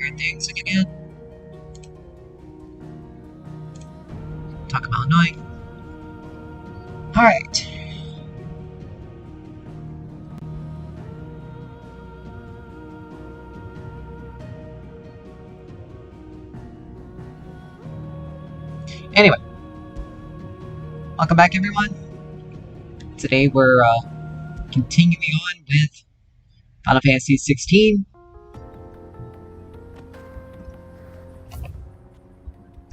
weird things again. Talk about annoying. Alright. Anyway. Welcome back, everyone. Today we're continuing on with Final Fantasy XVI.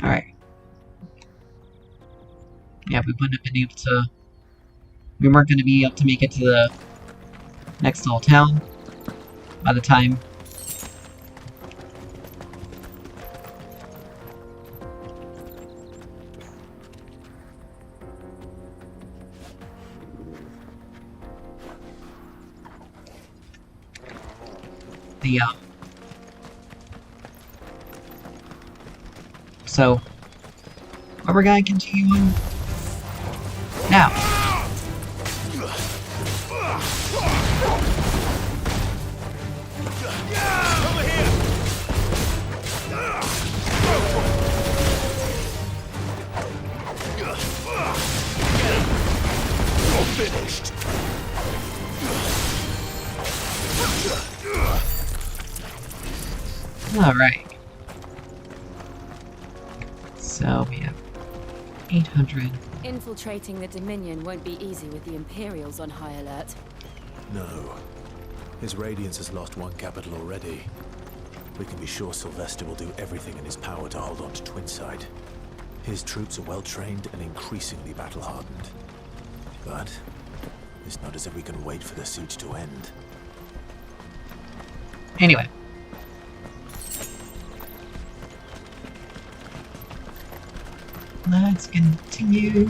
Alright. Yeah, we wouldn't have been able to... We weren't going to be able to make it to the next little town by the time... So, what we're gonna continue on now. Over here. You're finished. Alright. So we have 800. Infiltrating the Dominion won't be easy with the Imperials on high alert. No. His Radiance has lost one capital already. We can be sure Sylvester will do everything in his power to hold on to Twinside. His troops are well trained and increasingly battle-hardened. But it's not as if we can wait for the siege to end. Anyway. Let's continue.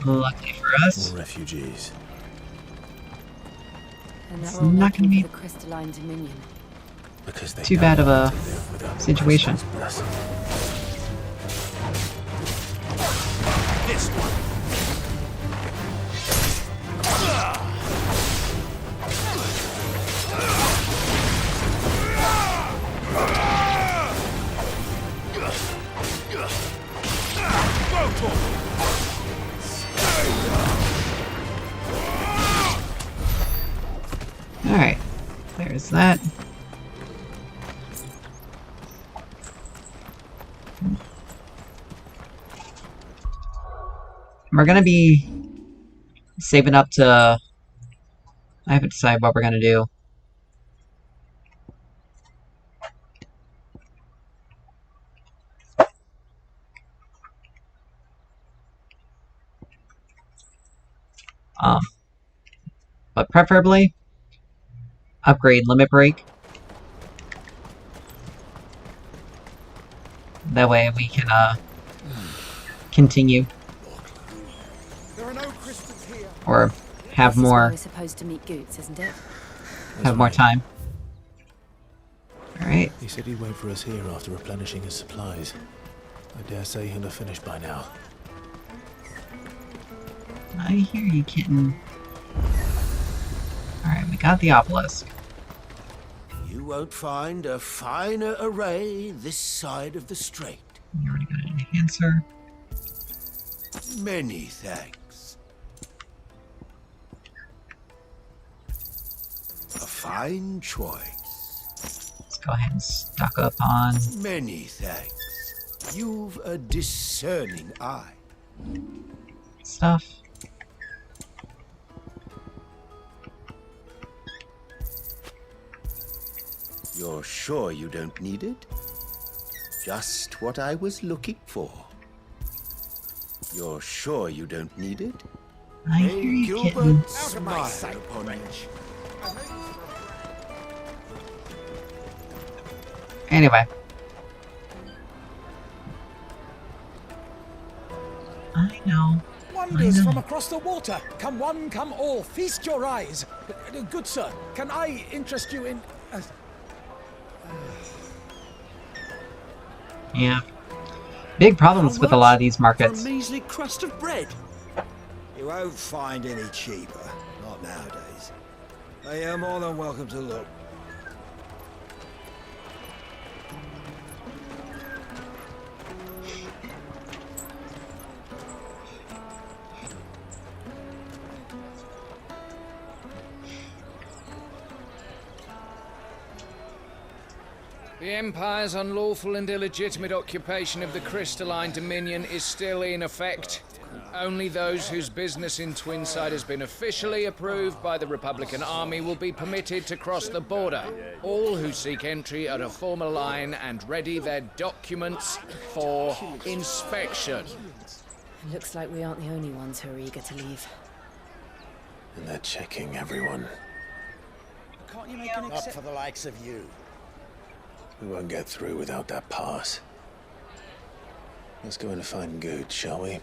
Luckily for us. More refugees. And It's they're all not gonna looking be for the Crystalline Dominion. Because they too don't bad of want a to live without situation. Crystal's blessing. This one. Alright. There's that. We're gonna be saving up to... I haven't decided what we're gonna do. But preferably upgrade Limit Break. That way we can continue. Or have This is where more we're supposed to meet Goots, isn't it? have more time. Alright. He said he'd wait for us here after replenishing his supplies. I dare say he'll have finished by now. I hear you, kitten. Alright, we got the obelisk. You won't find a finer array this side of the strait. You already got an enhancer. Many thanks. A fine choice. Let's go ahead and stock up on Many thanks. You've a discerning eye. stuff. You're sure you don't need it? Just what I was looking for. You're sure you don't need it? I hear you, kitten. Smile upon you. Anyway. I know. Traders from across the water. Come one, come all. Feast your eyes. Good sir, can I interest you in... Yeah. Big problems with a lot of these markets. For a measly crust of bread. You won't find any cheaper. Not nowadays. But you're more than welcome to look. The Empire's unlawful and illegitimate occupation of the Crystalline Dominion is still in effect. Only those whose business in Twinside has been officially approved by the Republican Army will be permitted to cross the border. All who seek entry are to form a line and ready their documents for inspection. It looks like we aren't the only ones who are eager to leave. And they're checking everyone. Can't you make an Not for the likes of you. We won't get through without that pass. Let's go in and find Good, shall we?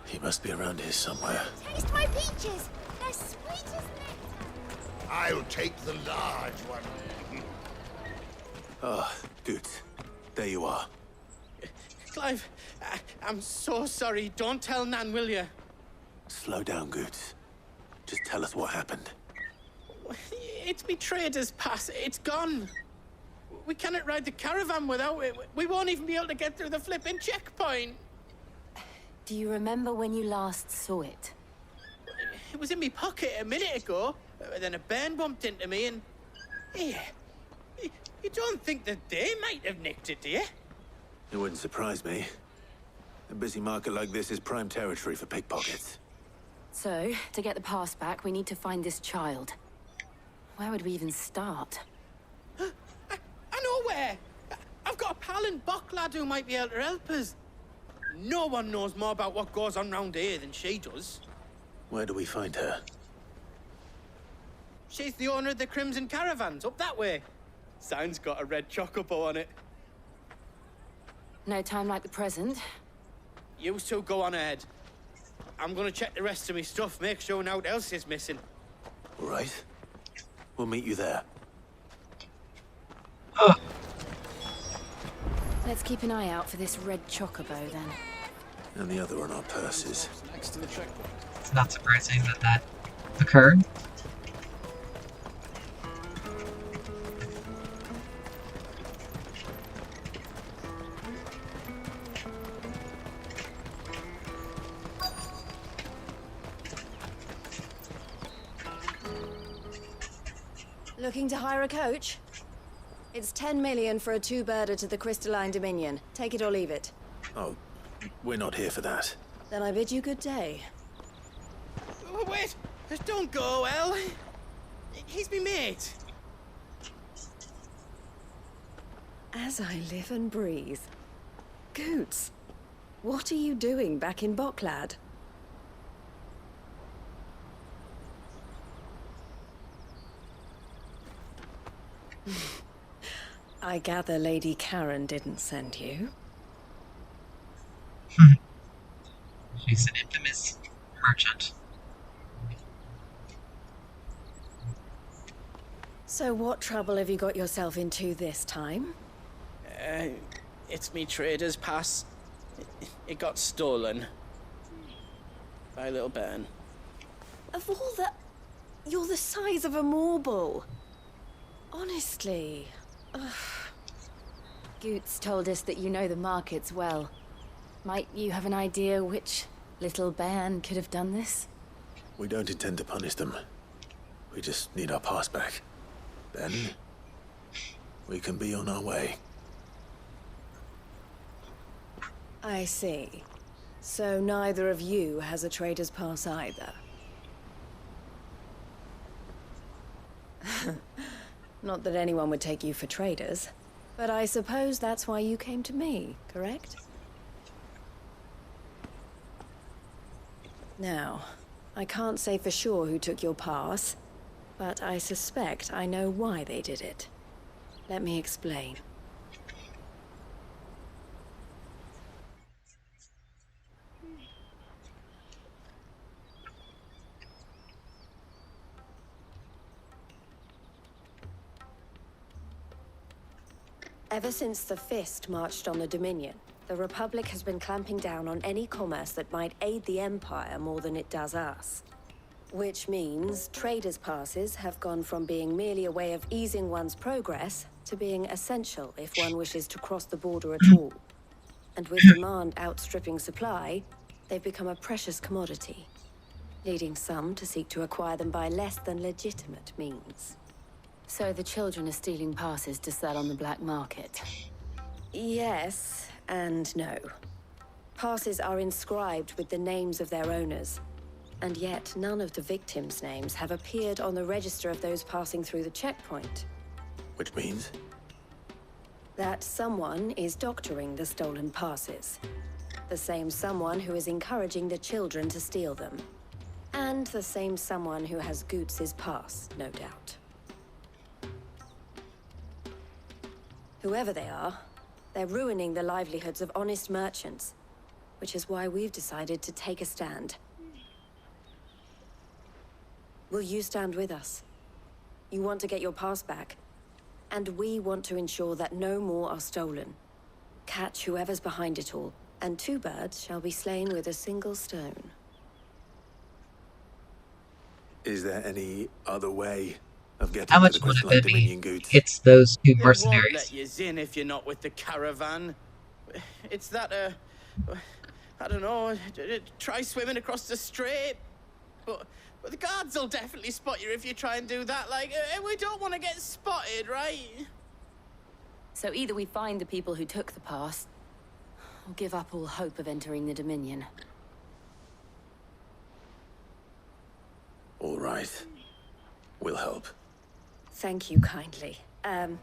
He must be around here somewhere. Taste my peaches! They're sweet as nectar! I'll take the large one. Ah, Good. There you are. Clive, I'm so sorry. Don't tell Nan, will you? Slow down, Good. Just tell us what happened. It's me trader's pass. It's gone. We cannot ride the caravan without it. We won't even be able to get through the flipping checkpoint. Do you remember when you last saw it? It was in my pocket a minute ago. Then a bairn bumped into me and... Yeah. You don't think that they might have nicked it, do you? It wouldn't surprise me. A busy market like this is prime territory for pickpockets. So, to get the pass back, we need to find this child. Where would we even start? I know where! I've got a pal in Bock lad who might be able to help us. No one knows more about what goes on round here than she does. Where do we find her? She's the owner of the Crimson Caravans, up that way. Sign's got a red chocobo on it. No time like the present. You two go on ahead. I'm gonna check the rest of my stuff, make sure naught else is missing. All right. We'll meet you there. Let's keep an eye out for this red chocobo, then. And the other on our purses. Next to the checkpoint. It's not surprising that that occurred. Looking to hire a coach? It's 10 million for a two-birder to the Crystalline Dominion. Take it or leave it. Oh, we're not here for that. Then I bid you good day. Oh, wait! Don't go, El. He's me mate. As I live and breathe. Goots, what are you doing back in Bocklad? I gather Lady Karen didn't send you. She's an infamous merchant. So what trouble have you got yourself into this time? It's me trader's pass. It got stolen. By a little bairn. Of all the... You're the size of a marble. Honestly. Ugh. Goots told us that you know the markets well. Might you have an idea which little bairn could have done this? We don't intend to punish them. We just need our pass back. Then, we can be on our way. I see. So neither of you has a trader's pass either. Not that anyone would take you for traders, but I suppose that's why you came to me, correct? Now, I can't say for sure who took your pass, but I suspect I know why they did it. Let me explain. Ever since the Fist marched on the Dominion, the Republic has been clamping down on any commerce that might aid the Empire more than it does us. Which means traders' passes have gone from being merely a way of easing one's progress to being essential if one wishes to cross the border at all. And with demand outstripping supply, they've become a precious commodity, leading some to seek to acquire them by less than legitimate means. So the children are stealing passes to sell on the black market? Yes and no. Passes are inscribed with the names of their owners, and yet none of the victims' names have appeared on the register of those passing through the checkpoint. Which means? That someone is doctoring the stolen passes. The same someone who is encouraging the children to steal them. And the same someone who has Goots's pass, no doubt. Whoever they are, they're ruining the livelihoods of honest merchants, which is why we've decided to take a stand. Will you stand with us? You want to get your pass back, and we want to ensure that no more are stolen. Catch whoever's behind it all, and 2 birds shall be slain with a single stone. Is there any other way of getting How to much the would Crystalline it be? Dominion, Goots? It's those 2 They won't mercenaries. let you in if you're not with the caravan. It's that, I don't know, try swimming across the strait. But the guards will definitely spot you if you try and do that. Like, we don't want to get spotted, right? So either we find the people who took the pass, or give up all hope of entering the Dominion. All right. We'll help. Thank you kindly. But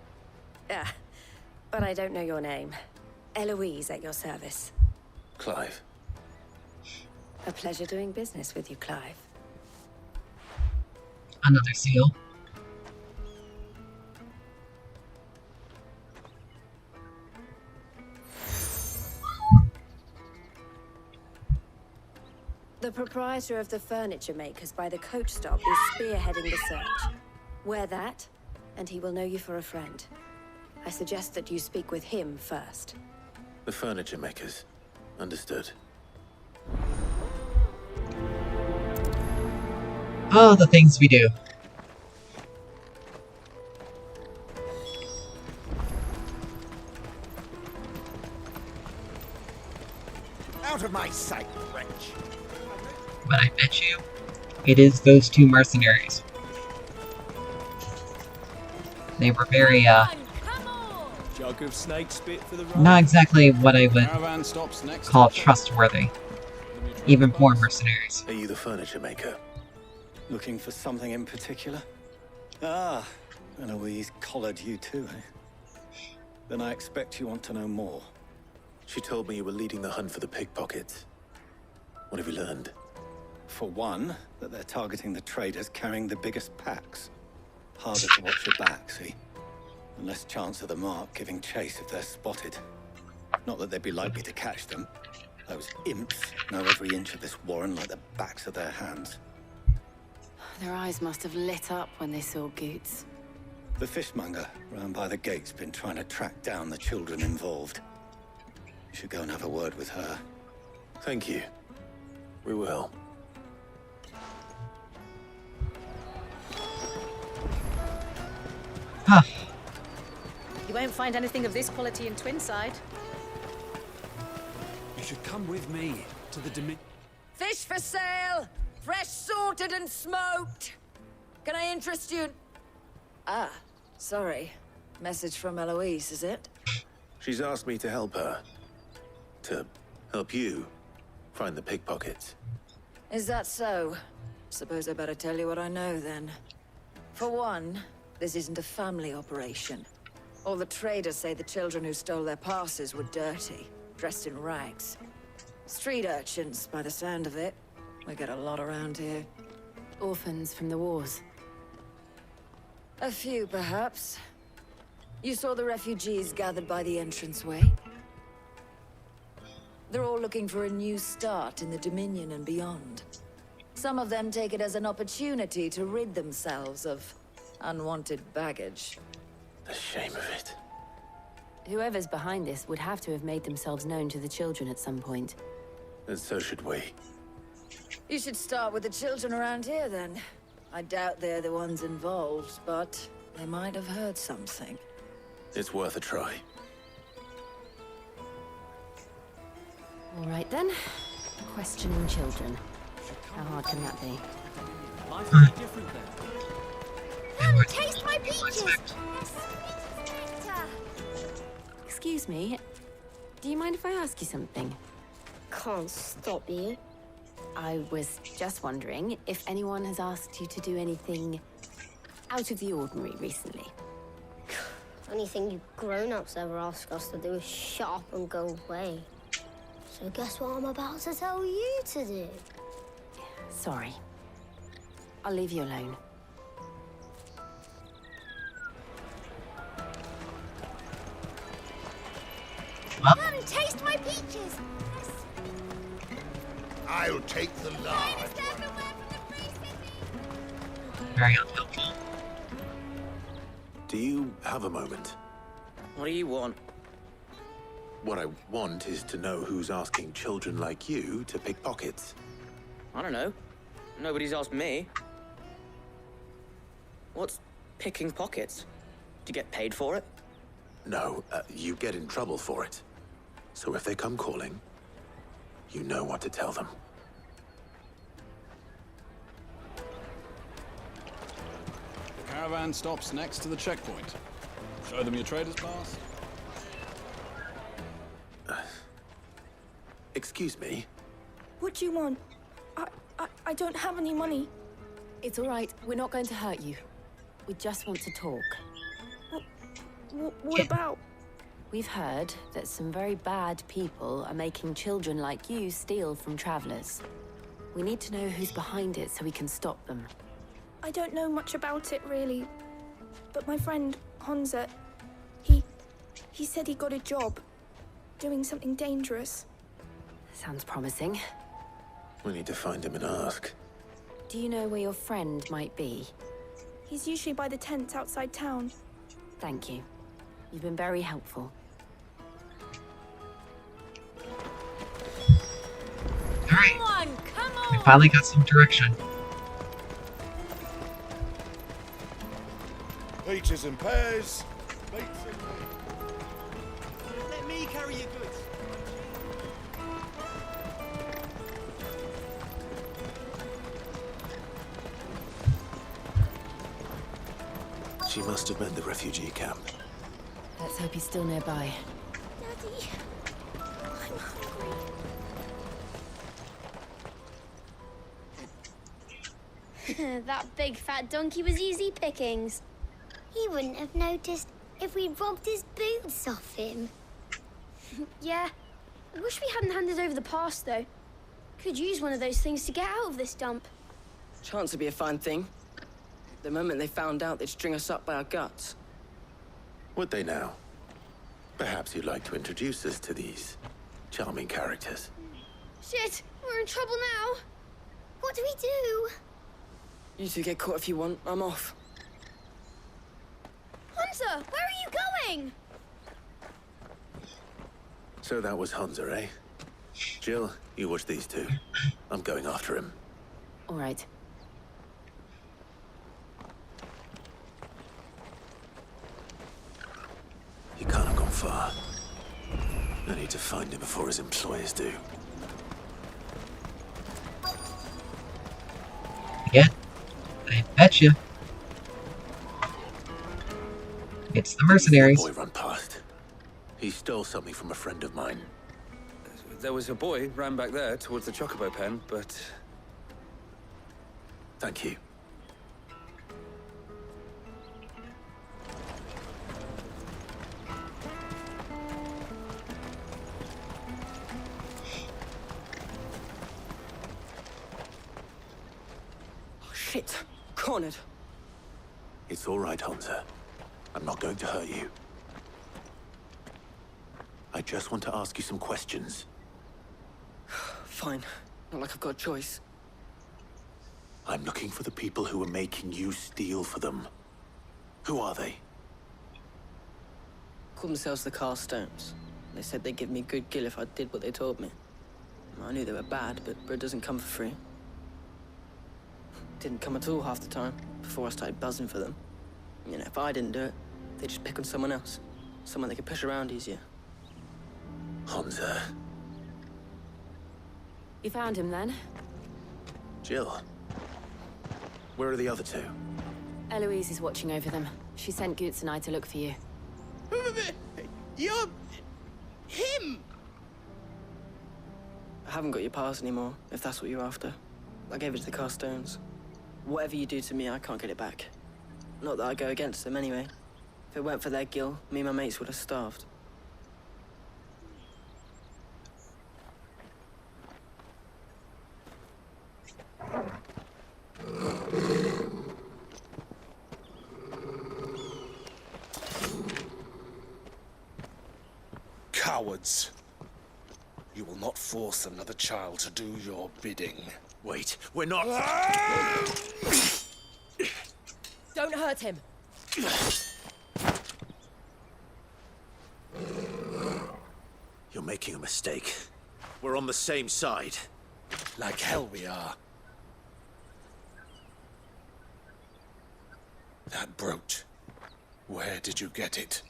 I don't know your name. Eloise at your service. Clive. A pleasure doing business with you, Clive. Another seal. The proprietor of the furniture makers by the coach stop is spearheading the search. Wear that, and he will know you for a friend. I suggest that you speak with him first. The furniture makers. Understood. Oh, the things we do. Out of my sight, wretch! But I bet you, it is those 2 mercenaries. They were very, Jug of snake spit for the ride. not exactly what I would Caravan stops next call stop. trustworthy. Even for mercenaries. Are you the furniture maker? Looking for something in particular? Ah, Eloise collared you too, eh? Then I expect you want to know more. She told me you were leading the hunt for the pickpockets. What have you learned? For one, that they're targeting the traders carrying the biggest packs. Harder to watch your back, see? And less chance of the mark giving chase if they're spotted. Not that they'd be likely to catch them. Those imps know every inch of this warren like the backs of their hands. Their eyes must have lit up when they saw Goots. The fishmonger round by the gate's been trying to track down the children involved. You should go and have a word with her. Thank you. We will. Huh. You won't find anything of this quality in Twinside. You should come with me to the Dominion. Fish for sale! Fresh sorted and smoked! Can I interest you in... Ah, sorry. Message from Eloise, is it? She's asked me to help her. To help you find the pickpockets. Is that so? Suppose I better tell you what I know, then. For one, this isn't a family operation. All the traders say the children who stole their passes were dirty, dressed in rags. Street urchins, by the sound of it. We get a lot around here. Orphans from the wars. A few, perhaps. You saw the refugees gathered by the entranceway? They're all looking for a new start in the Dominion and beyond. Some of them take it as an opportunity to rid themselves of unwanted baggage. The shame of it. Whoever's behind this would have to have made themselves known to the children at some point. And so should we. You should start with the children around here, then. I doubt they're the ones involved, but they might have heard something. It's worth a try. All right, then. Questioning children. How hard can that be? Life will be different then. Come, taste my peaches! They're sweet as nectar! Excuse me, do you mind if I ask you something? Can't stop you. I was just wondering if anyone has asked you to do anything out of the ordinary recently. Anything you grown-ups ever ask us to do is shut up and go away. So guess what I'm about to tell you to do? Sorry. I'll leave you alone. Come, taste my peaches! I'll take the large one. Very unhelpful. Do you have a moment? What do you want? What I want is to know who's asking children like you to pick pockets. I don't know. Nobody's asked me. What's picking pockets? Do you get paid for it? No, you get in trouble for it. So if they come calling, you know what to tell them. The caravan stops next to the checkpoint. Show them your trader's pass. Excuse me? What do you want? I don't have any money. It's all right. We're not going to hurt you. We just want to talk. What about? We've heard that some very bad people are making children like you steal from travelers. We need to know who's behind it so we can stop them. I don't know much about it, really. But my friend, Hansa, he said he got a job doing something dangerous. Sounds promising. We need to find him and ask. Do you know where your friend might be? He's usually by the tents outside town. Thank you. You've been very helpful. Alright. Come on, come on! We finally got some direction. Peaches and pears. Let me carry your goods. She must have meant the refugee camp. Let's hope he's still nearby. Daddy, I'm hungry. That big fat donkey was easy pickings. He wouldn't have noticed if we'd robbed his boots off him. Yeah, I wish we hadn't handed over the pass, though. Could use one of those things to get out of this dump. Chance would be a fine thing. The moment they found out, they'd string us up by our guts. Would they now? Perhaps you'd like to introduce us to these charming characters. Shit, we're in trouble now. What do we do? You two get caught if you want. I'm off. Hunter, where are you going? So that was Hansa, eh? Jill, you watch these two. I'm going after him. All right. He can't have gone far. I need to find him before his employers do. Again? I bet you. It's the mercenaries. Boy run past. He stole something from a friend of mine. There was a boy ran back there towards the chocobo pen, but... Thank you. Oh, shit. Cornered. It's all right, Hansa. I'm not going to hurt you. just want to ask you some questions. Fine. Not like I've got a choice. I'm looking for the people who are making you steal for them. Who are they? Call themselves the Carstones. They said they'd give me good gill if I did what they told me. I knew they were bad, but bread doesn't come for free. Didn't come at all half the time, before I started buzzing for them. You know, if I didn't do it, they'd just pick on someone else. Someone they could push around easier. Honza. You found him then? Jill. Where are the other two? Eloise is watching over them. She sent Goots and I to look for you. You're... him! I haven't got your pass anymore, if that's what you're after. I gave it to the Carstones. Whatever you do to me, I can't get it back. Not that I go against them anyway. If it weren't for their gill, me and my mates would have starved. Cowards. You will not force another child to do your bidding. Wait, we're not... Don't hurt him. You're making a mistake. We're on the same side. Like hell we are. That brooch. Where did you get it?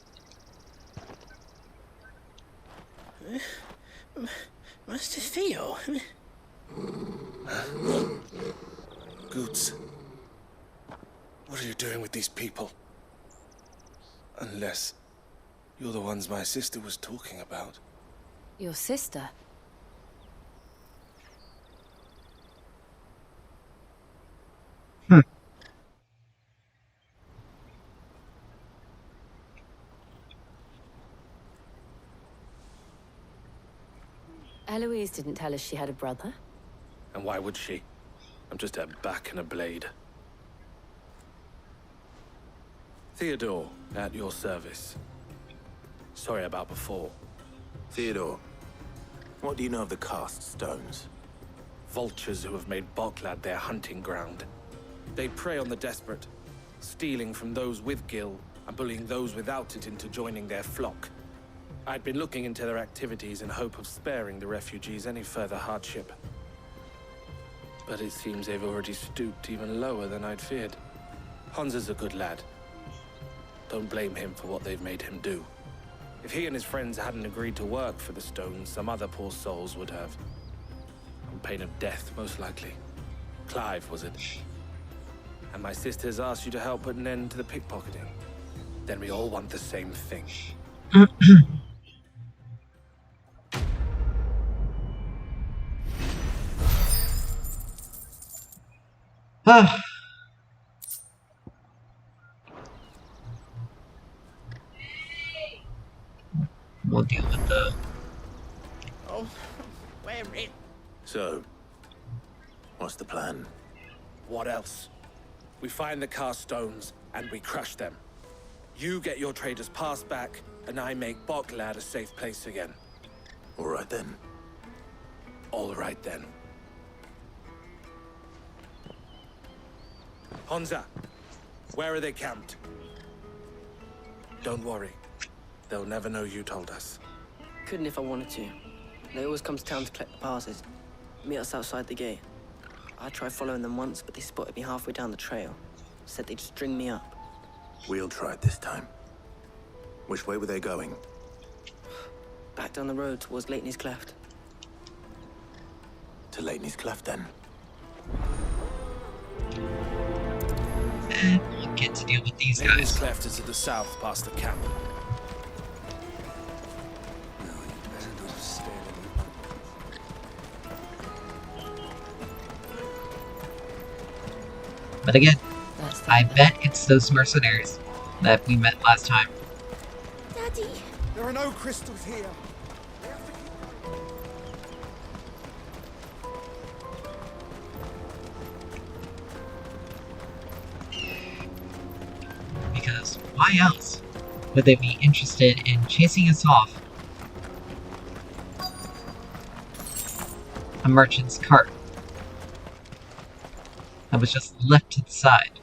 Master Theo? Goots. What are you doing with these people? Unless you're the ones my sister was talking about. Your sister? Eloise didn't tell us she had a brother. And why would she? I'm just a back and a blade. Theodore, at your service. Sorry about before. Theodore, what do you know of the Cast Stones? Vultures who have made Boklad their hunting ground. They prey on the desperate, stealing from those with gill and bullying those without it into joining their flock. I'd been looking into their activities in hope of sparing the refugees any further hardship. But it seems they've already stooped even lower than I'd feared. Honza's a good lad. Don't blame him for what they've made him do. If he and his friends hadn't agreed to work for the Stones, some other poor souls would have. On pain of death, most likely. Clive, was it? And my sisters asked you to help put an end to the pickpocketing. Then we all want the same thing. We'll deal with the... Oh, where it? So, what's the plan? What else? We find the Carstones and we crush them. You get your trader's pass back, and I make Boklad a safe place again. All right then. All right then. Honza, where are they camped? Don't worry. They'll never know you told us. Couldn't if I wanted to. They always come to town to collect the passes. Meet us outside the gate. I tried following them once, but they spotted me halfway down the trail. Said they'd string me up. We'll try it this time. Which way were they going? Back down the road towards Lateney's Cleft. To Lateney's Cleft, then. And we'll get to deal with these guys. Lateney's Cleft is to the south, past the camp. But again, I bet it's those mercenaries that we met last time. Daddy! There are no crystals here. Because why else would they be interested in chasing us off a merchant's cart that was just left to the side.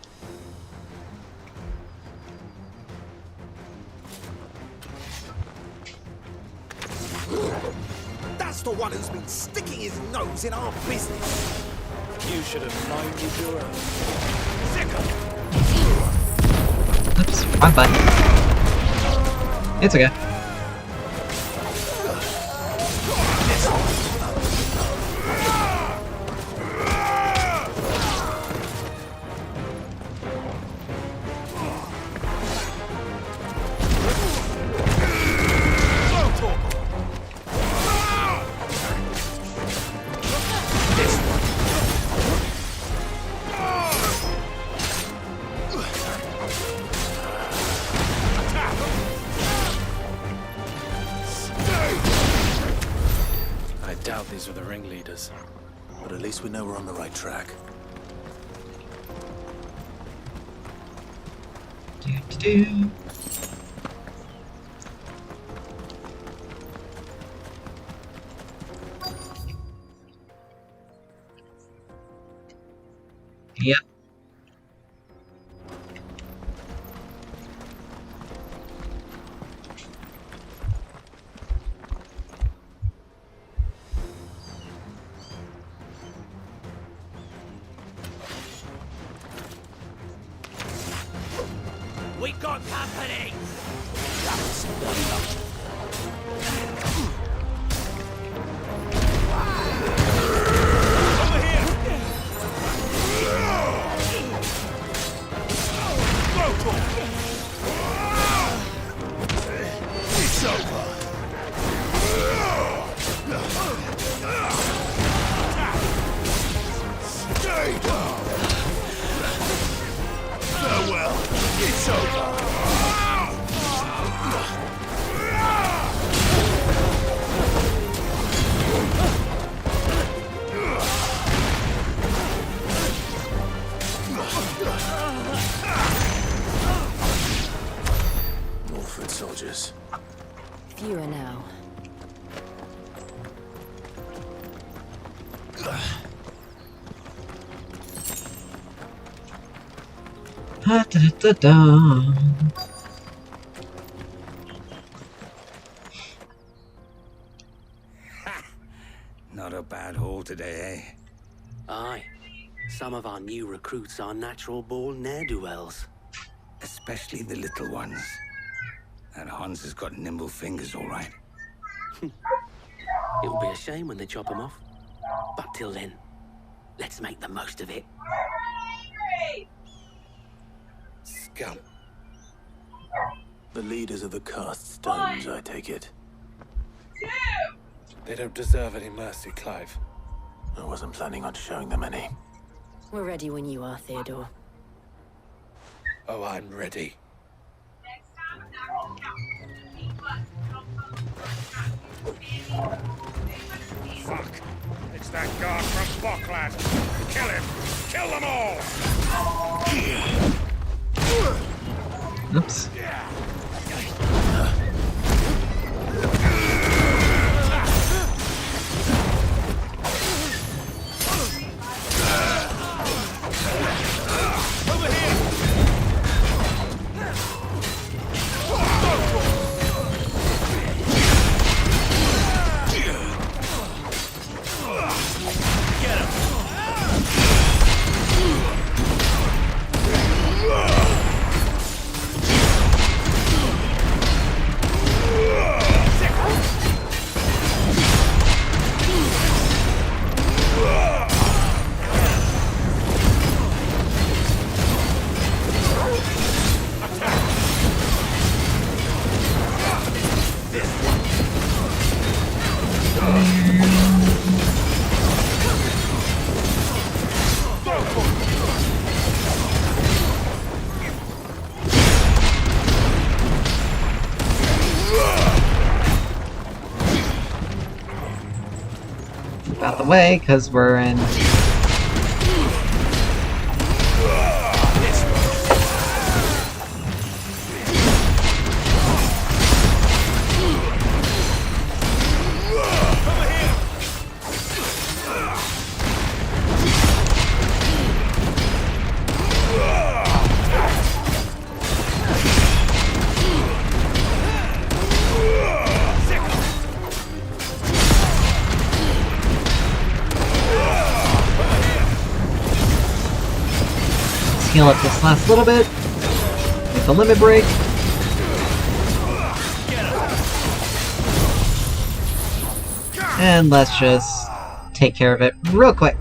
That's the one who's been sticking his nose in our business. You should have minded your own. Oops, wrong button. It's okay. These are the ringleaders. But at least we know we're on the right track. Do-do-do. Yep. We got company! Over here! It's over! Stay down! Farewell! It's over! More foot soldiers. Fewer now. Da-da-da-da. Not a bad haul today, eh? Aye. Some of our new recruits are natural-born ne'er-do-wells. Especially the little ones. That Hans has got nimble fingers, all right. It'll be a shame when they chop them off. But till then, let's make the most of it. Scum. The leaders of the cast stones, I take it. They don't deserve any mercy, Clive. I wasn't planning on showing them any. We're ready when you are, Theodore. Oh, I'm ready. Fuck! It's that guard from Bocklad! Kill him! Kill them all! Oops. Over here! Get him! Out the way, because we're in. heal up this last little bit with the limit break. And let's just take care of it real quick.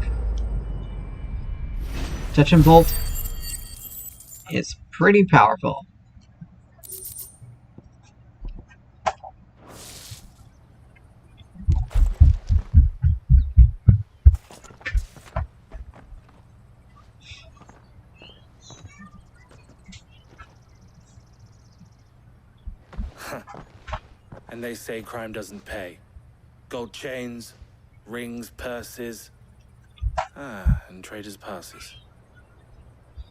Touch and Bolt is pretty powerful. And they say crime doesn't pay. Gold chains, rings, purses. And traders' passes.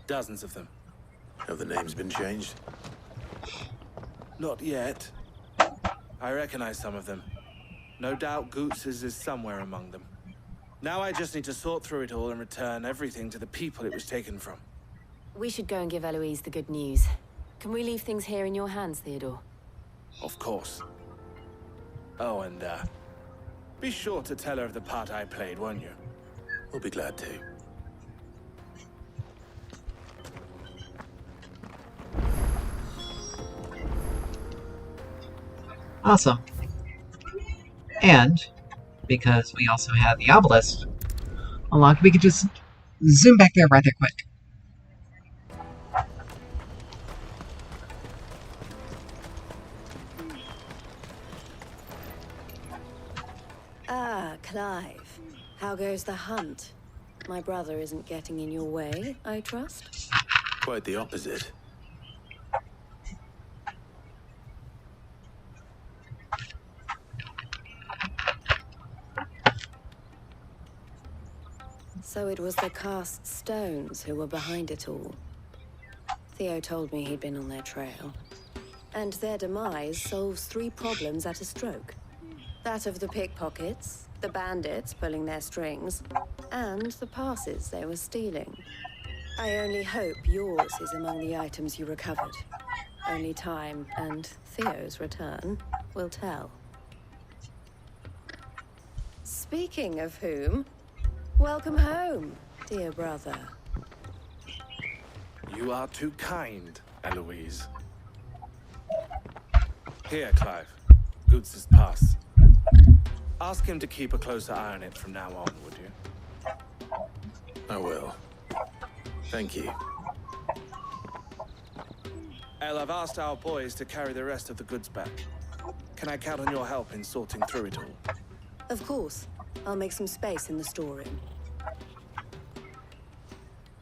Dozens of them. Have the names been changed? Not yet. I recognize some of them. No doubt Goots's is somewhere among them. Now I just need to sort through it all and return everything to the people it was taken from. We should go and give Eloise the good news. Can we leave things here in your hands, Theodore? Of course. Oh, and, be sure to tell her of the part I played, won't you? We'll be glad to. Awesome. And, because we also have the obelisk unlocked, we could just zoom back there rather quick. Ah, Clive. How goes the hunt? My brother isn't getting in your way, I trust? Quite the opposite. So it was the cast stones who were behind it all. Theo told me he'd been on their trail. And their demise solves 3 problems at a stroke. That of the pickpockets, the bandits pulling their strings, and the passes they were stealing. I only hope yours is among the items you recovered. Only time and Theo's return will tell. Speaking of whom, welcome home, dear brother. You are too kind, Eloise. Here, Clive. Goots's pass. Ask him to keep a closer eye on it from now on, would you? I will. Thank you. El, I've asked our boys to carry the rest of the goods back. Can I count on your help in sorting through it all? Of course. I'll make some space in the storeroom.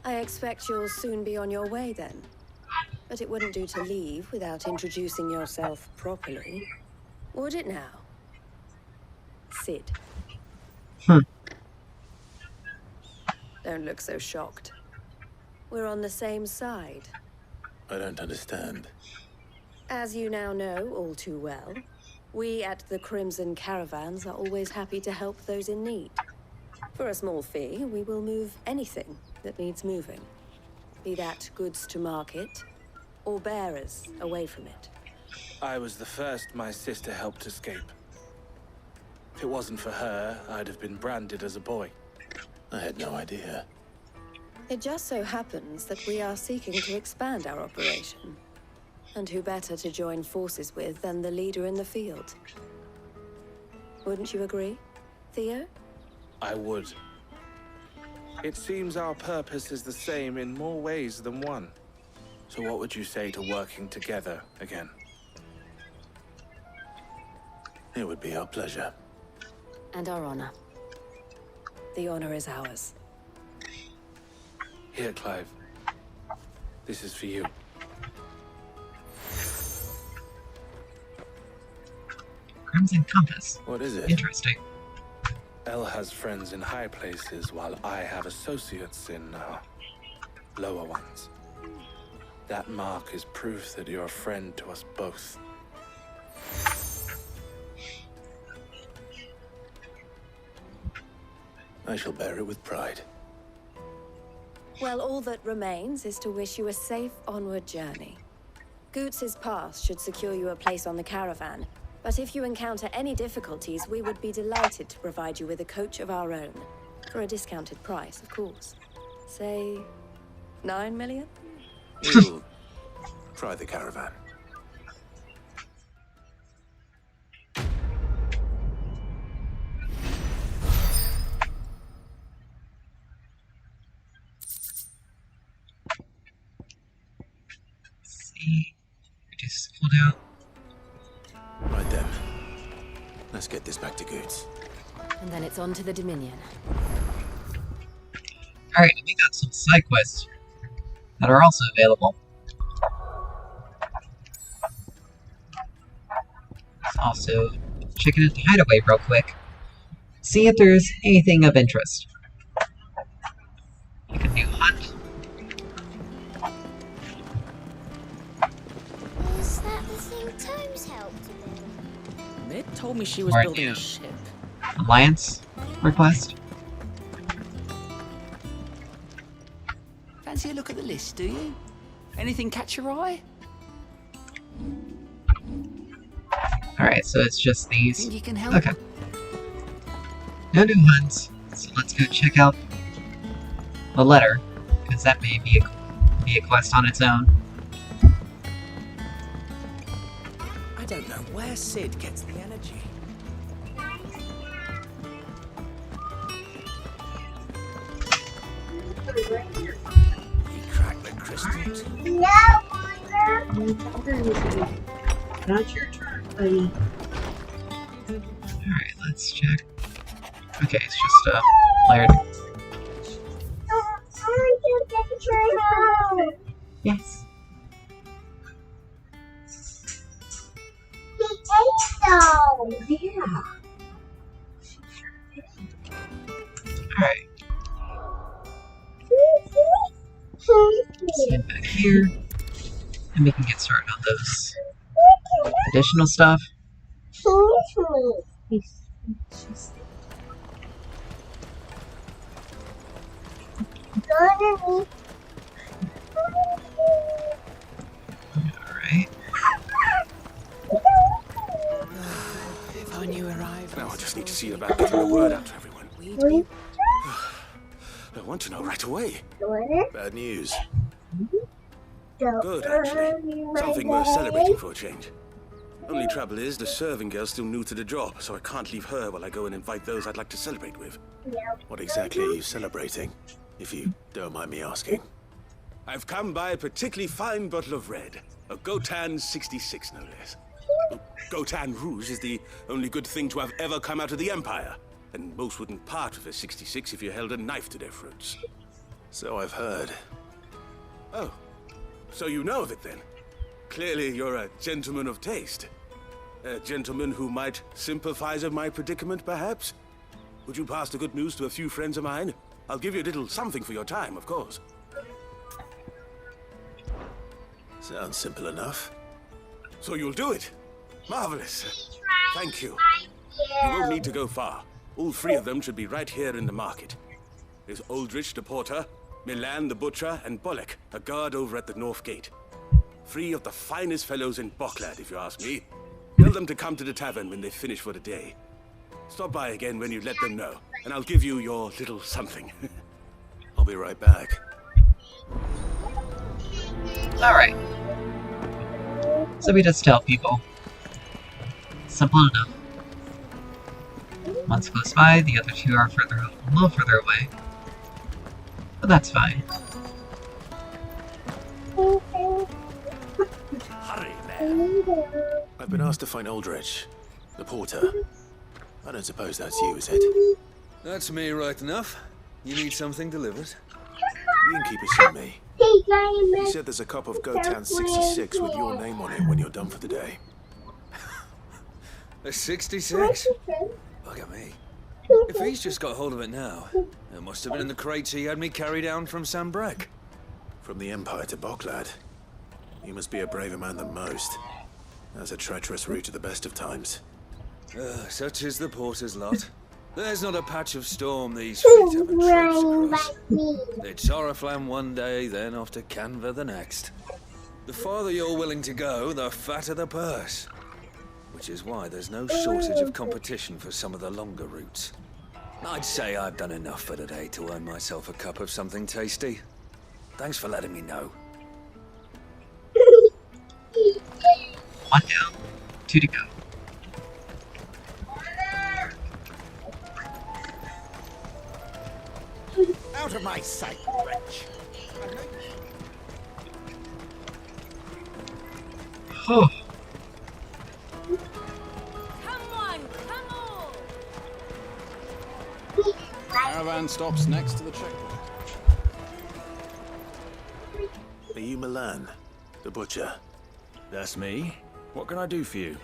I expect you'll soon be on your way then. But it wouldn't do to leave without introducing yourself properly. Would it now? Sid. Don't look so shocked. We're on the same side. I don't understand. As you now know all too well, we at the Crimson Caravans are always happy to help those in need. For a small fee, we will move anything that needs moving. Be that goods to market, or bearers away from it. I was the first my sister helped escape. If it wasn't for her, I'd have been branded as a boy. I had no idea. It just so happens that we are seeking to expand our operation. And who better to join forces with than the leader in the field? Wouldn't you agree, Theo? I would. It seems our purpose is the same in more ways than one. So what would you say to working together again? It would be our pleasure. And our honor. The honor is ours. Here, Clive. This is for you. Crimson Compass. What is it? Interesting. El has friends in high places, while I have associates in, lower ones. That mark is proof that you're a friend to us both. I shall bear it with pride. Well, all that remains is to wish you a safe onward journey. Goots's pass should secure you a place on the caravan, but if you encounter any difficulties, we would be delighted to provide you with a coach of our own. For a discounted price, of course. Say, 9 million? We'll try the caravan. See. Reduce cooldown. Right then. Let's get this back to Goods. And then it's on to the Dominion. Alright, we got some side quests that are also available. Let's also check in at the hideaway real quick. See if there's anything of interest. Like a new hunt. Is that the thing Tomes helped with? Mid told me she was Or building new a ship. alliance request. Fancy a look at the list, do you? Anything catch your eye? Alright, so it's just these. Think you can help? Okay. No new hunts, so let's go check out the letter, because that may be a quest on its own. I don't know where Sid gets the energy. He cracked the crystals. Not your turn, buddy. Alright, let's check. Okay, it's just layered. Yes. He ate those. Yeah. Alright. Stand back here. And we can get started on those additional stuff. Alright. If I knew arrived. Now I just need to see about getting the word out to everyone. I want to know right away. Bad news. Good, actually. Something worth celebrating for a change. Only trouble is, the serving girl's still new to the job, so I can't leave her while I go and invite those I'd like to celebrate with. What exactly are you celebrating, if you don't mind me asking? I've come by a particularly fine bottle of red. A Gotan 66, no less. Gotan Rouge is the only good thing to have ever come out of the Empire, and most wouldn't part with a 66 if you held a knife to their throats. So I've heard. Oh, so you know of it then? Clearly you're a gentleman of taste. A gentleman who might sympathize with my predicament, perhaps? Would you pass the good news to a few friends of mine? I'll give you a little something for your time, of course. Sounds simple enough. So you'll do it? Marvelous. Thank you. You won't need to go far. All three of them should be right here in the market. There's Aldrich the porter, Milan the butcher, and Bolek, a guard over at the north gate. Three of the finest fellows in Boklad, if you ask me. Tell them to come to the tavern when they finish for the day. Stop by again when you let them know, and I'll give you your little something. I'll be right back. Alright. So we just tell people. Simple enough. One's close by, the other two are a little further away. But that's fine. Hurry, man. I've been asked to find Aldrich, the porter. I don't suppose that's you, is it? That's me right enough. You need something delivered? You can keep it from me. He said there's a cup of Gotan 66 with your name on it when you're done for the day. A 66? Look at me. If he's just got hold of it now, it must have been in the crates he had me carry down from Sambrek. From the Empire to Boklad. You must be a braver man than most. That's a treacherous route at the best of times. Such is the porter's lot. There's not a patch of storm these feet haven't traipsed across. It's Oriflamme one day, then off to Canva the next. The farther you're willing to go, the fatter the purse. Which is why there's no shortage of competition for some of the longer routes. I'd say I've done enough for today to earn myself a cup of something tasty. Thanks for letting me know. 1 down, 2 to go. Out of my sight, wretch. Oh. Caravan stops next to the checkpoint. Are you Milan, the butcher? That's me. What can I do for you?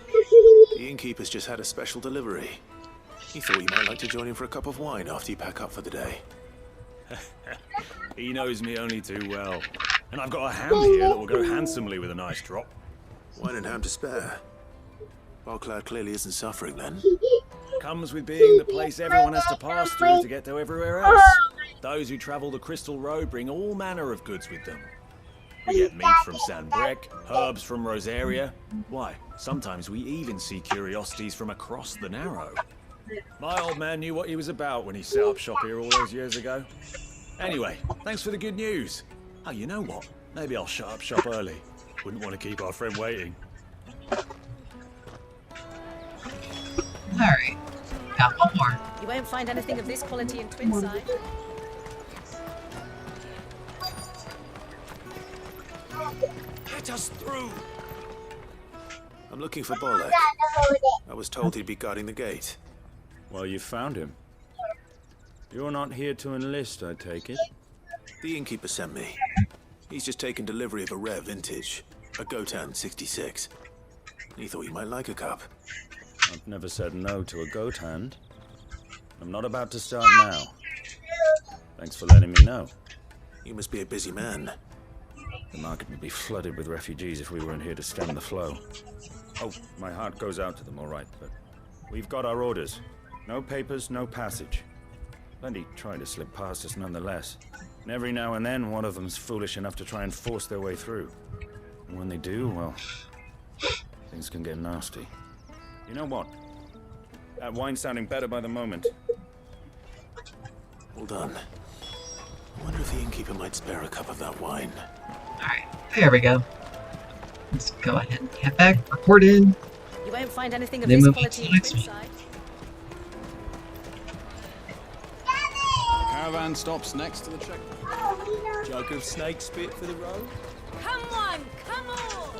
The innkeeper's just had a special delivery. He thought you might like to join him for a cup of wine after you pack up for the day. He knows me only too well. And I've got a ham here that will go handsomely with a nice drop. Wine and ham to spare. Barclad clearly isn't suffering then. Comes with being the place everyone has to pass through to get to everywhere else. Those who travel the Crystal Road bring all manner of goods with them. We get meat from Sanbrec, herbs from Rosaria. Why, sometimes we even see curiosities from across the Narrow. My old man knew what he was about when he set up shop here all those years ago. Anyway, thanks for the good news. Oh, you know what? Maybe I'll shut up shop early. Wouldn't want to keep our friend waiting. Alright. Got one more. You won't find anything of this quality in Twinside. Get us through! I'm looking for Bolek. I was told he'd be guarding the gate. Well, you found him. You're not here to enlist, I take it? The innkeeper sent me. He's just taken delivery of a rare vintage, a Gotan 66. He thought you might like a cup. I've never said no to a goat hand. I'm not about to start now. Thanks for letting me know. You must be a busy man. The market would be flooded with refugees if we weren't here to stem the flow. Oh, my heart goes out to them, all right, but we've got our orders. No papers, no passage. Plenty try to slip past us nonetheless. And every now and then, one of them's foolish enough to try and force their way through. And when they do, well, things can get nasty. You know what? That wine's sounding better by the moment. Hold on. I wonder if the innkeeper might spare a cup of that wine. Alright, there we go. Let's go ahead and head back, report in. You won't find anything of Then this move on quality to in the next one. Twinside. The caravan stops next to the checkpoint. Jug of snake spit for the road? Come on, come on!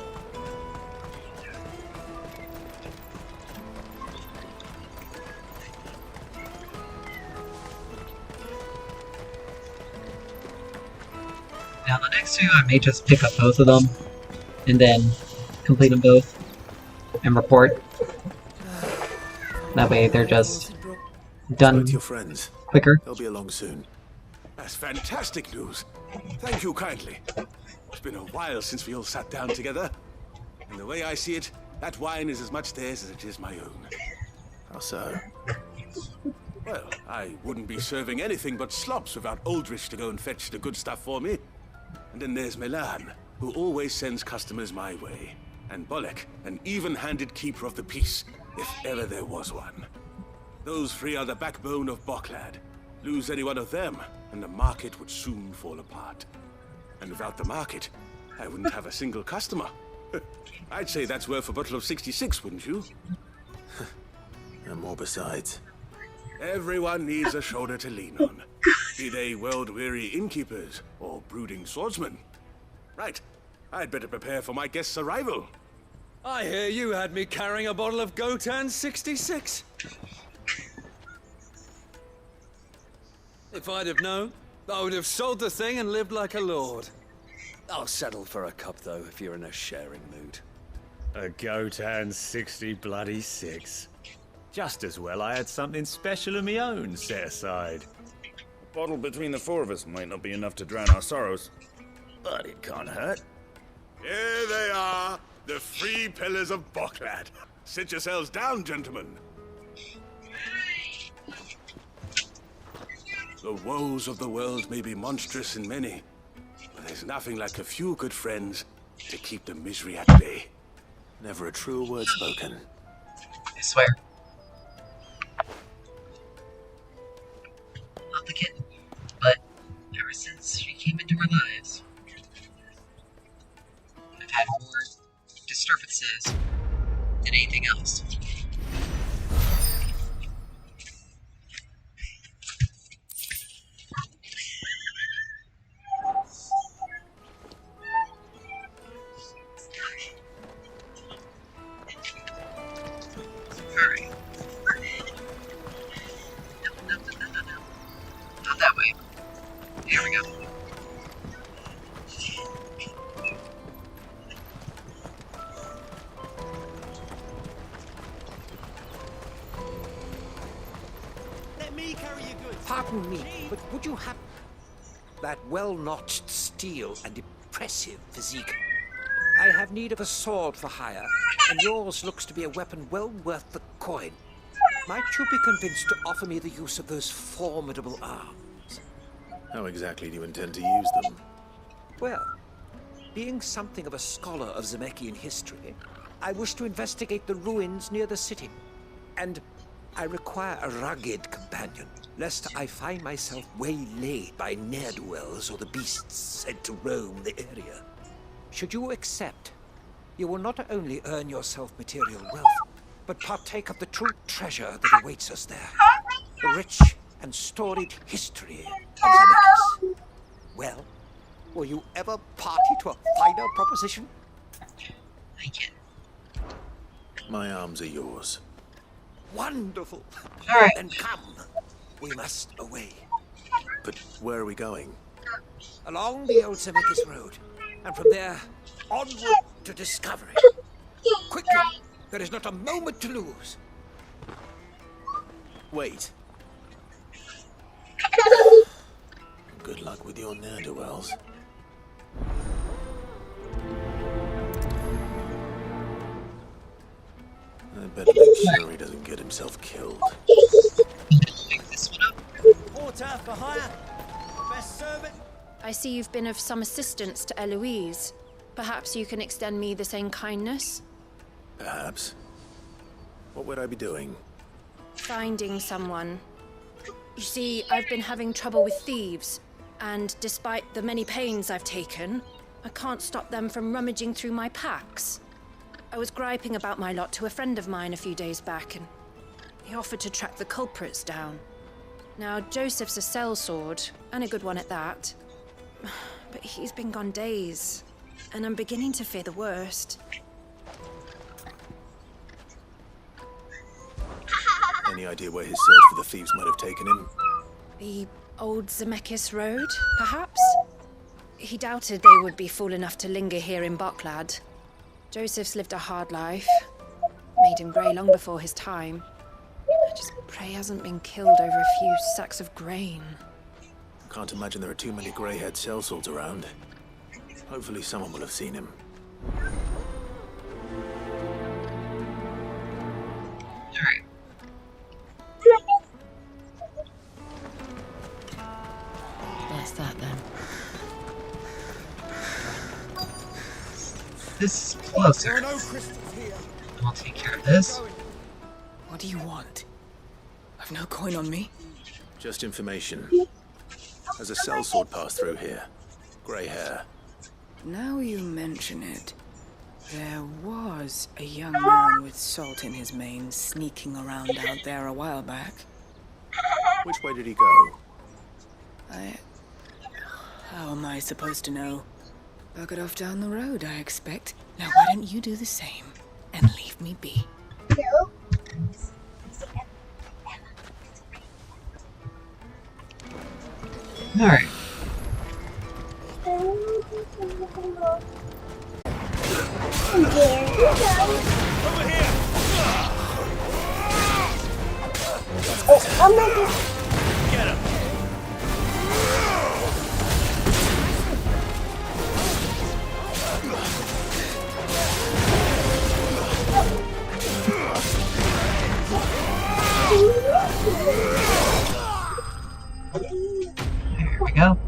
Now the next two, I may just pick up both of them, and then complete them both, and report. That way they're just done With your friends. quicker. They'll be along soon. That's fantastic news. Thank you kindly. It's been a while since we all sat down together. And the way I see it, that wine is as much theirs as it is my own. How so? Well, I wouldn't be serving anything but slops without Aldrich to go and fetch the good stuff for me. And then there's Milan, who always sends customers my way. And Bolek, an even-handed keeper of the peace, if ever there was one. Those three are the backbone of Barclad. Lose any one of them, and the market would soon fall apart. And without the market, I wouldn't have a single customer. I'd say that's worth a bottle of 66, wouldn't you? And more besides. Everyone needs a shoulder to lean on. Be they world-weary innkeepers or brooding swordsmen. Right, I'd better prepare for my guest's arrival. I hear you had me carrying a bottle of Gotan 66. If I'd have known, I would have sold the thing and lived like a lord. I'll settle for a cup, though, if you're in a sharing mood. A Gotan 66. Just as well I had something special of my own set aside. A bottle between the four of us might not be enough to drown our sorrows, but it can't hurt. Here they are, the three pillars of Barclad. Sit yourselves down, gentlemen. The woes of the world may be monstrous in many, but there's nothing like a few good friends to keep the misery at bay. Never a truer word spoken. I swear. Not the kitten, but ever since she came into our lives, is than anything else. Alright. No. Not that way. There we go. Pardon me, but would you have that well-notched steel and impressive physique? I have need of a sword for hire, and yours looks to be a weapon well worth the coin. Might you be convinced to offer me the use of those formidable arms? How exactly do you intend to use them? Well, being something of a scholar of Zemeckis history, I wish to investigate the ruins near the city, and I require a rugged companion, lest I find myself waylaid by ne'er-do-wells or the beasts sent to roam the area. Should you accept, you will not only earn yourself material wealth, but partake of the true treasure that awaits us there. The rich and storied history of Zemeckis. Well, will you ever party to a finer proposition? Thank you. My arms are yours. Wonderful. All right. Then come. We must away. But where are we going? Along the old Zemeckis Road, and from there, onward to discovery. Quickly! There is not a moment to lose. Wait. Good luck with your ne'er-do-wells. I better make sure he doesn't get himself killed. Pick this one up. Porter for hire. Best servant. I see you've been of some assistance to Eloise. Perhaps you can extend me the same kindness? Perhaps. What would I be doing? Finding someone. You see, I've been having trouble with thieves, and despite the many pains I've taken, I can't stop them from rummaging through my packs. I was griping about my lot to a friend of mine a few days back, and he offered to track the culprits down. Now, Joseph's a sellsword, and a good one at that. But he's been gone days, and I'm beginning to fear the worst. Any idea where his search for the thieves might have taken him? The old Zemeckis Road, perhaps? He doubted they would be fool enough to linger here in Boklad. Joseph's lived a hard life. Made him grey long before his time. I just pray he hasn't been killed over a few sacks of grain. Can't imagine there are too many grey-haired sellswords around. Hopefully someone will have seen him. Alright. That's that then. This is closer. I'll take care of this. What do you want? I've no coin on me. Just information. There's a sellsword passed through here. Grey hair. Now you mention it, there was a young man with salt in his mane sneaking around out there a while back. Which way did he go? How am I supposed to know? Buggered off down the road, I expect. Now why don't you do the same and leave me be? Alright. Over here! I'm not just... Get him! There we go.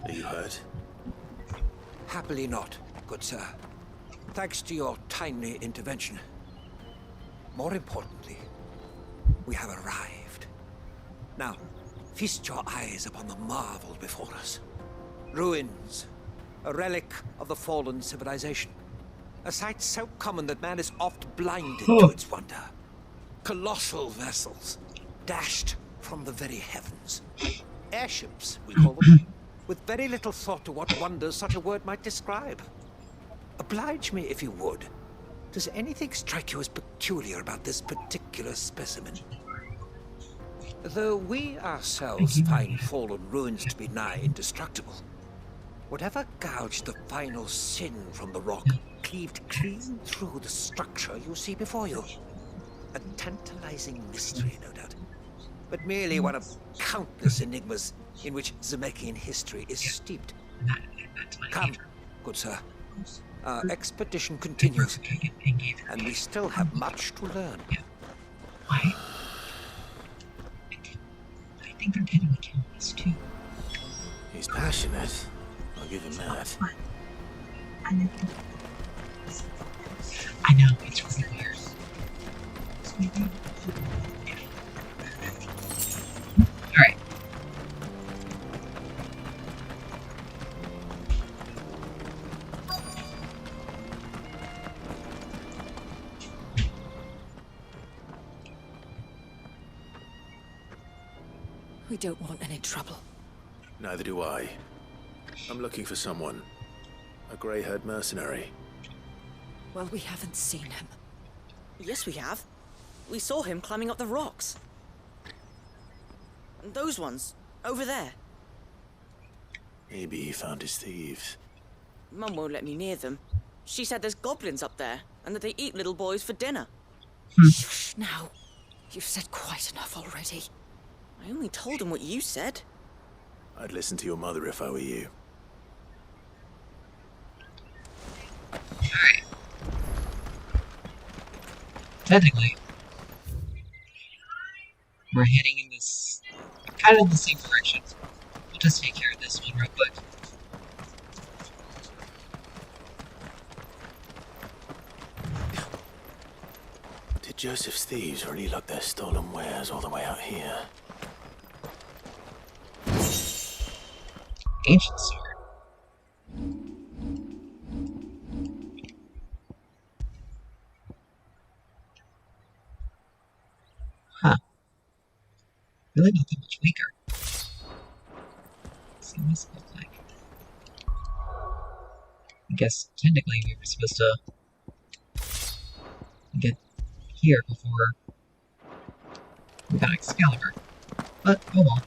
Are you hurt? Happily not, good sir. Thanks to your timely intervention. more importantly, we have arrived. Now, feast your eyes upon the marvel before us. Ruins, a relic of the fallen civilization. A sight so common that man is oft blinded to its wonder. Colossal vessels, dashed from the very heavens. Airships, we call them, with very little thought to what wonders such a word might describe. Oblige me if you would. Does anything strike you as peculiar about this particular specimen? Though we ourselves find fallen ruins to be nigh indestructible, whatever gouged the final sin from the rock cleaved clean through the structure you see before you. A tantalizing mystery, no doubt, but merely one of countless enigmas in which Zemeckis history is steeped. Come, good sir. Our expedition continues, and we still have much to learn. I think they're getting the cameras too. He's passionate. I'll give him that. I know, it's really weird. Alright. We don't want any trouble. Neither do I. I'm looking for someone. A grey-haired mercenary. Well, we haven't seen him. Yes, we have. We saw him climbing up the rocks. And those ones, over there. Maybe he found his thieves. Mum won't let me near them. She said there's goblins up there, and that they eat little boys for dinner. Shh, now. You've said quite enough already. I only told him what you said. I'd listen to your mother if I were you. Alright. Technically, we're heading in this kind of the same direction. We'll just take care of this one real quick. Did Joseph's thieves really lug their stolen wares all the way out here? Ancient sword. Huh. Really not that much weaker. Let's see what this looks like. I guess technically we were supposed to get here before we got Excalibur. But, oh well.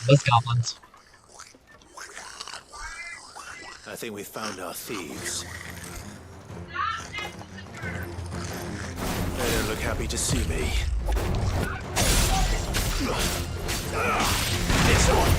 Those goblins. I think we found our thieves. They don't look happy to see me. This one.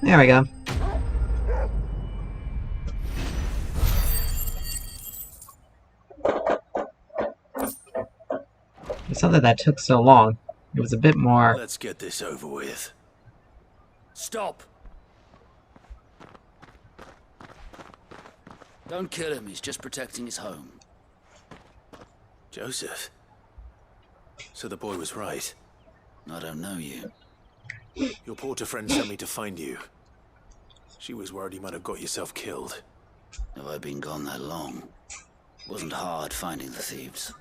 There we go. saw that took so long. It was a bit more... Let's get this over with. Stop! Don't kill him, he's just protecting his home. Joseph? So the boy was right. I don't know you. Your porter friend sent me to find you. She was worried you might have got yourself killed. Have I been gone that long? It wasn't hard finding the thieves.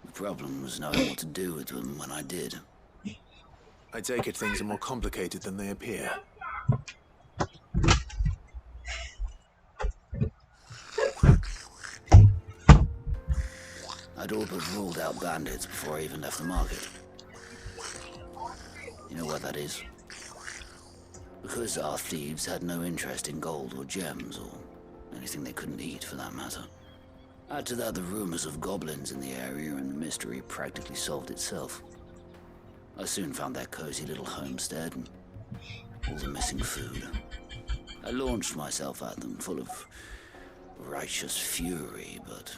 The problem was knowing what to do with them when I did. I take it things are more complicated than they appear. I'd all but ruled out bandits before I even left the market. You know why that is? Because our thieves had no interest in gold or gems, or anything they couldn't eat for that matter. Add to that the rumors of goblins in the area, and the mystery practically solved itself. I soon found their cozy little homestead and all the missing food. I launched myself at them, full of righteous fury, but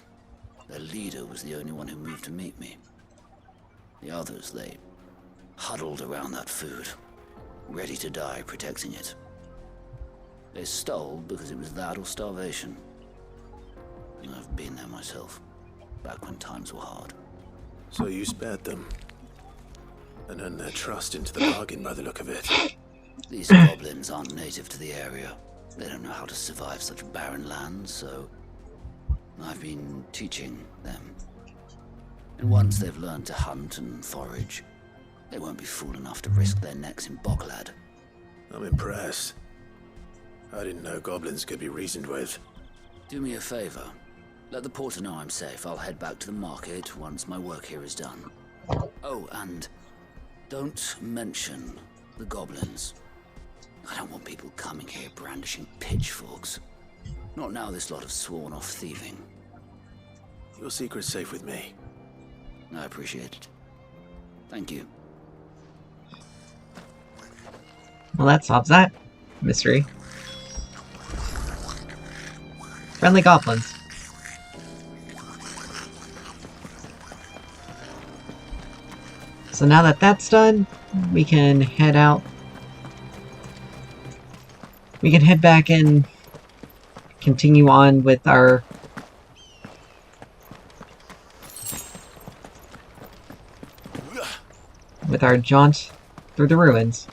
their leader was the only one who moved to meet me. The others, they huddled around that food, ready to die protecting it. They stole because it was that or starvation. And I've been there myself, back when times were hard. So you spared them? And earned their trust into the bargain by the look of it. These goblins aren't native to the area. They don't know how to survive such barren lands, so I've been teaching them. And once they've learned to hunt and forage, they won't be fool enough to risk their necks in Boklad. I'm impressed. I didn't know goblins could be reasoned with. Do me a favor. Let the porter know I'm safe. I'll head back to the market once my work here is done. Oh, and don't mention the goblins. I don't want people coming here brandishing pitchforks. Not now this lot have sworn off thieving. Your secret's safe with me. I appreciate it. Thank you. Well, that solves that mystery. Friendly goblins. So now that that's done, we can head out. We can head back and continue on with our jaunt through the ruins.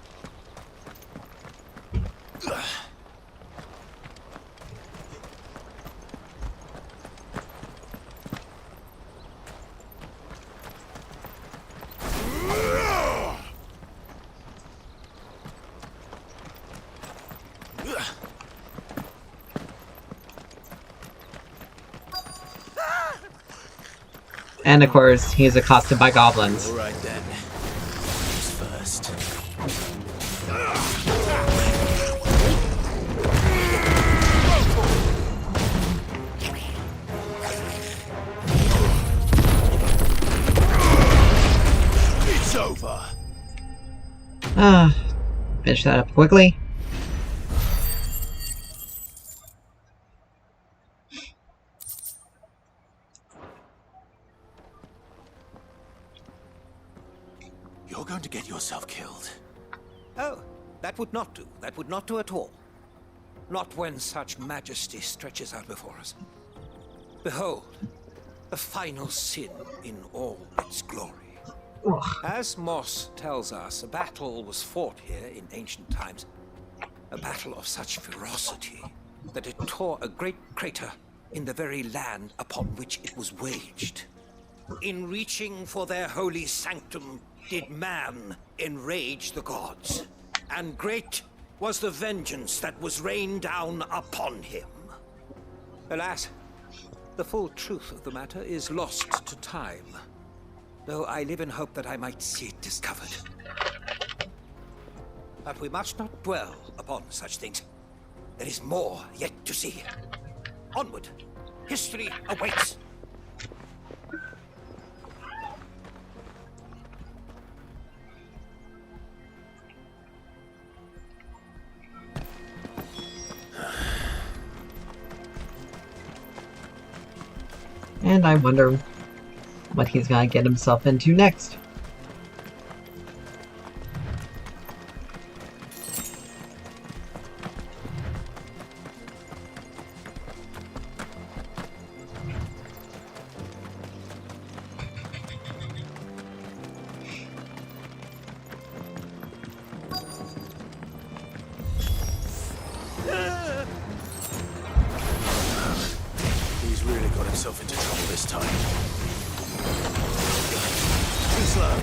And of course, he is accosted by goblins. All right then. Who's first? It's over. Finish that up quickly. You're going to get yourself killed. Oh, that would not do. That would not do at all. Not when such majesty stretches out before us. Behold, the final sin in all its glory. As Moss tells us, a battle was fought here in ancient times. A battle of such ferocity that it tore a great crater in the very land upon which it was waged. In reaching for their holy sanctum, did man enrage the gods, and great was the vengeance that was rained down upon him. Alas, the full truth of the matter is lost to time, though I live in hope that I might see it discovered. But we must not dwell upon such things. There is more yet to see. Onward, history awaits. And I wonder what he's gonna get himself into next. He's really got himself into trouble this time. Too slow.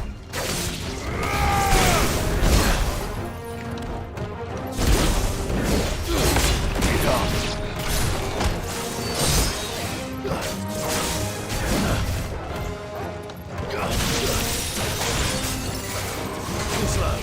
Too slow.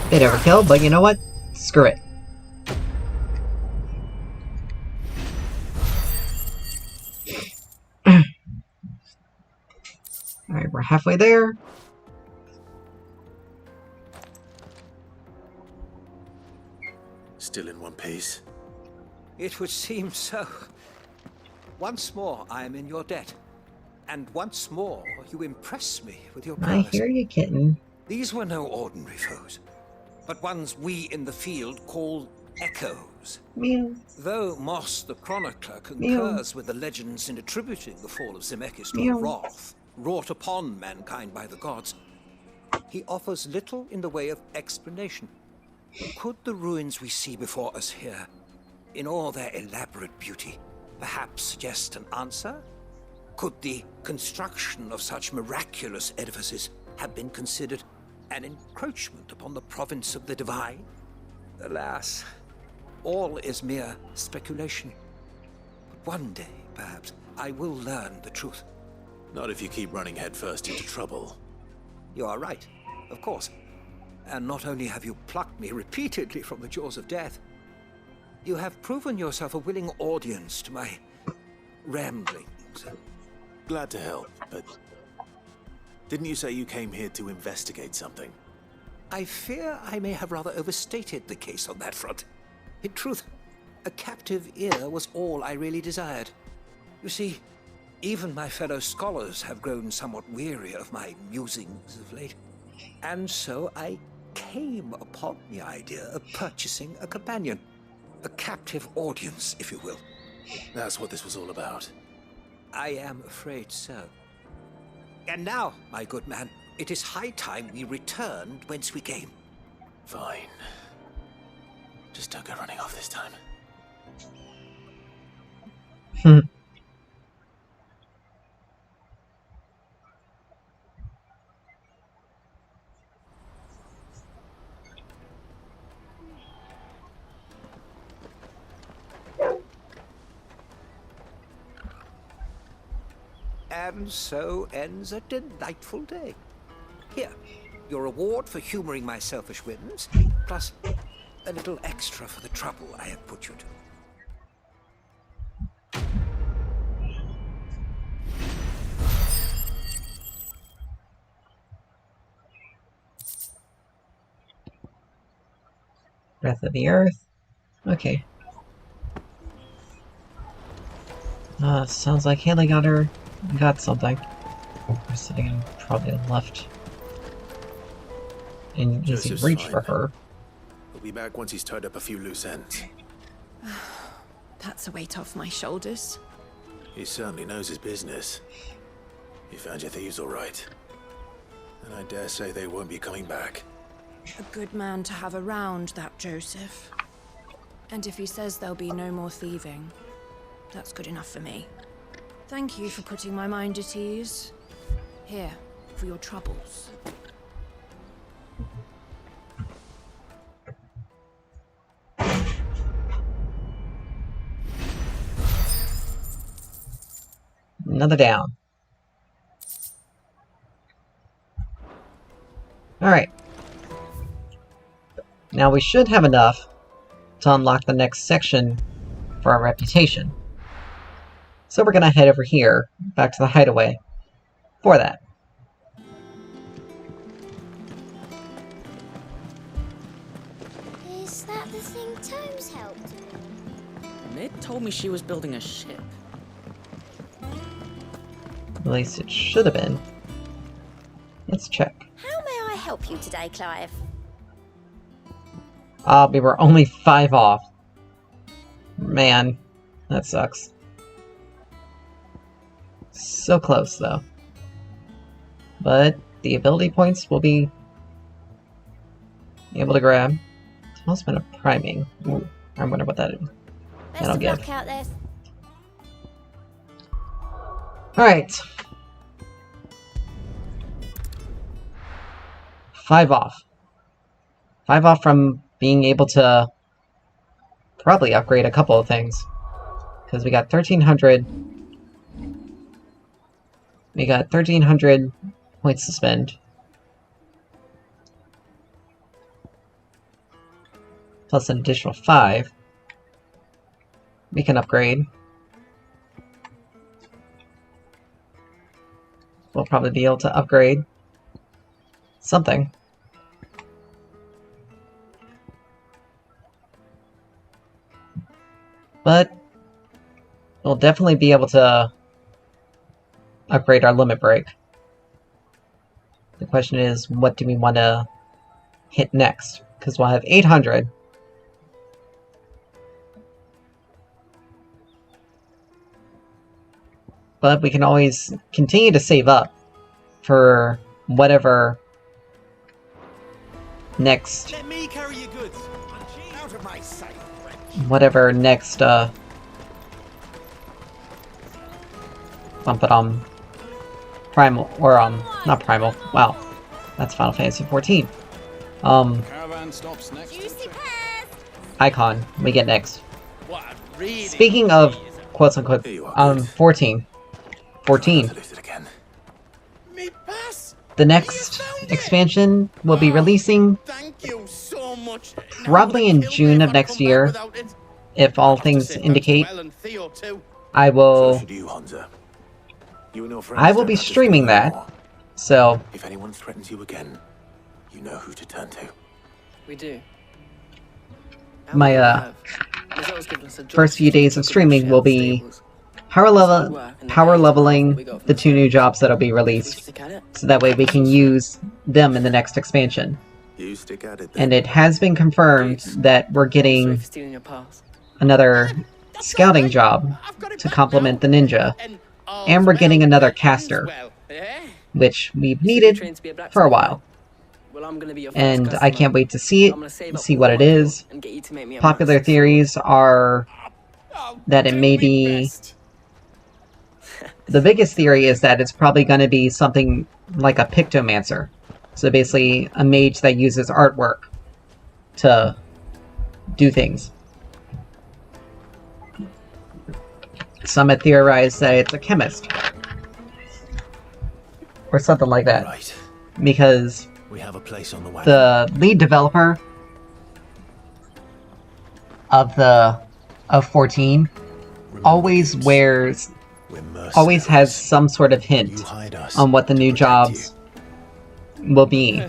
Bit overkill, but you know what? Screw it. Alright, we're halfway there. Still in one piece. It would seem so. Once more, I am in your debt. And once more, you impress me with your I prowess. hear you, kitten. These were no ordinary foes, but ones we in the field call echoes. Meow. Though Moss the Chronicler concurs with the legends in attributing the fall of Zemeckis to a Meow. wrath wrought upon mankind by the gods, he offers little in the way of explanation. Could the ruins we see before us here, in all their elaborate beauty, perhaps suggest an answer? Could the construction of such miraculous edifices have been considered an encroachment upon the province of the divine? Alas, all is mere speculation. But one day, perhaps, I will learn the truth. Not if you keep running headfirst into trouble. You are right, of course. And not only have you plucked me repeatedly from the jaws of death, you have proven yourself a willing audience to my ramblings. Glad to help, but didn't you say you came here to investigate something? I fear I may have rather overstated the case on that front. In truth, a captive ear was all I really desired. You see, even my fellow scholars have grown somewhat weary of my musings of late. And so I came upon the idea of purchasing a companion. A captive audience, if you will. That's what this was all about. I am afraid so. And now, my good man, it is high time we returned whence we came. Fine. Just don't go running off this time. And so ends a delightful day. Here, your reward for humoring my selfish whims, plus a little extra for the trouble I have put you to. Breath of the Earth. Okay. Sounds like Haley got something. We're sitting in probably left in easy Joseph's reach fine. for her. We'll be back once he's tied up a few loose ends. That's a weight off my shoulders. He certainly knows his business. You found your thieves all right. And I dare say they won't be coming back. A good man to have around, that Joseph. And if he says there'll be no more thieving, that's good enough for me. Thank you for putting my mind at ease. Here, for your troubles. Another down. Alright. Now we should have enough to unlock the next section for our reputation. So we're gonna head over here, back to the hideaway, for that. Is that the thing Tomes helped with? Ned told me she was building a ship. At least it should have been. Let's check. How may I help you today, Clive? We were only 5 off. Man, that sucks. So close, though. But the ability points will be able to grab. Talisman of Priming. Ooh, I wonder what that is. Best of luck out there. Alright. 5 off. 5 off from being able to probably upgrade a couple of things. Because we got 1,300. We got 1,300 points to spend. Plus an additional 5. We can upgrade. We'll probably be able to upgrade something. But we'll definitely be able to upgrade our limit break. The question is, what do we want to hit next? Because we'll have 800. But we can always continue to save up for whatever next... Let me carry your goods. Out of my sight. Whatever next, bump it on Primal, or, not Primal, wow. That's Final Fantasy XIV. Caravan stops next to the checkpoint. Icon, we get next. What really Speaking of, quote-unquote, 14. Me pass. The next expansion will be releasing Thank you so much. probably in June of next year, if all things indicate. I will be streaming that, so if anyone threatens you again, you know who to turn to. We do. my first few days of streaming will be power leveling the 2 new jobs that'll be released, so that way we can use them in the next expansion. And it has been confirmed that we're getting another scouting job to complement the ninja, and we're getting another caster, which we've needed for a while. And I can't wait to see it, see what it is. Popular theories are that it may be... The biggest theory is that it's probably going to be something like a pictomancer. So basically, a mage that uses artwork to do things. Some have theorized that it's a chemist. Or something like that. Right. Because we have a place on the the lead developer of 14 always has some sort of hint on what the new jobs will be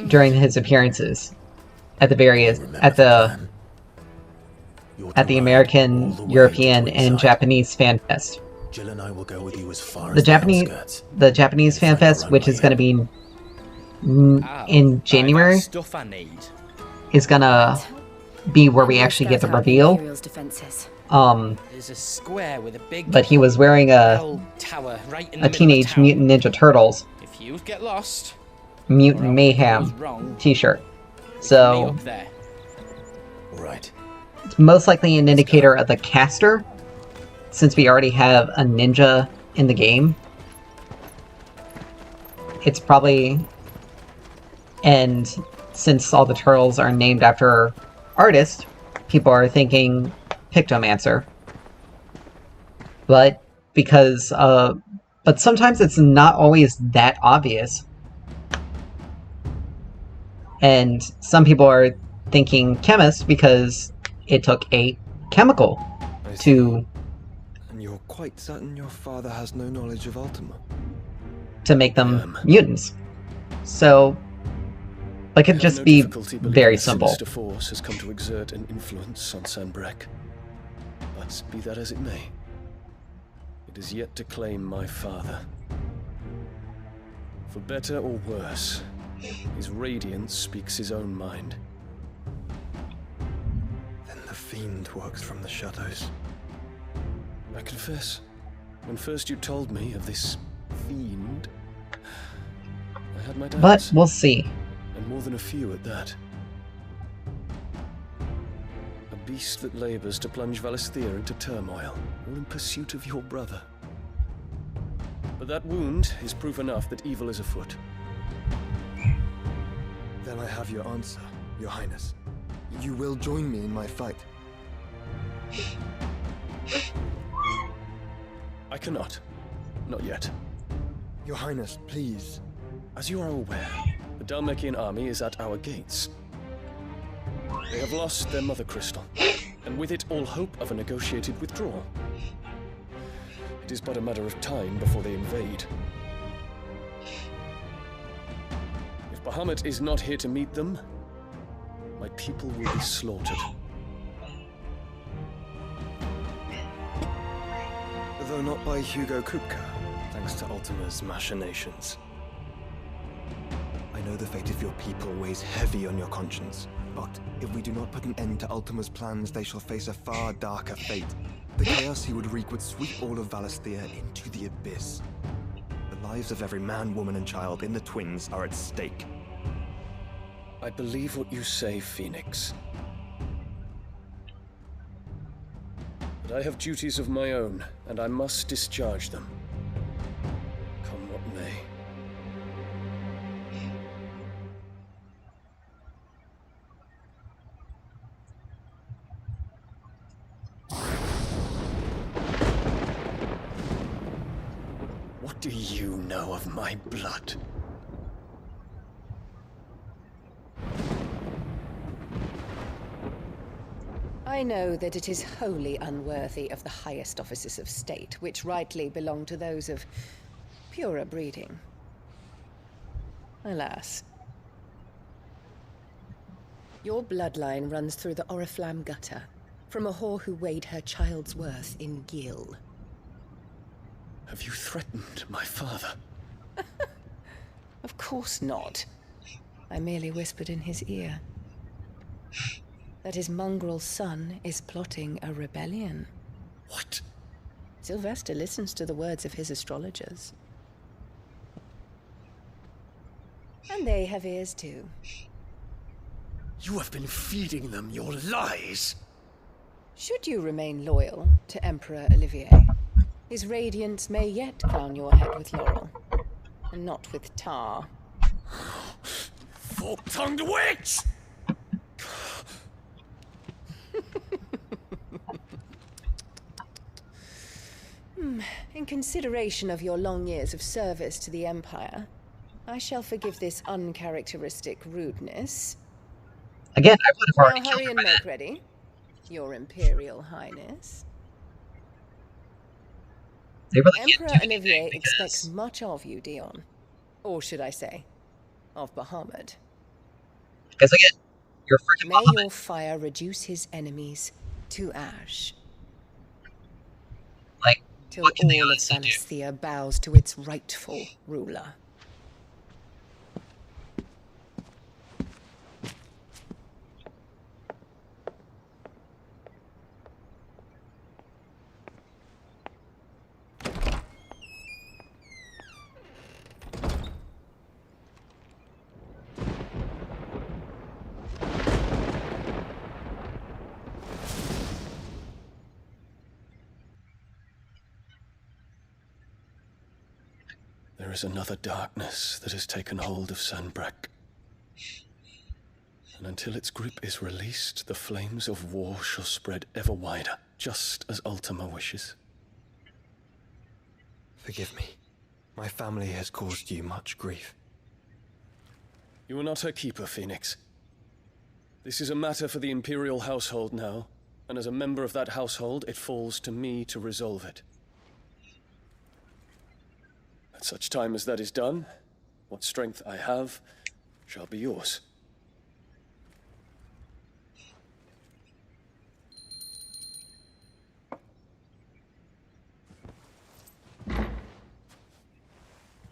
during his appearances. at the American, European, and Japanese Fan Fest. Jill and I will go with you as far The as Japanese Fan Fest, which is going to be in January, stuff I need. is going to be where we actually get the reveal. There's a square with a big But he was wearing a tower right in the Teenage Mutant Ninja Turtles If you get lost, Mutant Mayhem t-shirt. So right. It's most likely an indicator of the caster, since we already have a ninja in the game. It's probably... And since all the turtles are named after artists, people are thinking Pictomancer. But because... but sometimes it's not always that obvious. And some people are thinking chemist because it took a chemical to... And you're quite certain your father has no knowledge of Ultima? to make them mutants. So... it could just be very simple. Sinister force has come to exert an influence on Sanbreque. But be that as it may, it is yet to claim my father. For better or worse, his radiance speaks his own mind. Then the fiend works from the shadows. I confess, when first you told me of this fiend, I had my doubts. But we'll see. And more than a few at that. A beast that labors to plunge Valisthea into turmoil, all in pursuit of your brother. But that wound is proof enough that evil is afoot. Then I have your answer, Your Highness. You will join me in my fight. I cannot. Not yet. Your Highness, please. As you are aware, the Dhalmekian army is at our gates. They have lost their mother crystal, and with it all hope of a negotiated withdrawal. It is but a matter of time before they invade. If Bahamut is not here to meet them, my people will be slaughtered. Though not by Hugo Kupka, thanks to Ultima's machinations. I know the fate of your people weighs heavy on your conscience, but if we do not put an end to Ultima's plans, they shall face a far darker fate. The chaos he would wreak would sweep all of Valisthea into the abyss. The lives of every man, woman, and child in the Twins are at stake. I believe what you say, Phoenix. But I have duties of my own, and I must discharge them. Come what may. What do you know of my blood? I know that it is wholly unworthy of the highest offices of state, which rightly belong to those of purer breeding. Alas. Your bloodline runs through the Oriflamme gutter, from a whore who weighed her child's worth in gil. Have you threatened my father? Of course not. I merely whispered in his ear that his mongrel son is plotting a rebellion. What? Sylvester listens to the words of his astrologers. And they have ears too. You have been feeding them your lies! Should you remain loyal to Emperor Olivier, his radiance may yet crown your head with laurel, and not with tar. Fork-tongued witch! In consideration of your long years of service to the Empire, I shall forgive this uncharacteristic rudeness. Again, I would have already now hurry and make ready, Your Imperial Highness. They really Emperor can't do Olivier anything, expects much of you, Dion. Or should I say, of Bahamut. Because again, You're freaking May your fire reduce his enemies to ash. Like, till all of Valisthea bows to its rightful ruler. There is another darkness that has taken hold of Sanbreque. And until its grip is released, the flames of war shall spread ever wider, just as Ultima wishes. Forgive me. My family has caused you much grief. You are not her keeper, Phoenix. This is a matter for the Imperial household now, and as a member of that household, it falls to me to resolve it. At such time as that is done, what strength I have shall be yours.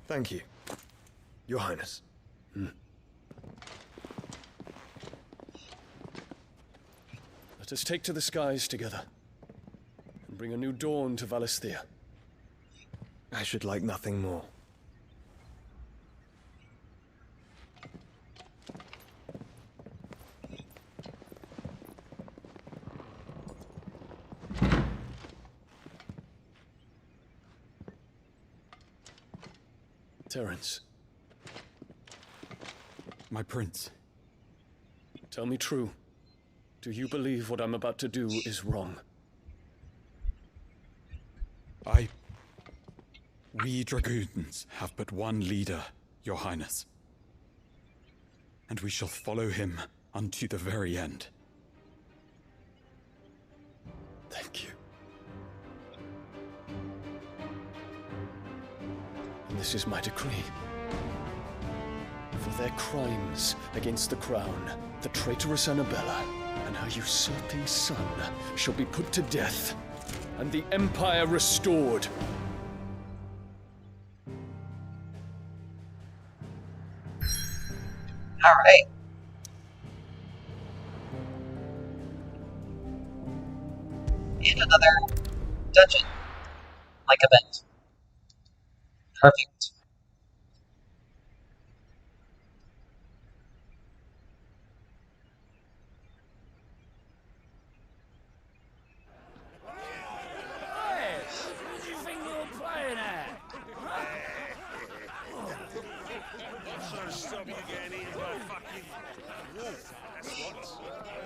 Thank you, Your Highness. Let us take to the skies together, and bring a new dawn to Valisthea. I should like nothing more. Terence. My prince. Tell me true. Do you believe what I'm about to do is wrong? We dragoons have but one leader, Your Highness. And we shall follow him unto the very end. Thank you. And this is my decree. For their crimes against the crown, the traitorous Annabella and her usurping son shall be put to death, and the Empire restored. Alright. And another dungeon-like event. Perfect. What do you think you're playing at? I'm trying to stop you getting eaten by a fucking wolf. That's what.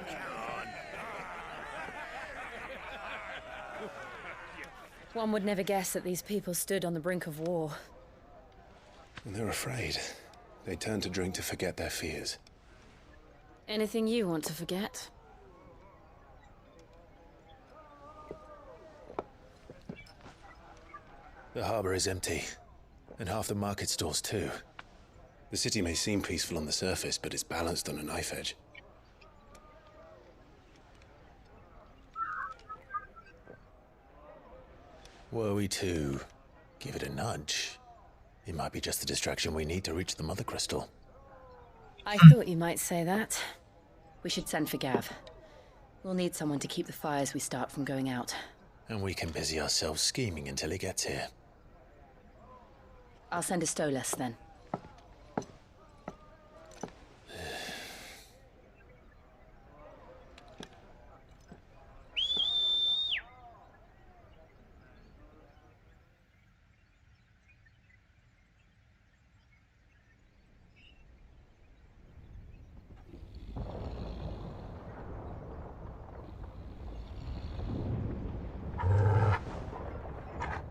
Come on. One would never guess that these people stood on the brink of war. And they're afraid. They turn to drink to forget their fears. Anything you want to forget? The harbor is empty, and half the market stalls too. The city may seem peaceful on the surface, but it's balanced on a knife edge. Were we to give it a nudge, it might be just the distraction we need to reach the Mother Crystal. I thought you might say that. We should send for Gav. We'll need someone to keep the fires we start from going out. And we can busy ourselves scheming until he gets here. I'll send a Stolas then.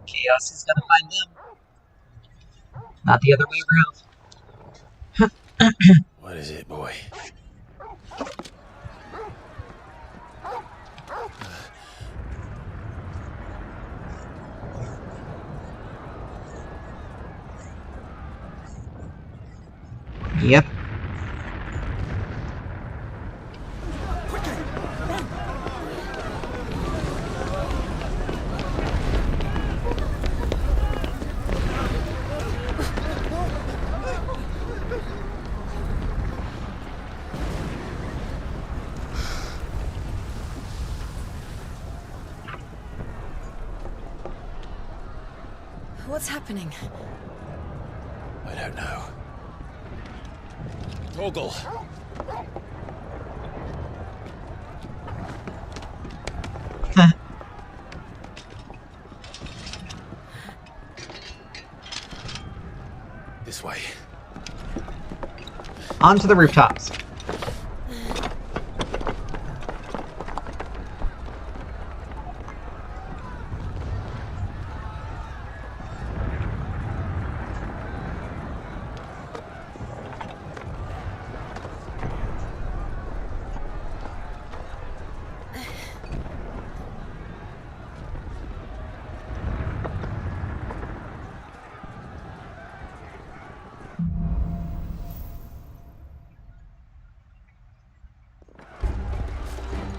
Chaos is gonna find them. Not the other way around. What is it, boy? Yep. What's happening? I don't know. Torgal! This way. Onto the rooftops.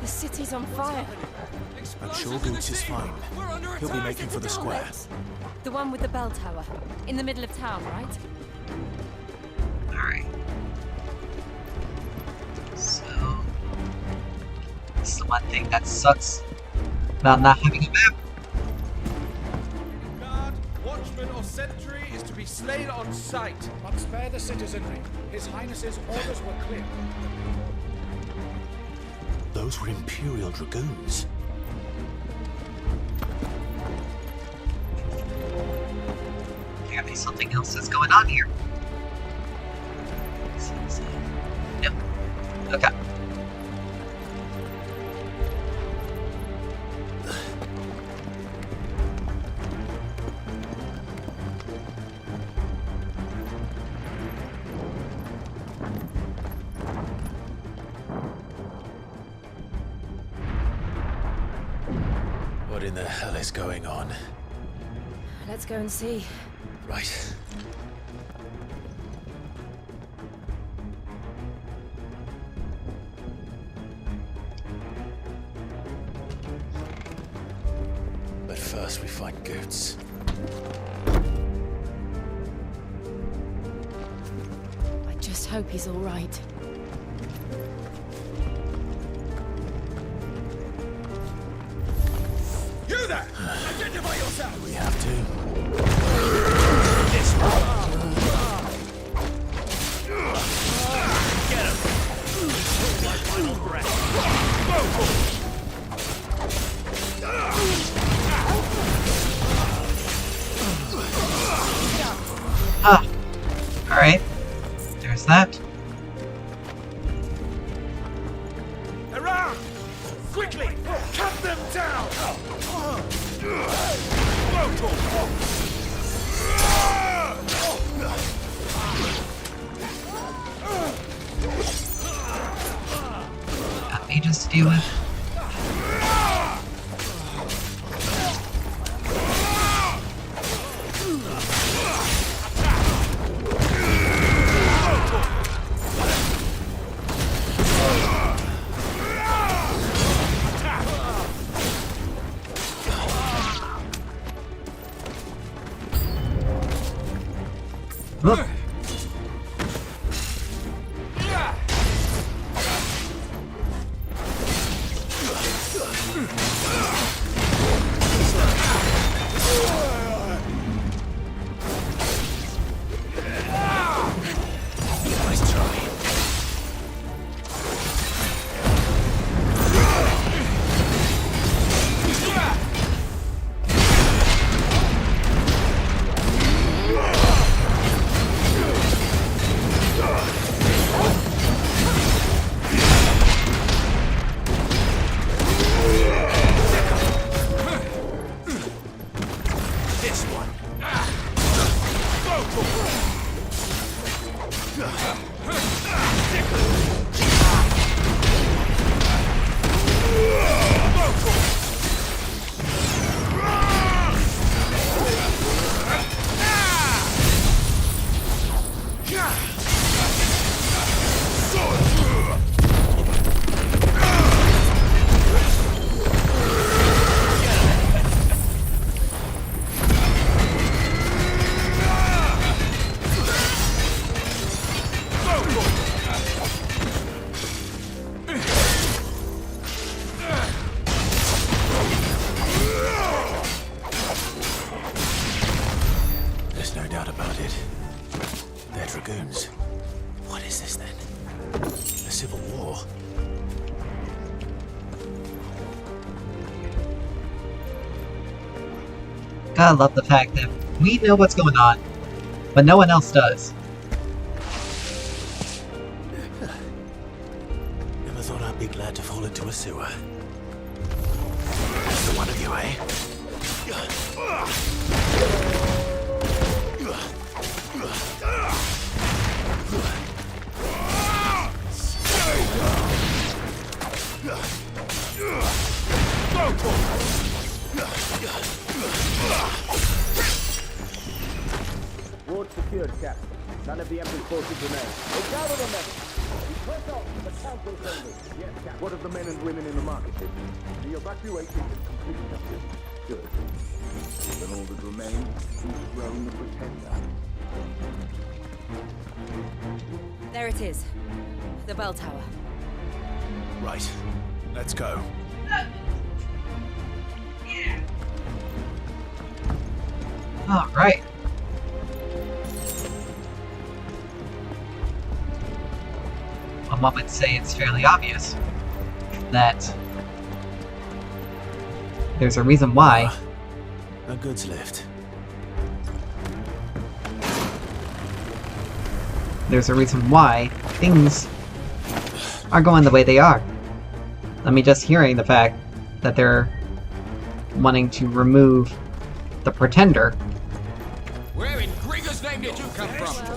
The city's on fire. I'm sure Goots is fine. He'll be making for the square. The one with the bell tower. In the middle of town, right? Alright. So... This is the one thing that sucks about not having a map. Guard, watchman or sentry is to be slain on sight. But spare the citizenry. His Highness's orders were clear. Those were Imperial Dragoons. Apparently something else is going on here. Yep. Okay. What in the hell is going on? Let's go and see. Right. But first we find Goots. I just hope he's all right. You there! Identify yourself! We have to. This way! Get him! My final breath. Ah. Alright. There's that. Around! Quickly! Cut them down! Got mages to deal with. Look. Nice try. dragoons. What is this then? A civil war? Gotta love the fact that we know what's going on, but no one else does. Never thought I'd be glad to fall into a sewer. That's the one of you, eh? Ward secured, Captain. None of the Emperor's forces remain. They gather the men. We press on to the council chambers. Yes, Captain. What of the men and women in the market? The evacuation is complete, Captain. Good. Then all that remains is to throne the Pretender. There it is. The bell tower. Right. Let's go. Alright. One would say it's fairly obvious that there's a reason why. A goods lift. There's a reason why things are going the way they are. I mean, just hearing the fact that they're wanting to remove the Pretender. Where in Grieger's name did you come from?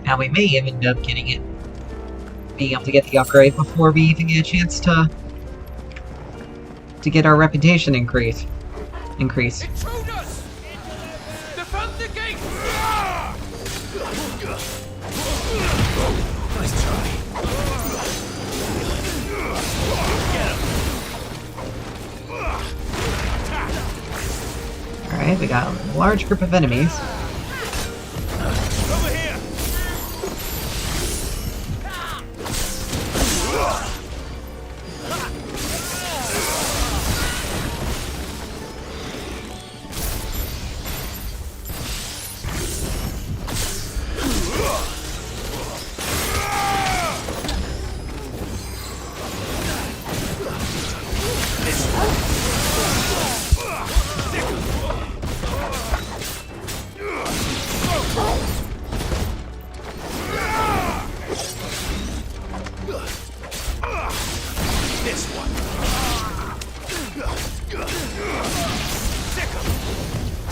Now we may even end up getting it, being able to get the upgrade before we even get a chance to get our reputation increase. Intruders! Defend the gate! Nice try. Alright, we got a large group of enemies. Over here!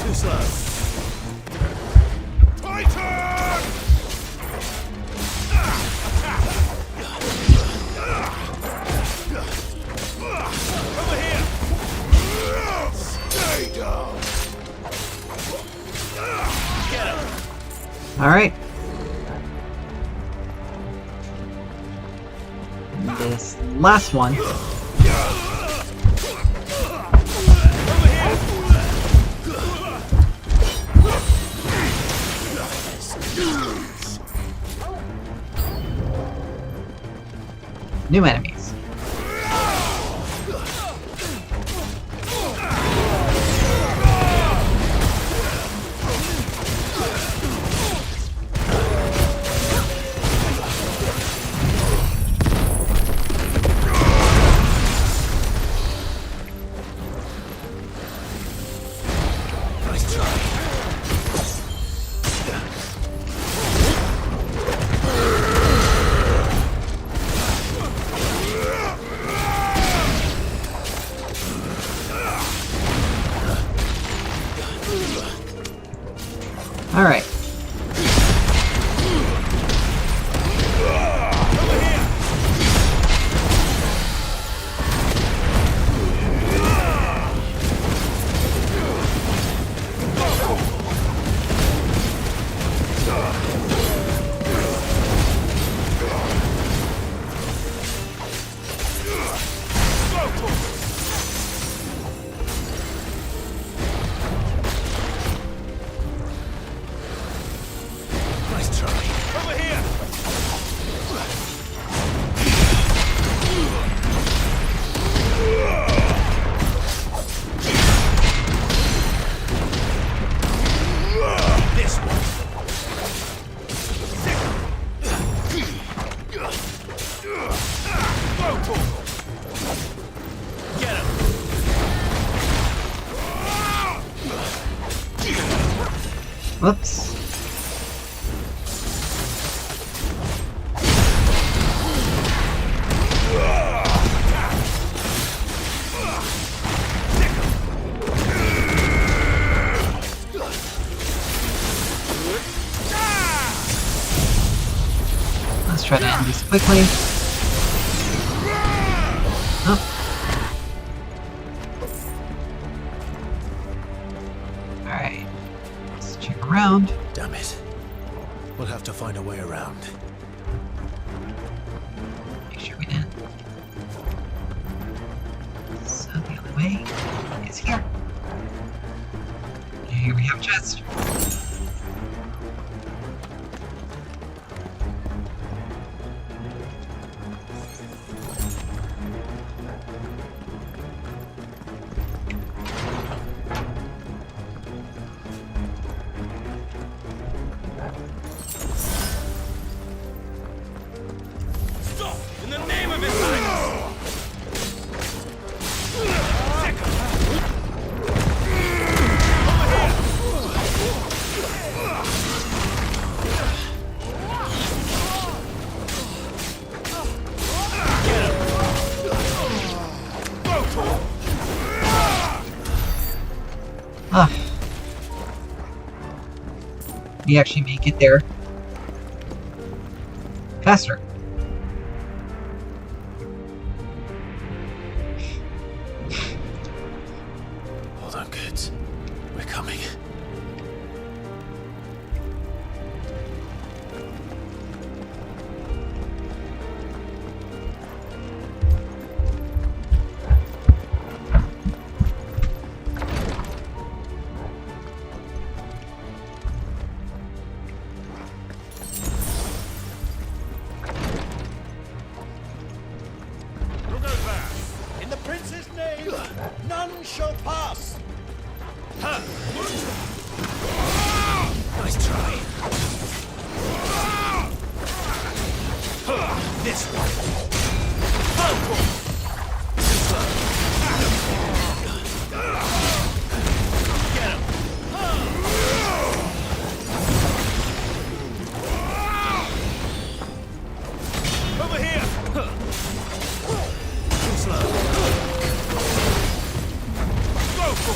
Too slow. Titan! Over here! Stay down. Get him! Alright. This last one. New enemies. Nice try. Alright. Whoops. Let's try to end this quickly. Oh. Alright. Let's check around. Damn it. We'll have to find a way around. Make sure we didn't. So the only way is here. And here we have a chest. In the name of His Highness! Ah. We actually make it there faster. Hold on, kids. We're coming. Look over! In the prince's name, none shall pass! Nice try. This one. Over here! Too slow. Go for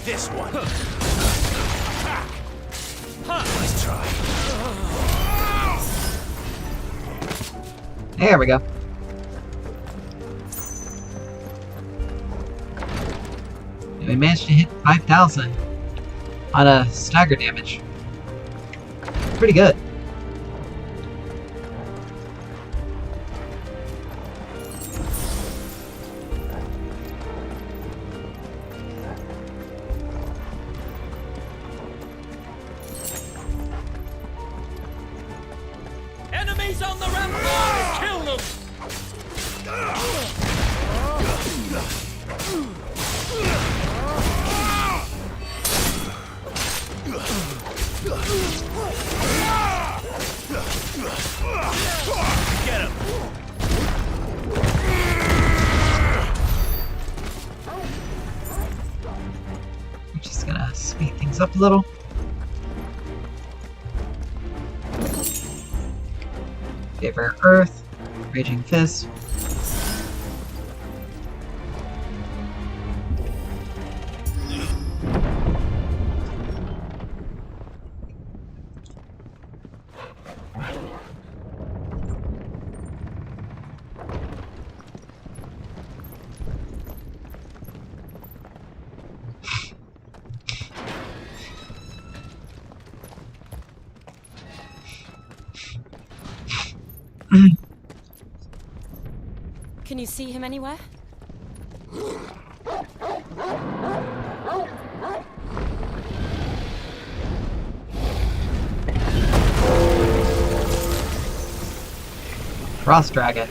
This one. Nice try. There we go. And we managed to hit 5,000 on a stagger damage. Pretty good. Enemies on the rampart! Kill them! Get him! I'm just gonna speed things up a little. Favor Earth, Raging Fist. Can you see him anywhere? Frost Dragon.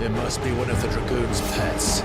It must be one of the Dragoon's pets.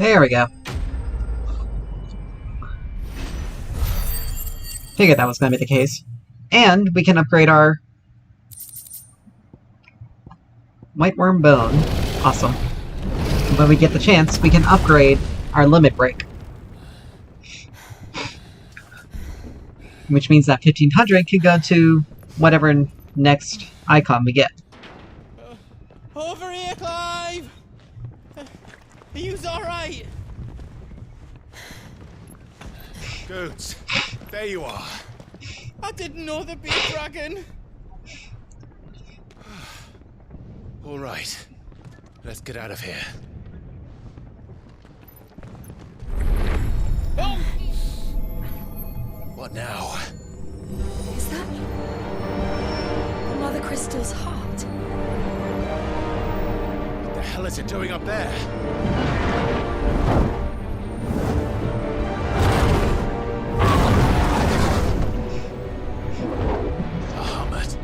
There we go. Figured that was going to be the case. And we can upgrade our White Worm Bone. Awesome. When we get the chance, we can upgrade our Limit Break. Which means that 1500 can go to whatever next icon we get. Over here, Clive! Are you alright? Goods, there you are. I didn't know there'd be a dragon. All right, let's get out of here. Oh! What now? Is that Mother Crystal's heart? What the hell is it doing up there? Bahamut.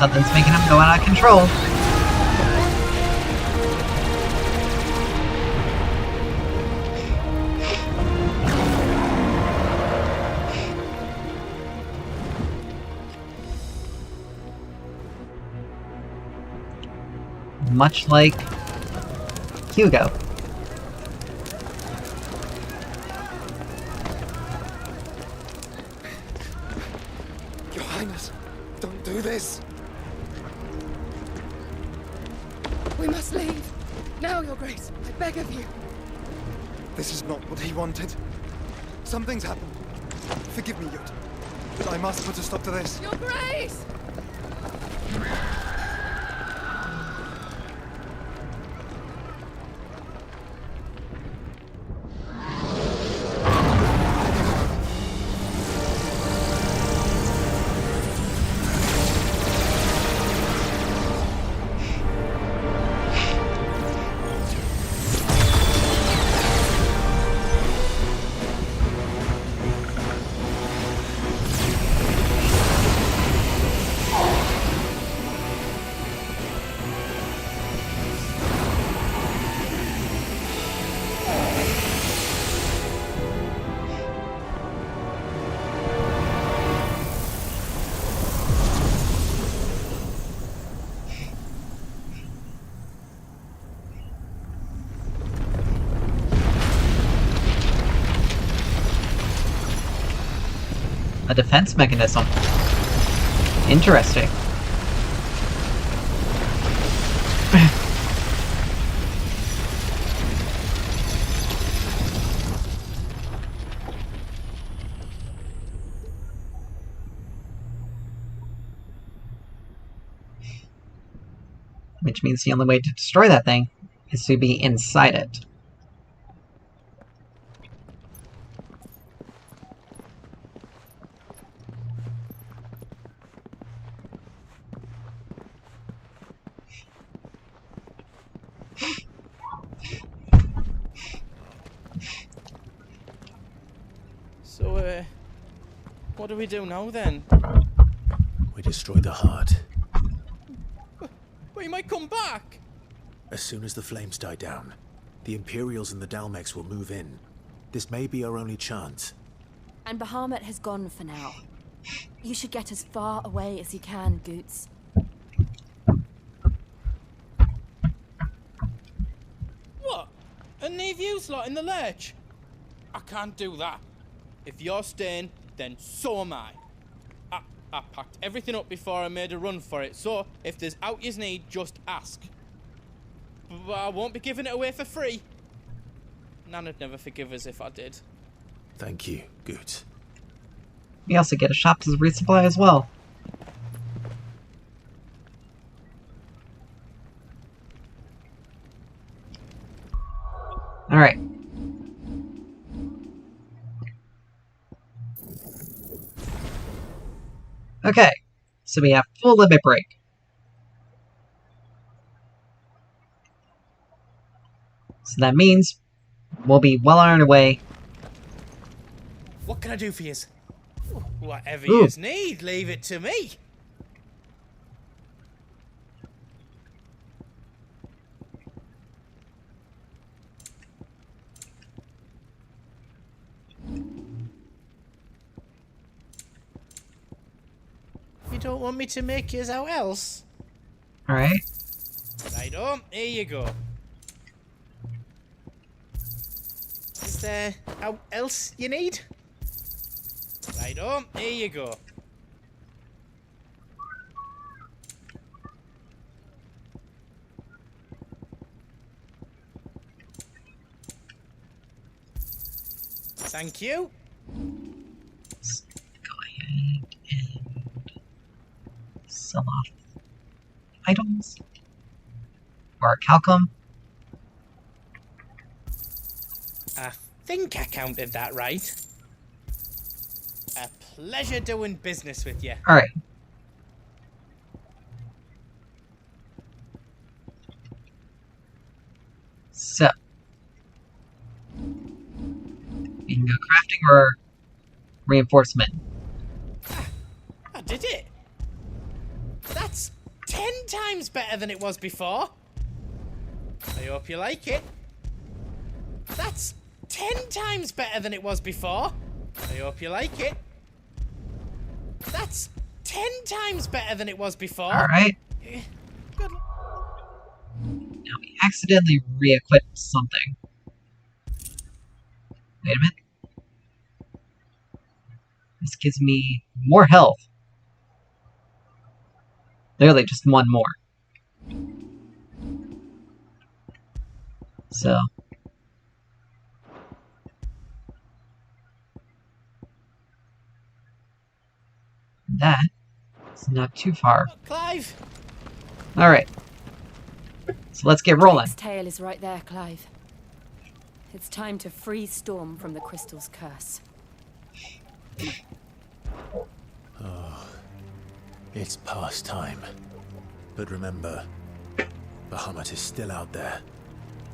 Something's making him go out of control. Much like Hugo. Your Highness, don't do this. We must leave. Now, Your Grace. I beg of you. This is not what he wanted. Something's happened. Forgive me, Yud, but I must put a stop to this. Your Grace! A defense mechanism. Interesting. Which means the only way to destroy that thing is to be inside it. So, what do we do now then? We destroy the heart. Well, you might come back! As soon as the flames die down, the Imperials and the Dalmex will move in. This may be our only chance. And Bahamut has gone for now. You should get as far away as you can, Goots. What? And leave you lot in the lurch? I can't do that. If you're staying, then so am I. I packed everything up before I made a run for it, so if there's out yous need, just ask. But I won't be giving it away for free. Nana'd never forgive us if I did. Thank you, Goots. We also get a shop to resupply as well. Alright. Okay, so we have full limit break. So that means we'll be well on our way. What can I do for yous? Whatever Ooh. yous need, leave it to me. You don't want me to make yous out else? Alright. Right on, here you go. Is there out else you need? Right on, here you go. Thank you. Let's go ahead and sell off items. Or Calcum. I think I counted that right. A pleasure doing business with you. Alright. So. You can go crafting or reinforcement. I did it. That's 10 times better than it was before. I hope you like it. That's 10 times better than it was before. I hope you like it. That's 10 times better than it was before. Alright. Good. Now we accidentally re-equipped something. Wait a minute. This gives me more health. Literally just one more. So. That is not too far. Clive! Alright. So let's get rolling. Drake's tail is right there, Clive. It's time to free Storm from the crystal's curse. Oh, it's past time. But remember, Bahamut is still out there.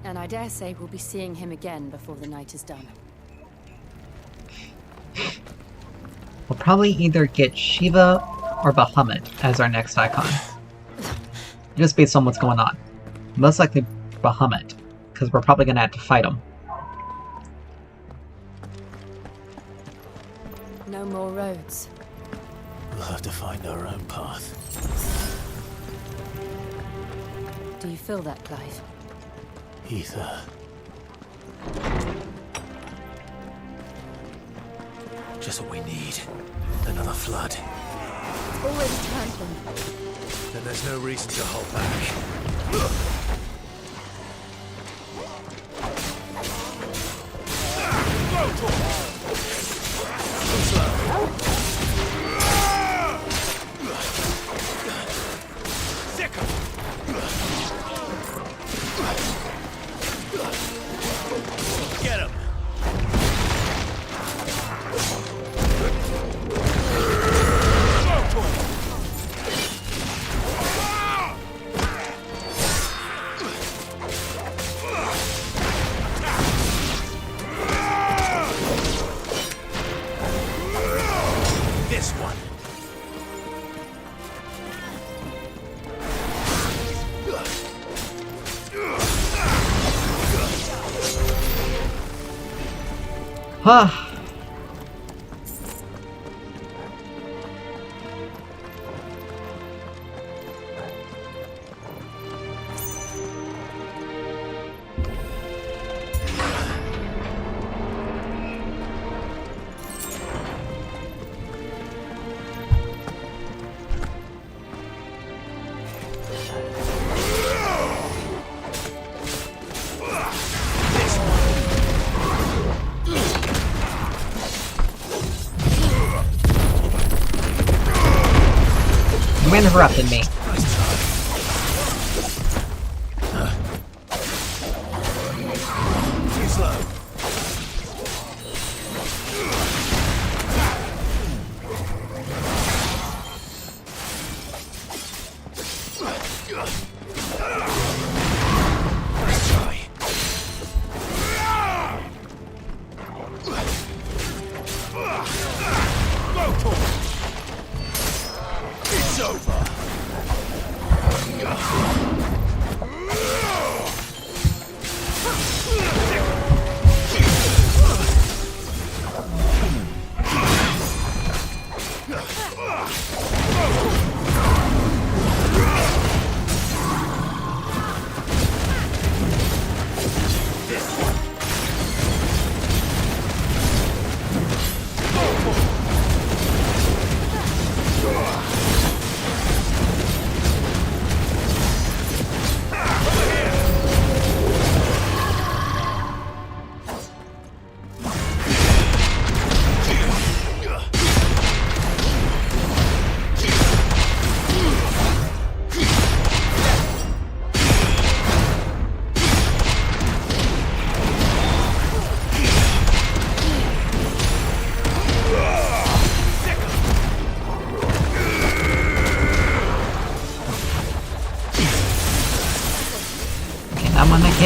And I dare say we'll be seeing him again before the night is done. We'll probably either get Shiva or Bahamut as our next icon. Just based on what's going on. Most likely Bahamut, because we're probably going to have to fight him. No more roads. We'll have to find our own path. Do you feel that, Clive? Ether. Just what we need. Another flood. It's already turned them. Then there's no reason to hold back. Get him! This one. Huh. You interrupted me. Too slow.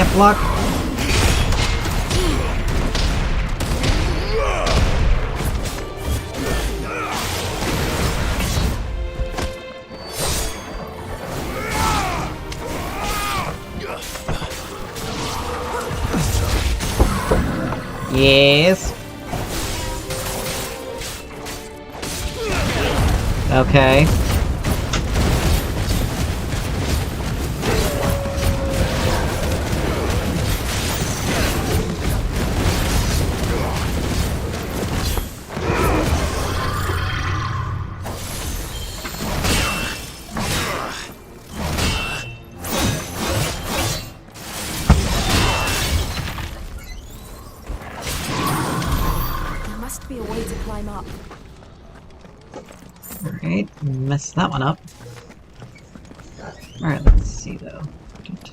can't block. Yes. Okay. There must be a way to climb up. Alright, messed that one up. Alright, let's see though.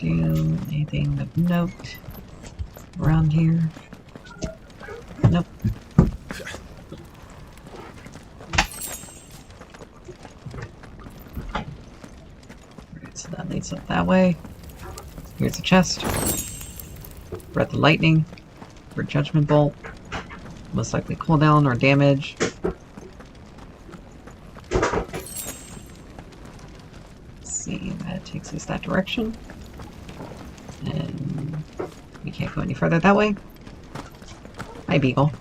Anything of note around here? Nope. Alright, so that leads up that way. Here's a chest. Breath of Lightning. For Judgment Bolt. Most likely cooldown or damage. See, that takes us that direction. And we can't go any further that way. Hi, Beagle.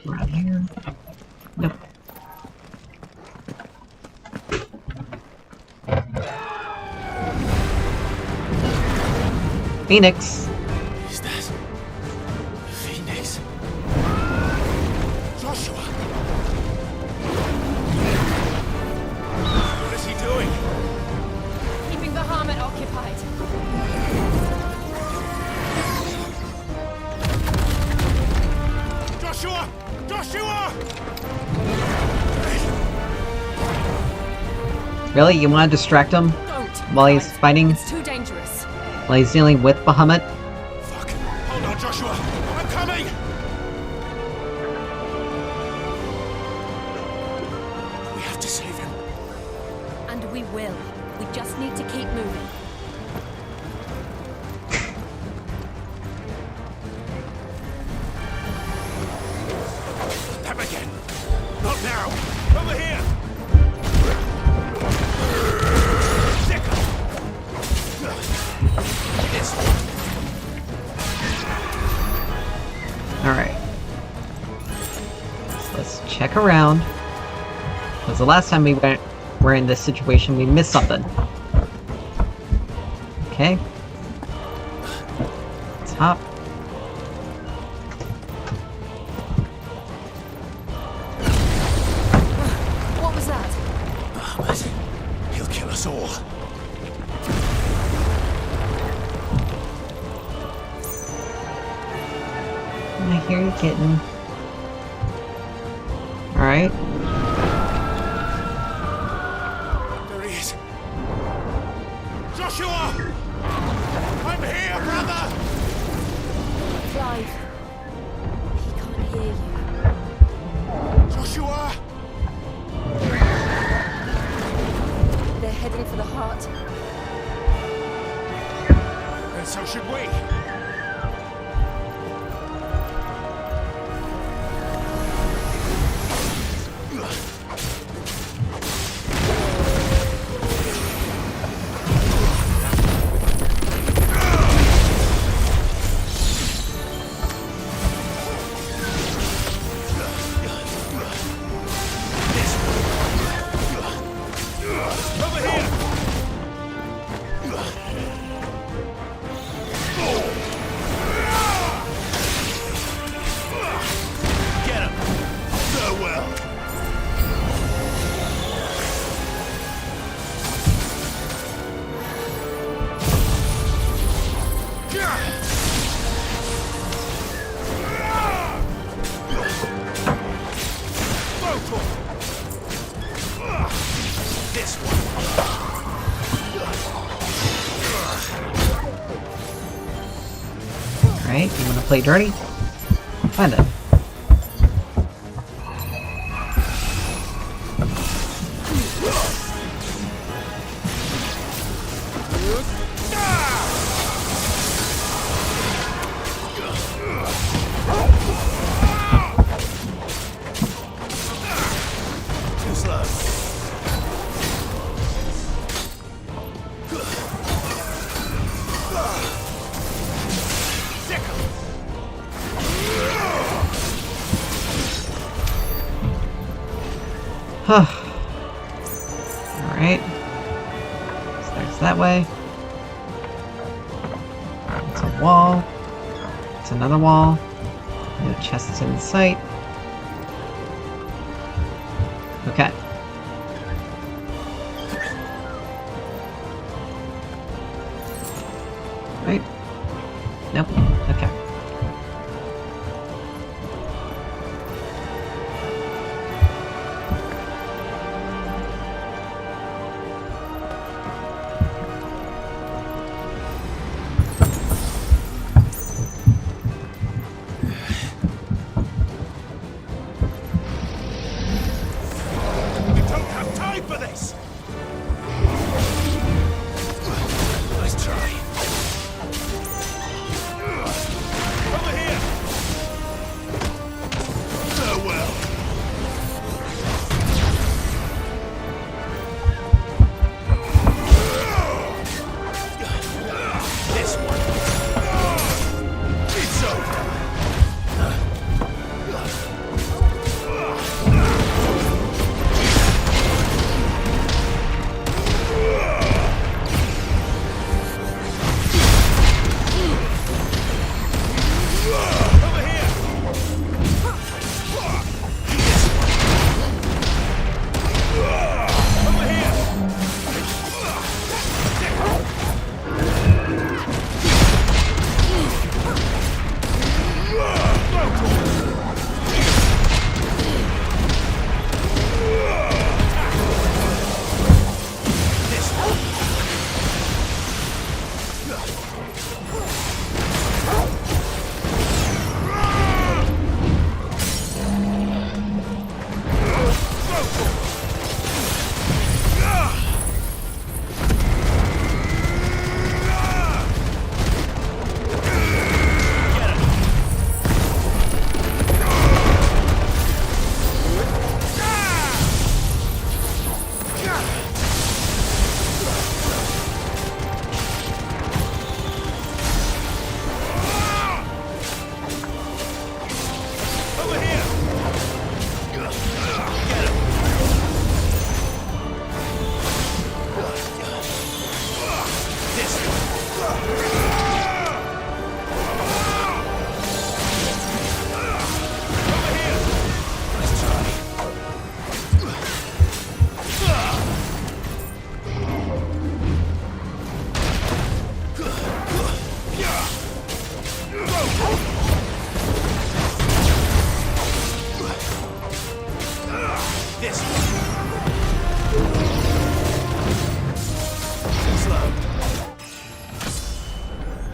Around here. Nope. Phoenix. Is that Phoenix? Joshua! What is he doing? Keeping the Hermit occupied. Joshua! Joshua! Really? You want to distract him while he's fighting? It's too dangerous. While he's dealing with Bahamut? Fuck! Hold on, Joshua! I'm coming! We have to save him. And we will. We just need to keep moving. Them again! Not now! Over here! Alright. So let's check around. Because the last time we were in this situation, we missed something. Okay. Let's hop. What was that? Bahamut. He'll kill us all. I hear you, kitten. Alright. There he is. Joshua! I'm here, brother! Clive. He can't hear you. Joshua! They're heading for the heart. And so should we. Alright, you wanna play dirty? Fine then. Alright. There's that way. It's a wall. It's another wall. No chests in sight. Okay. Right? Nope. Okay.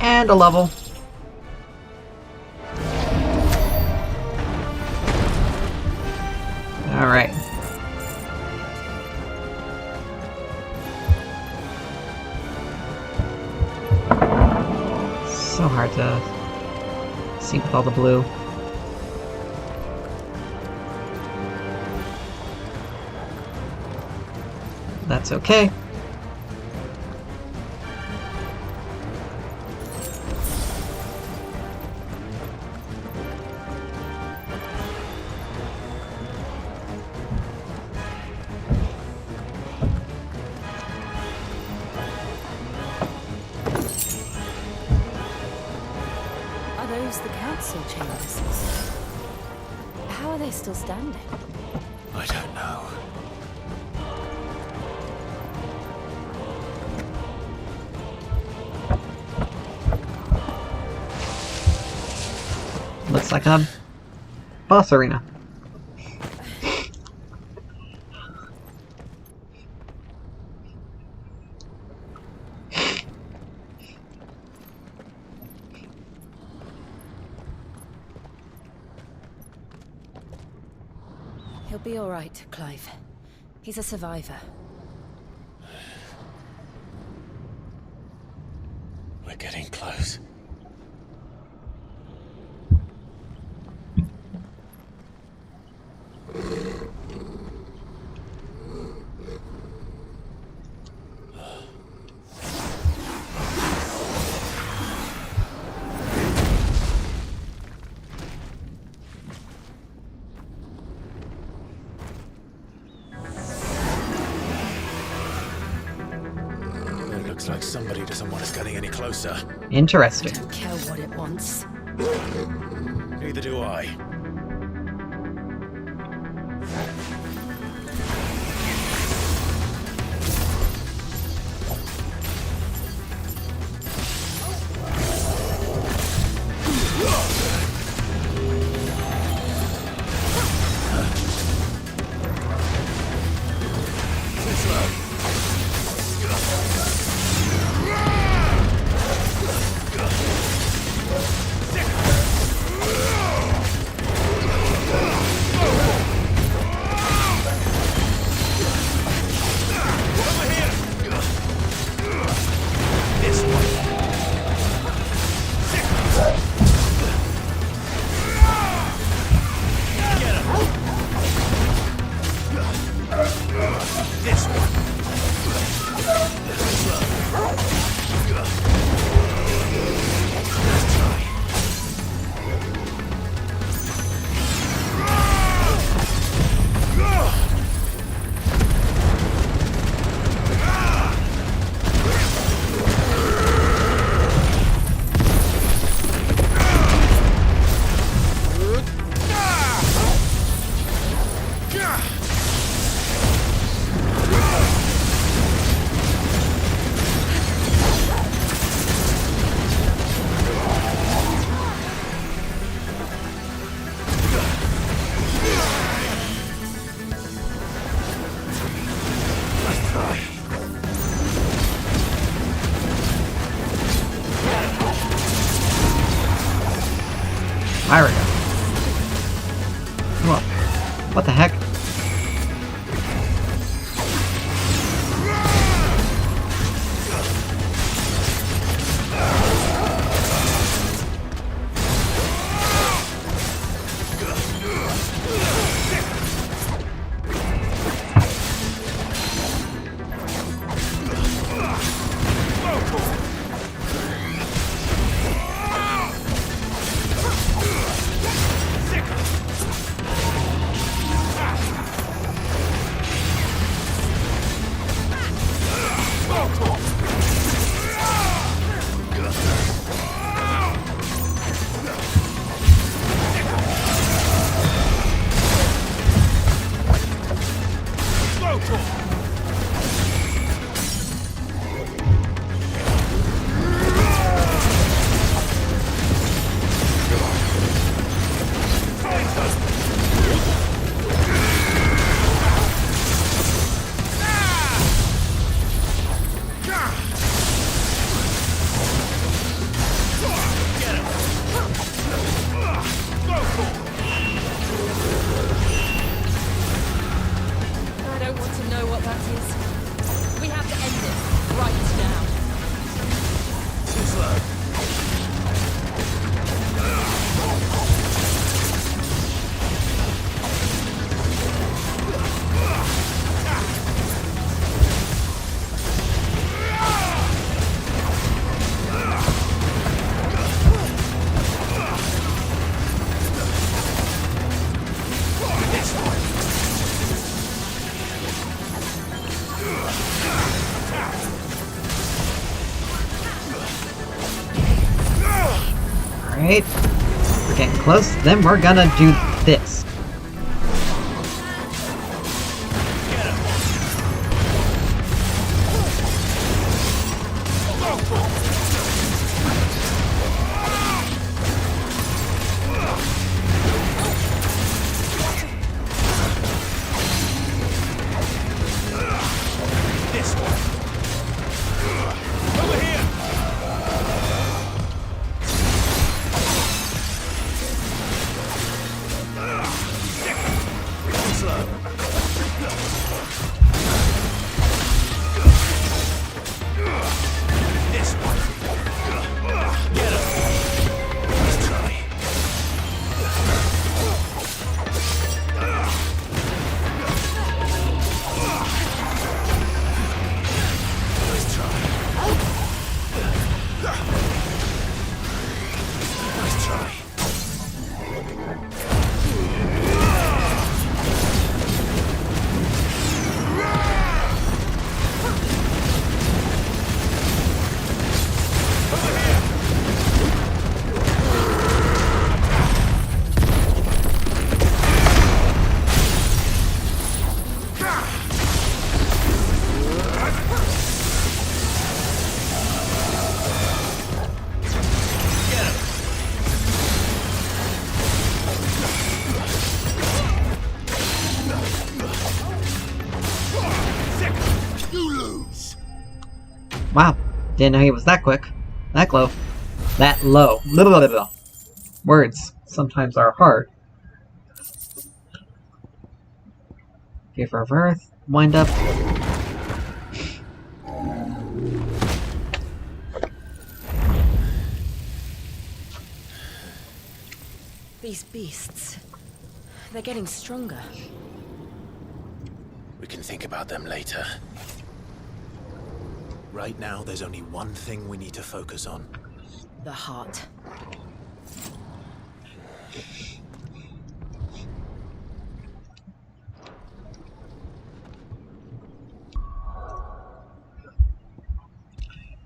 And a level. Alright. So hard to see with all the blue. That's okay. Are those the council chambers? How are they still standing? I don't know. Looks like a boss arena. He'll be all right, Clive. He's a survivor. We're getting close. Looks like somebody doesn't want us getting any closer. Interesting. I don't care what it wants. Neither do I. There we go. What? What the heck? Alright. We're getting close. Then we're gonna do this. Over here! Wow, didn't know he was that quick. That low. That low. Blah, blah, blah, blah. Words sometimes are hard. Fever of Earth. Wind up. These beasts, they're getting stronger. We can think about them later. Right now, there's only one thing we need to focus on. The heart.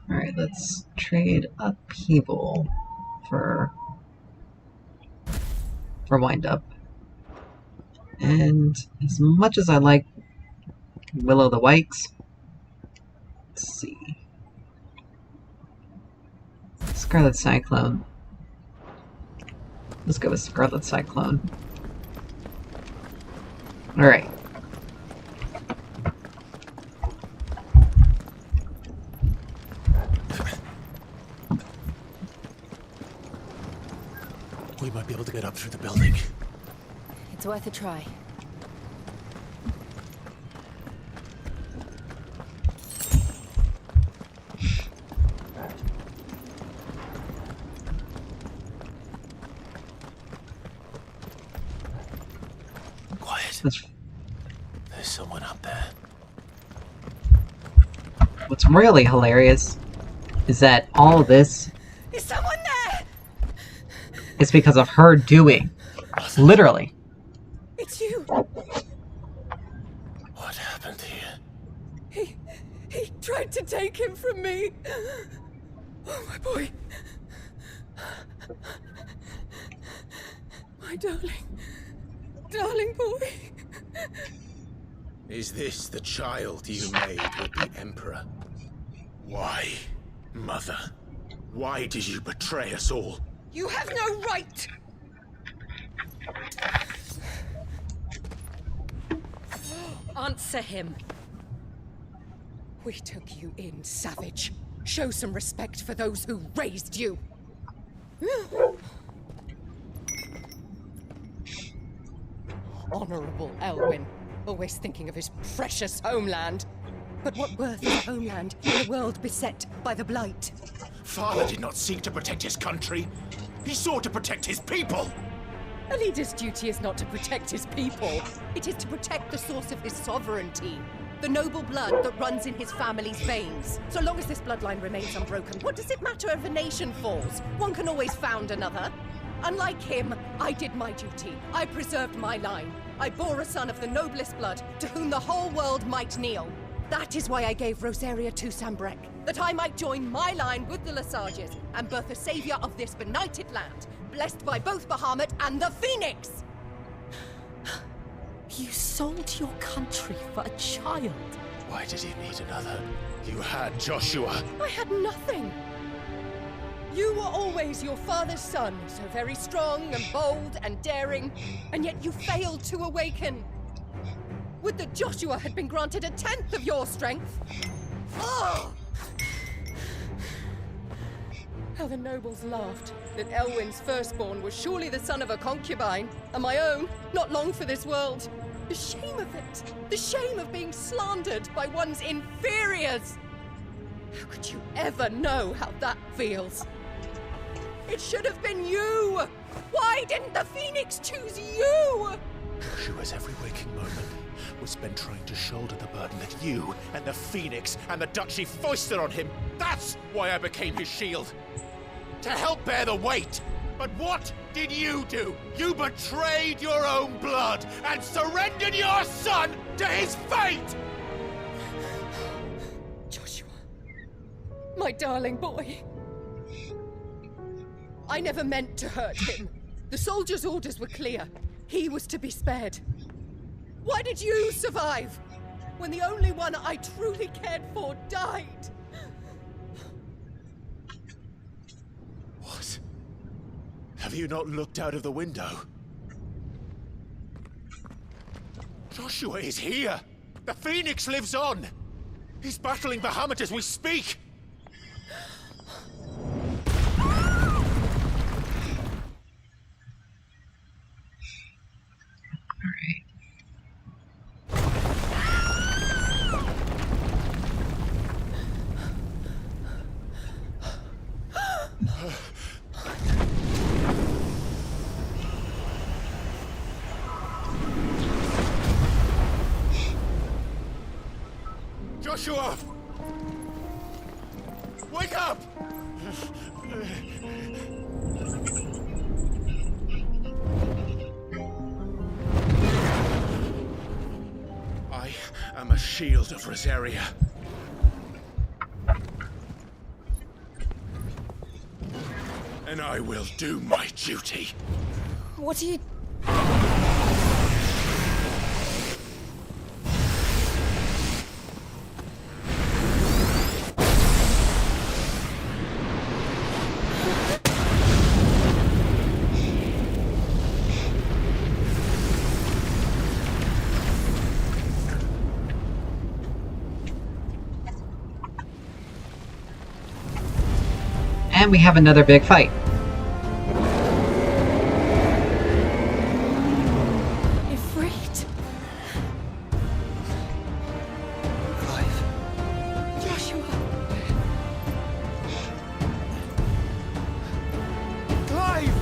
Alright, let's trade upheaval for wind up. And as much as I like Willow the Wikes, let's see. Scarlet Cyclone. Let's go with Scarlet Cyclone. Alright. We might be able to get up through the building. It's worth a try. Quiet. There's someone up there. What's really hilarious is that all of this Is someone there? is because of her doing. Literally. It's you. What happened here? He tried to take him from me. Oh, my boy. My darling boy. Is this the child you made with the Emperor? Why, Mother? Why did you betray us all? You have no right! Answer him. We took you in, savage. Show some respect for those who raised you. Honorable Elwyn, always thinking of his precious homeland. But what worth is a homeland in a world beset by the Blight? Father did not seek to protect his country. He sought to protect his people. A leader's duty is not to protect his people. It is to protect the source of his sovereignty. The noble blood that runs in his family's veins. So long as this bloodline remains unbroken, what does it matter if a nation falls? One can always found another. Unlike him, I did my duty. I preserved my line. I bore a son of the noblest blood, to whom the whole world might kneel. That is why I gave Rosaria to Sambrek, that I might join my line with the Lesages and birth a savior of this benighted land, blessed by both Bahamut and the Phoenix! You sold your country for a child. Why did he need another? You had Joshua. I had nothing. You were always your father's son, so very strong and bold and daring, and yet you failed to awaken. Would that Joshua had been granted 1/10 of your strength? Oh! How the nobles laughed that Elwyn's firstborn was surely the son of a concubine, and my own, not long for this world. The shame of it! The shame of being slandered by one's inferiors! How could you ever know how that feels? It should have been you! Why didn't the Phoenix choose you? Joshua's every waking moment was spent trying to shoulder the burden that you and the Phoenix and the Duchy foisted on him. That's why I became his shield. To help bear the weight. But what did you do? You betrayed your own blood and surrendered your son to his fate! Joshua, my darling boy. I never meant to hurt him. The soldiers' orders were clear. He was to be spared. Why did you survive when the only one I truly cared for died? What? Have you not looked out of the window? Joshua is here! The Phoenix lives on! He's battling Bahamut as we speak! Joshua! Wake up! I am a shield of Rosaria. And I will do my duty. What are you... And we have another big fight. Ifrit? Clive. Joshua. Clive!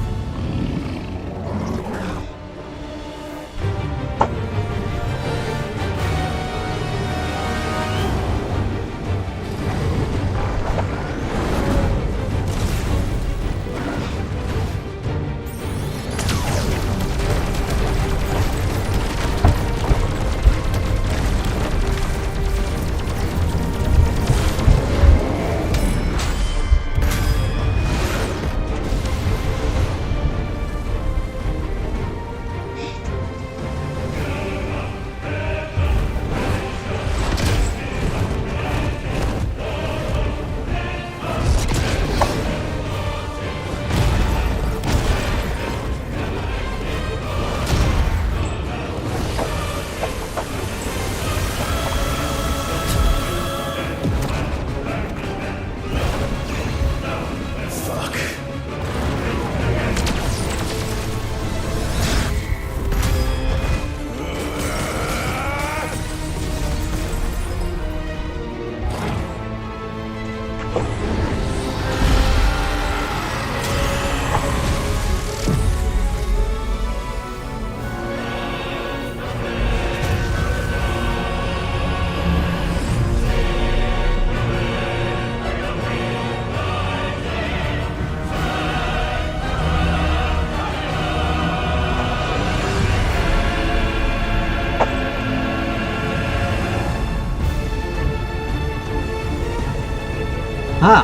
Ah.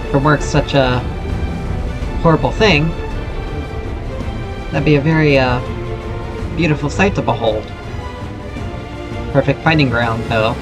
For works such a horrible thing, that'd be a very, beautiful sight to behold. Perfect fighting ground, though.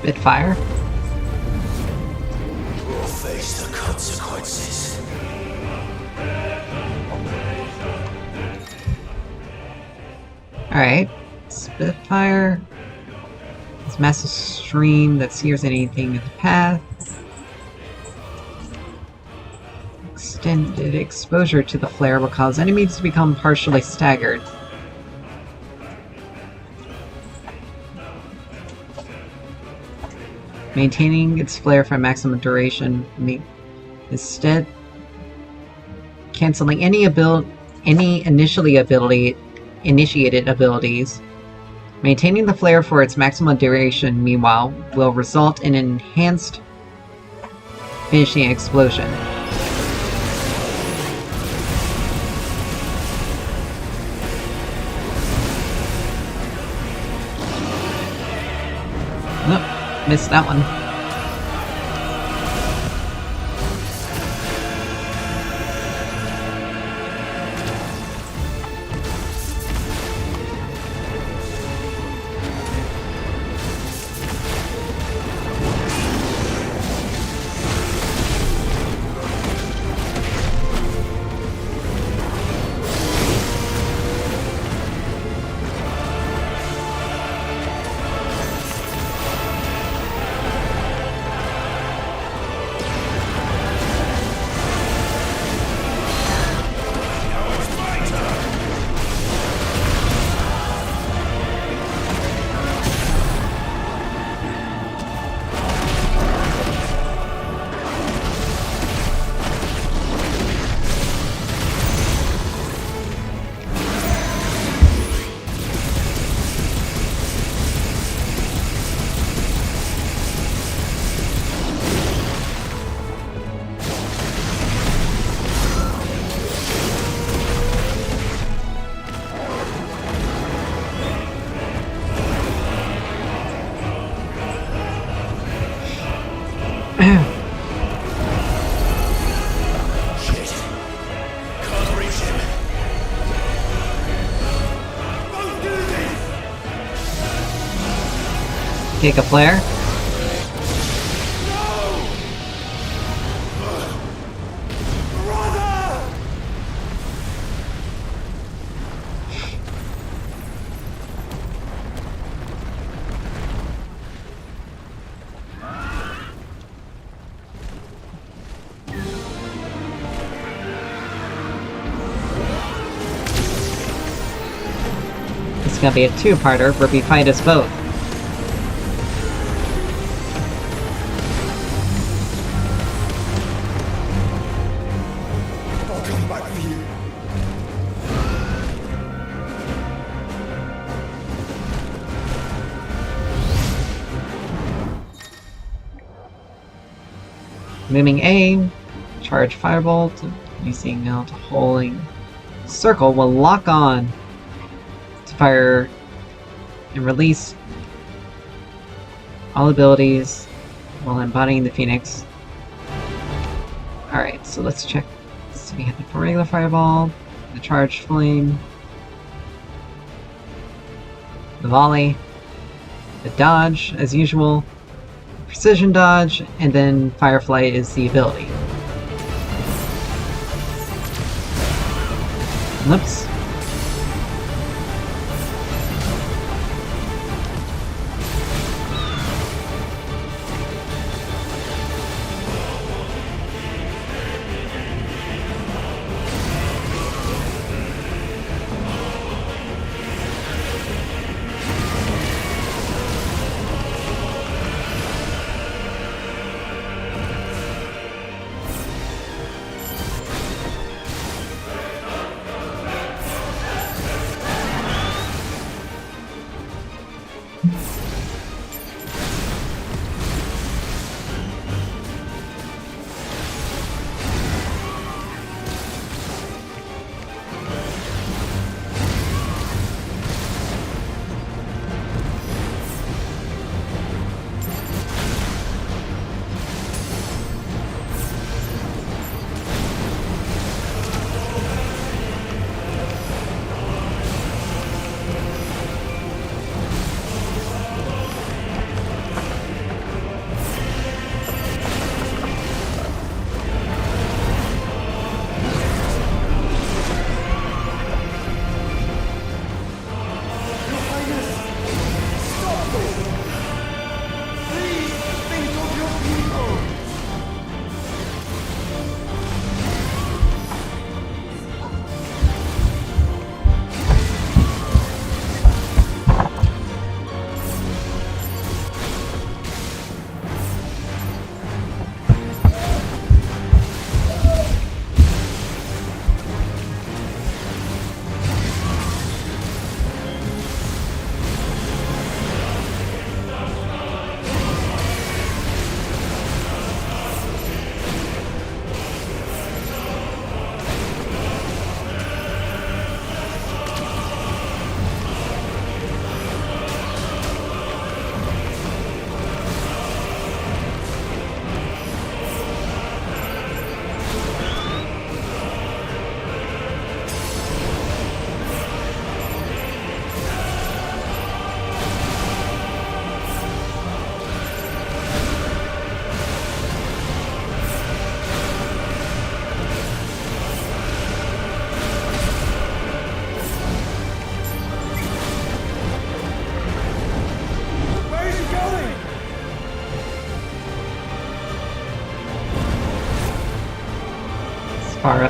Spitfire. We'll face the consequences. Alright. Spitfire. This massive stream that sears anything in the path. Extended exposure to the flare will cause enemies to become partially staggered. maintaining its flare for maximum duration. Instead, canceling any initiated abilities. Maintaining the flare for its maximum duration, meanwhile, will result in enhanced finishing explosion. Nope, missed that one. Take a flare. It's gonna be a two-parter where we fight us both. Moving A, charge Firebolt, using out holding circle will lock on to fire and release all abilities while embodying the Phoenix. Alright, so let's check. So we have the regular Fireball, the charged Flame, the Volley, the Dodge as usual, Precision Dodge, and then Firefly is the ability. Whoops.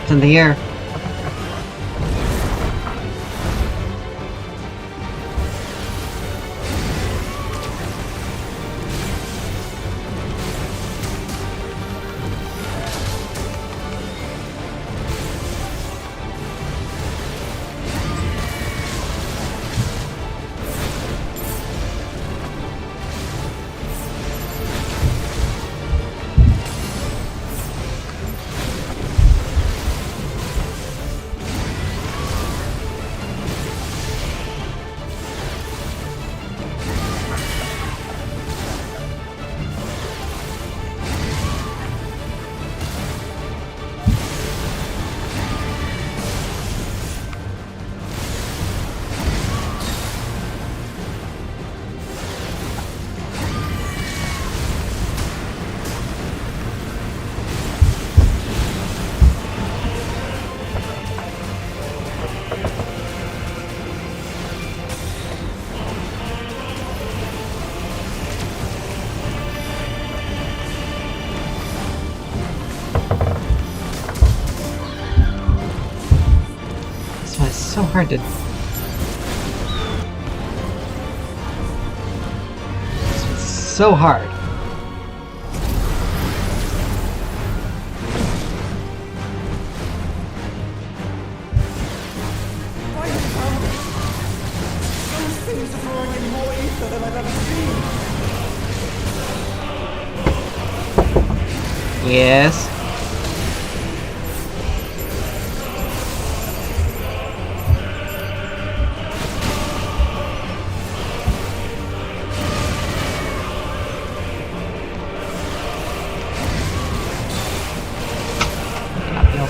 It's in the air. So hard to... It's so hard. Those things are throwing in more ether than I've ever seen. Yes.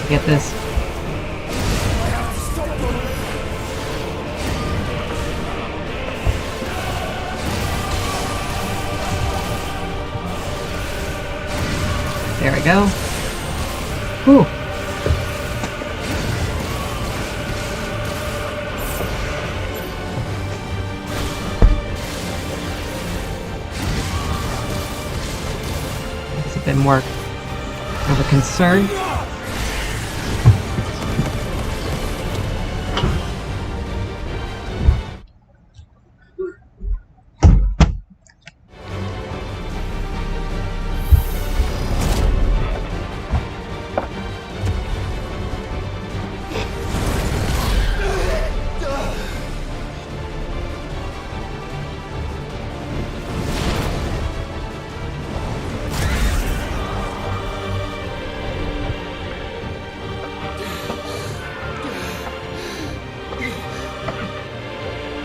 Get this. There we go. Whew. It's a bit more of a concern.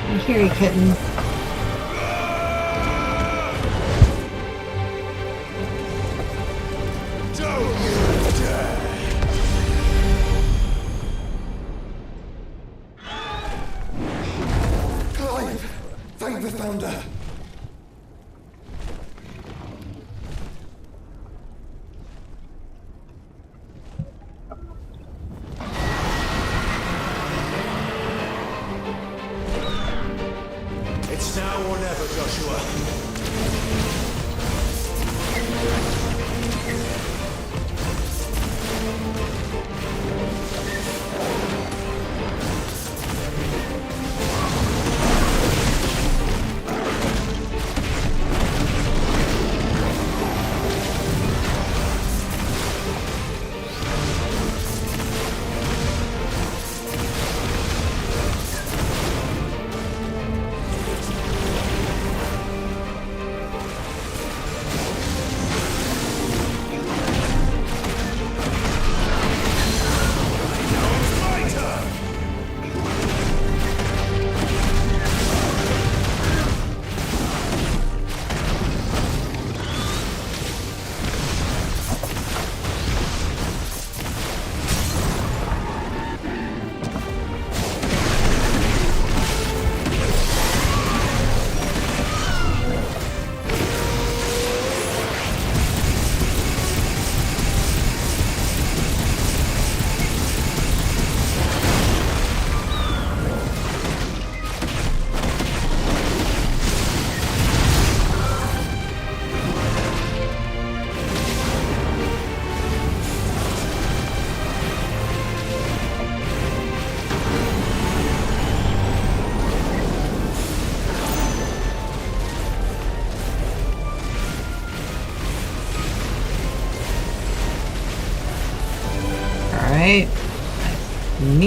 I hear you, kitten. Clive! Thank the Founder! It's now or never, Joshua.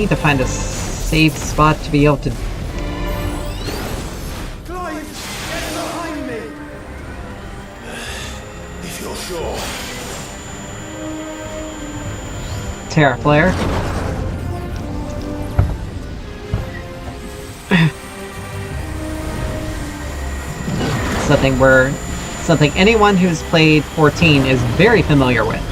need to find a safe spot to be able to... Clive, get behind me! If you're sure. Terra Flare. Something anyone who's played 14 is very familiar with.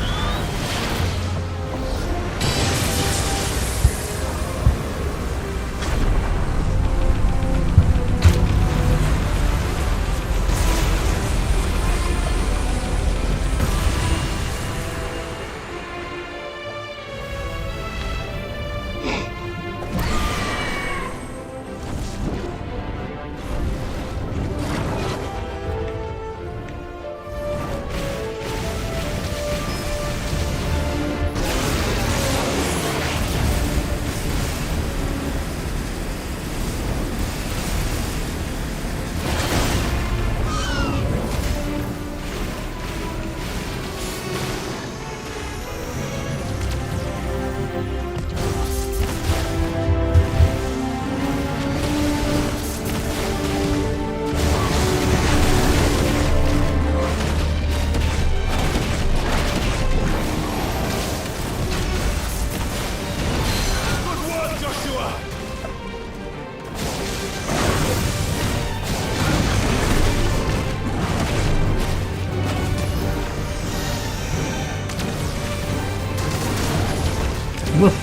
Woof.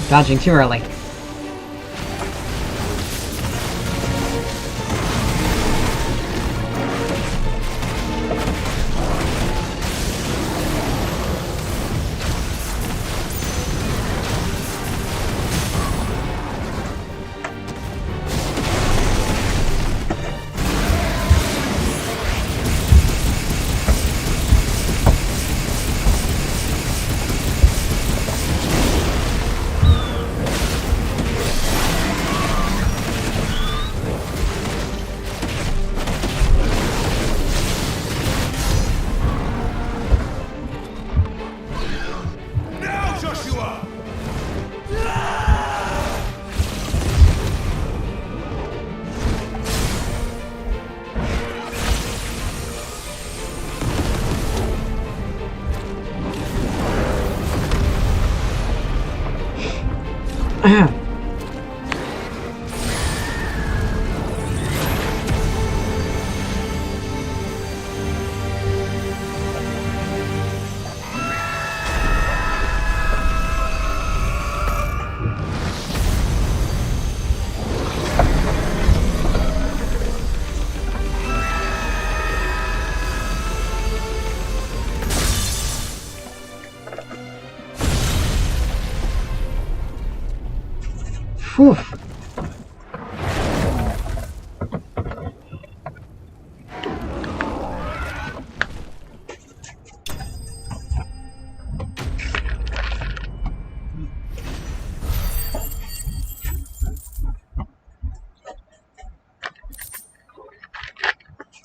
Dodging too early. Whew.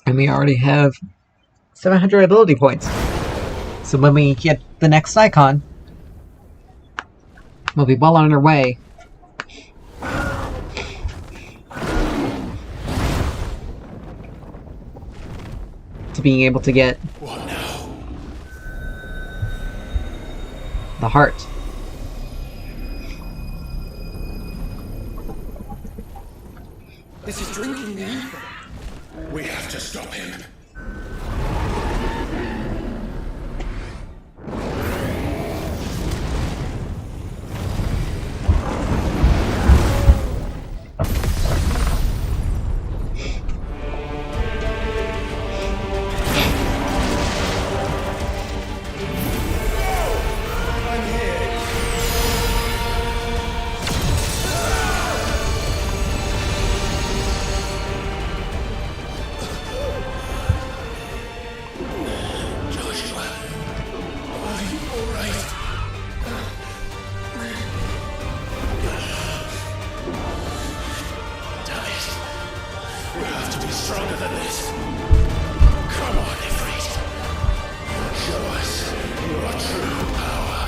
And we already have 700 ability points. So when we get the next icon, we'll be well on our way to being able to get the heart. This is drinking the ether. We have to stop him. Stronger than this. Come on, Ifrit. Show us your true power.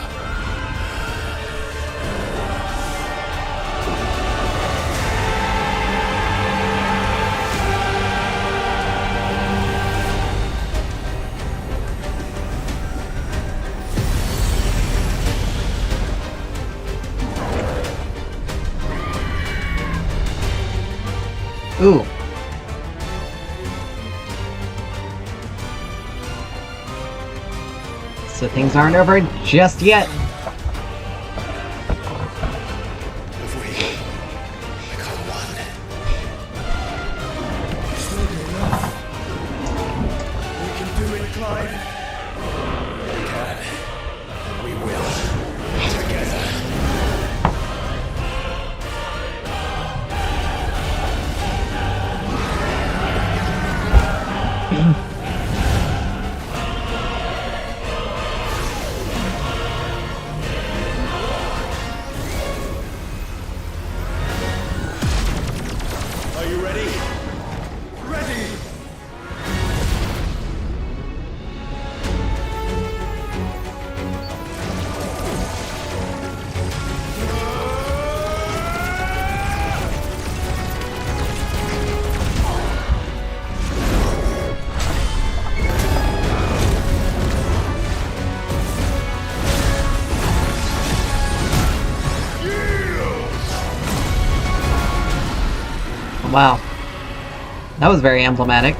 Ooh. So things aren't over just yet. Are you ready? Ready! Wow. That was very emblematic.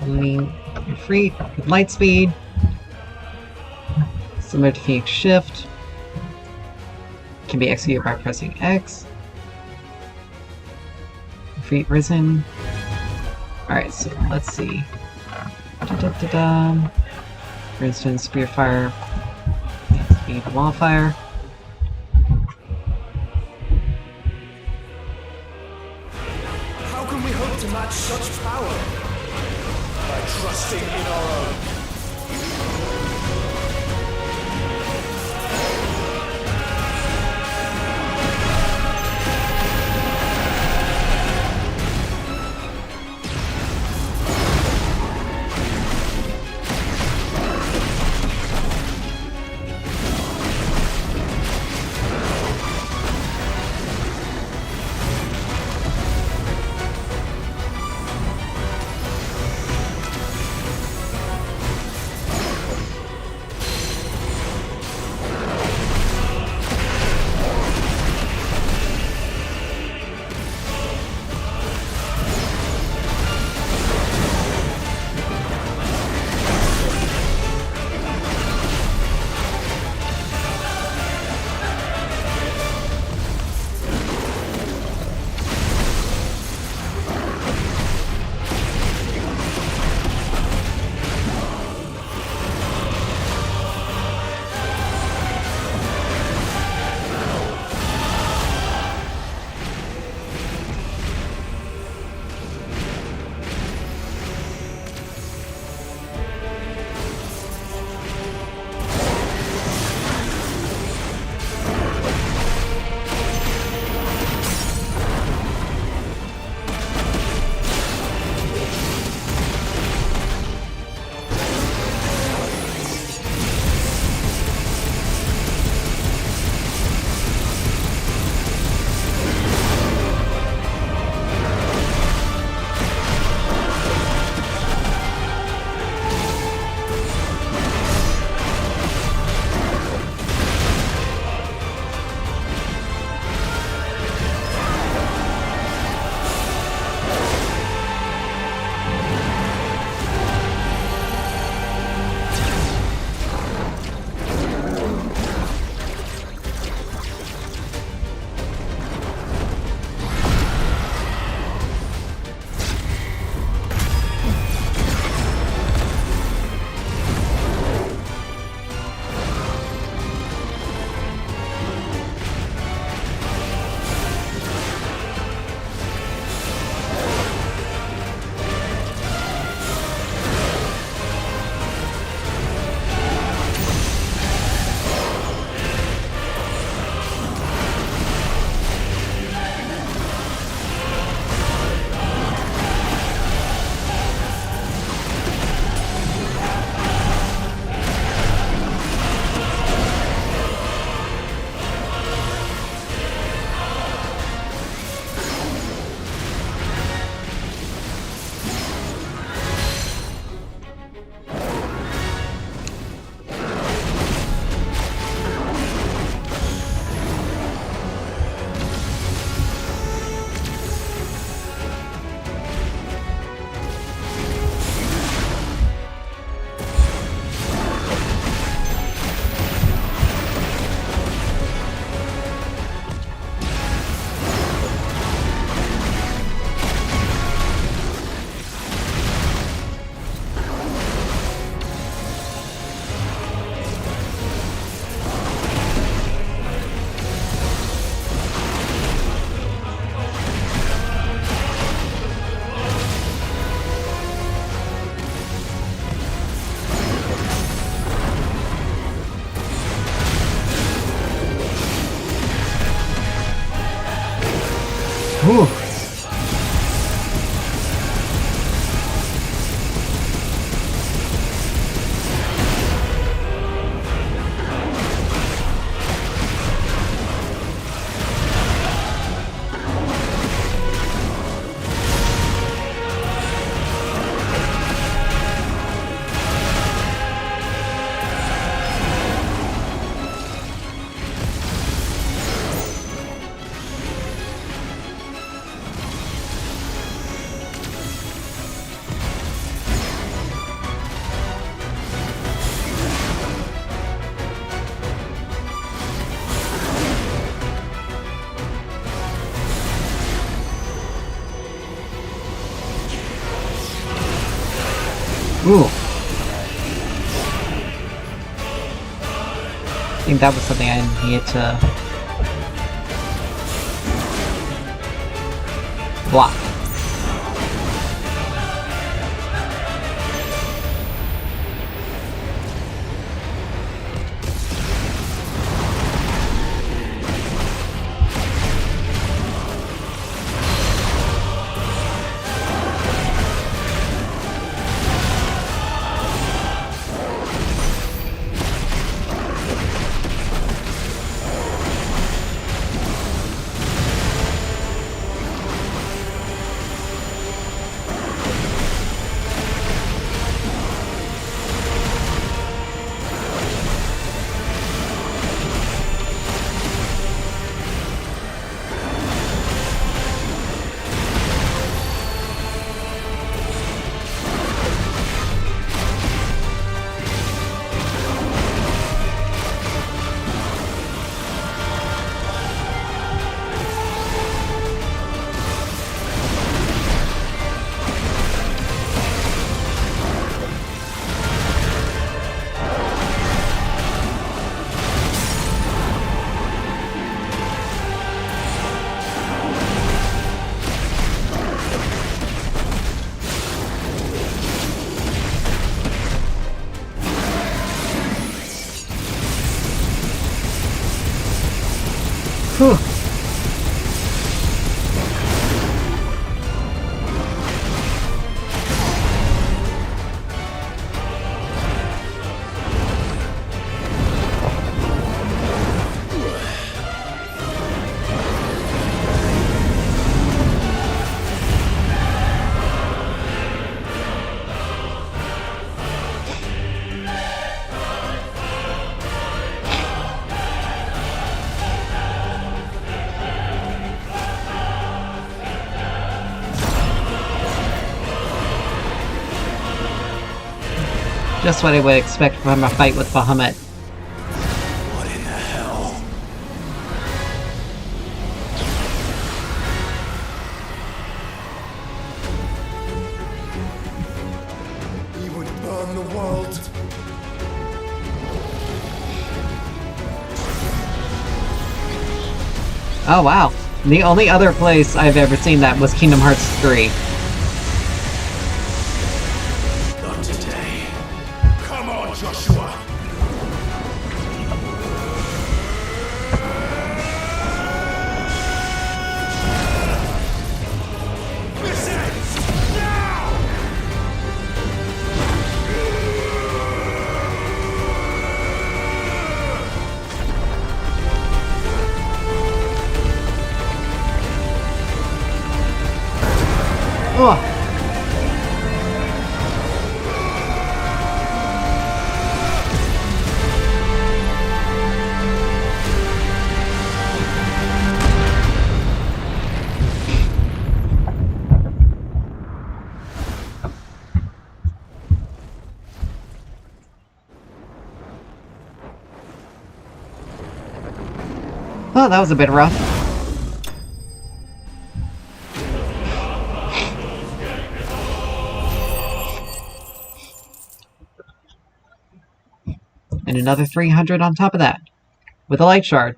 You're free with light speed. Similar to Phoenix Shift. Can be executed by pressing X. Free Risen. Alright, so let's see. For instance, Spear Fire. Speed Wall Fire. How can we hope to match such power? By trusting in our own. Ooh. Ooh. I think that was something I needed to block. Whew. Just what I would expect from a fight with Bahamut. What in the hell? He would burn the world. Oh wow. The only other place I've ever seen that was Kingdom Hearts 3. Not today. Come on, Joshua. Oh. Oh, that was a bit rough. And another 300 on top of that, with a light shard.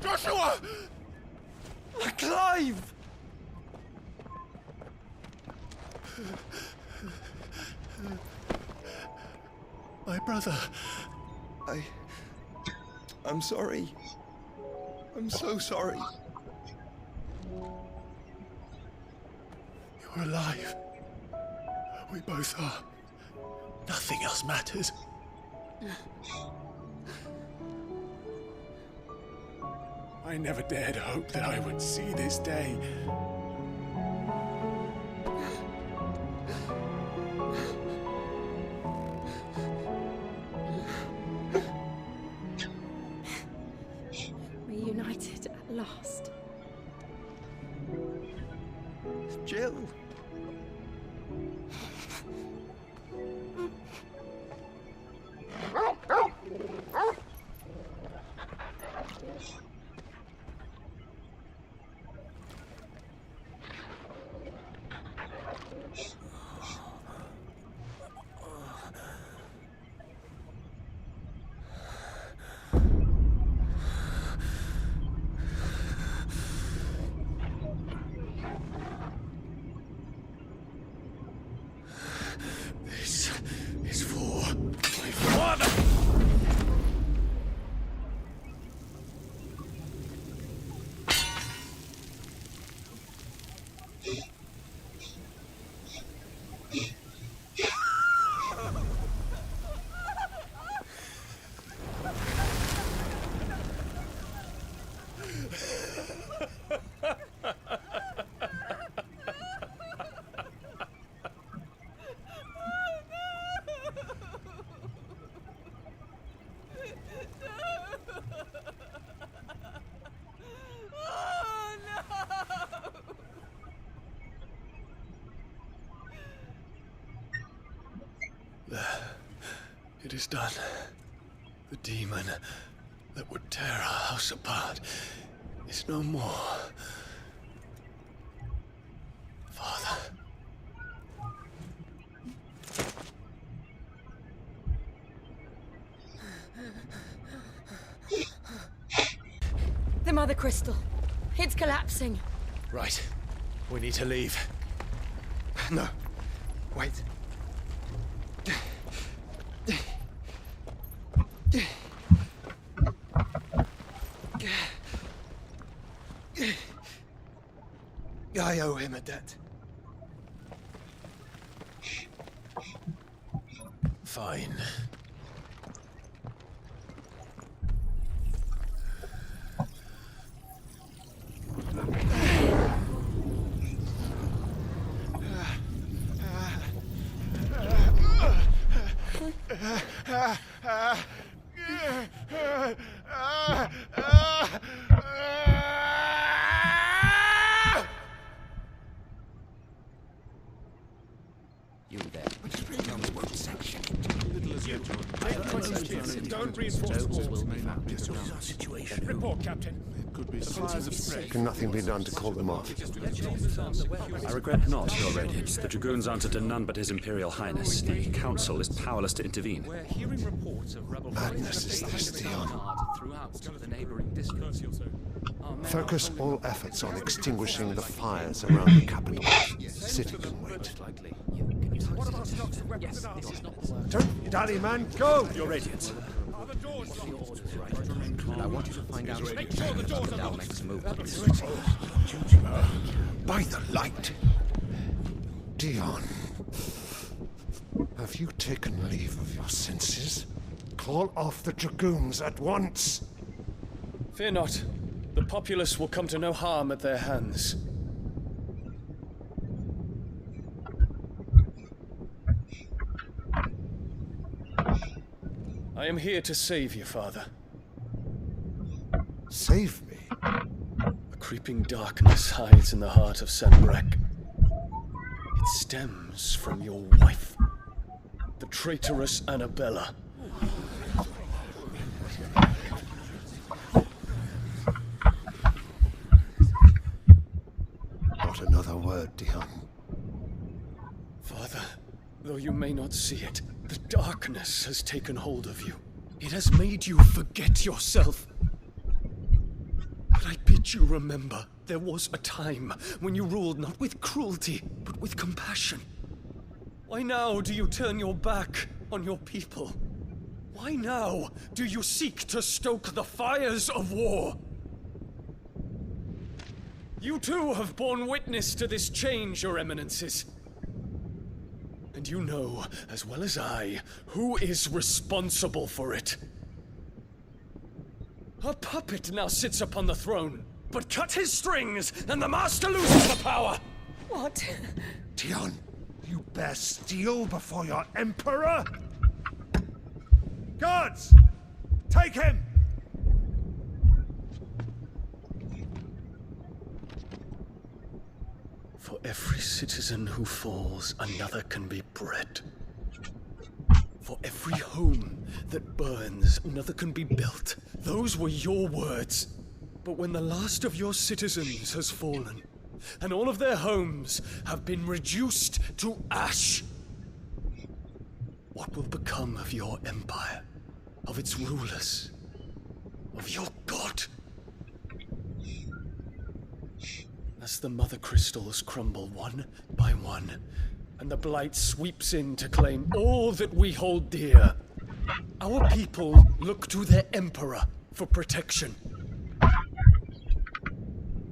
Joshua! Clive! My brother. I'm sorry. I'm so sorry. You're alive. We both are. Nothing else matters. I never dared hope that I would see this day. Reunited at last. Jill. This is for my father. It is done. The demon that would tear our house apart is no more. Father. The Mother Crystal. It's collapsing. Right. We need to leave. No. Wait. I owe him a debt. Fine. You there. Don't reinforce the walls. Situation. Report, Captain. It could be supplies of strength. Can nothing be done to call them off? I regret not, Your Radiance. The Dragoons answer to none but His Imperial Highness. The Council is powerless to intervene. We're hearing reports of rebel Madness is this, Theon. throughout the neighboring districts. Focus all efforts on extinguishing the fires around the capital. City can wait. Don't dally, man. Go! Your Radiance. I want you to find out Make sure the doors are locked. next move. By the light! Dion, have you taken leave of your senses? Call off the Dragoons at once! Fear not. The populace will come to no harm at their hands. I am here to save you, Father. Save me? A creeping darkness hides in the heart of Sanbrek. It stems from your wife, the traitorous Annabella. Not another word, Dion. Father, though you may not see it, the darkness has taken hold of you. It has made you forget yourself. But I bid you remember, there was a time when you ruled not with cruelty, but with compassion. Why now do you turn your back on your people? Why now do you seek to stoke the fires of war? You too have borne witness to this change, Your Eminences. And you know, as well as I, who is responsible for it. A puppet now sits upon the throne, but cut his strings, and the master loses the power! What? Dion, you bear steel before your emperor? Guards! Take him! For every citizen who falls, another can be bred. For every home that burns, another can be built. Those were your words. But when the last of your citizens has fallen, and all of their homes have been reduced to ash, what will become of your empire, of its rulers, of your god? As the mother crystals crumble one by one, and the blight sweeps in to claim all that we hold dear, our people look to their emperor for protection.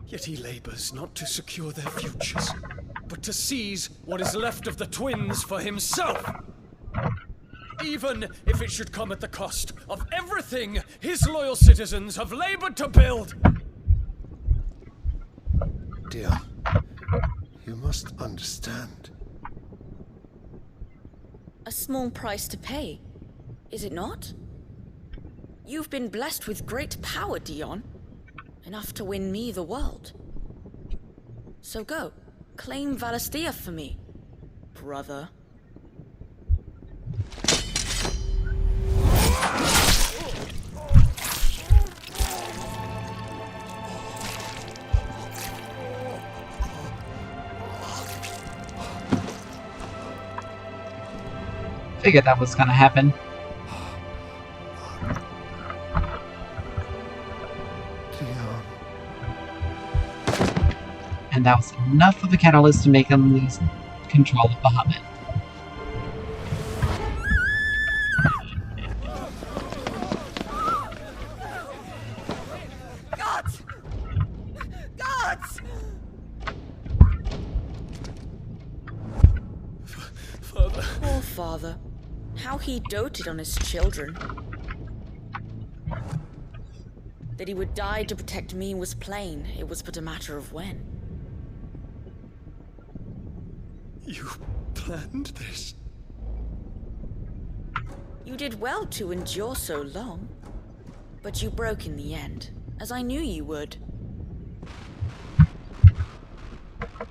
Yet he labors not to secure their futures, but to seize what is left of the twins for himself. Even if it should come at the cost of everything his loyal citizens have labored to build. Dion, you must understand. A small price to pay, is it not? You've been blessed with great power, Dion. Enough to win me the world. So go, claim Valisthea for me, brother. Figured that was gonna happen. And that was enough of a catalyst to make him lose control of Bahamut. Gods! Gods! Father. Poor father. How he doted on his children. That he would die to protect me was plain. It was but a matter of when. You planned this? You did well to endure so long. But you broke in the end, as I knew you would.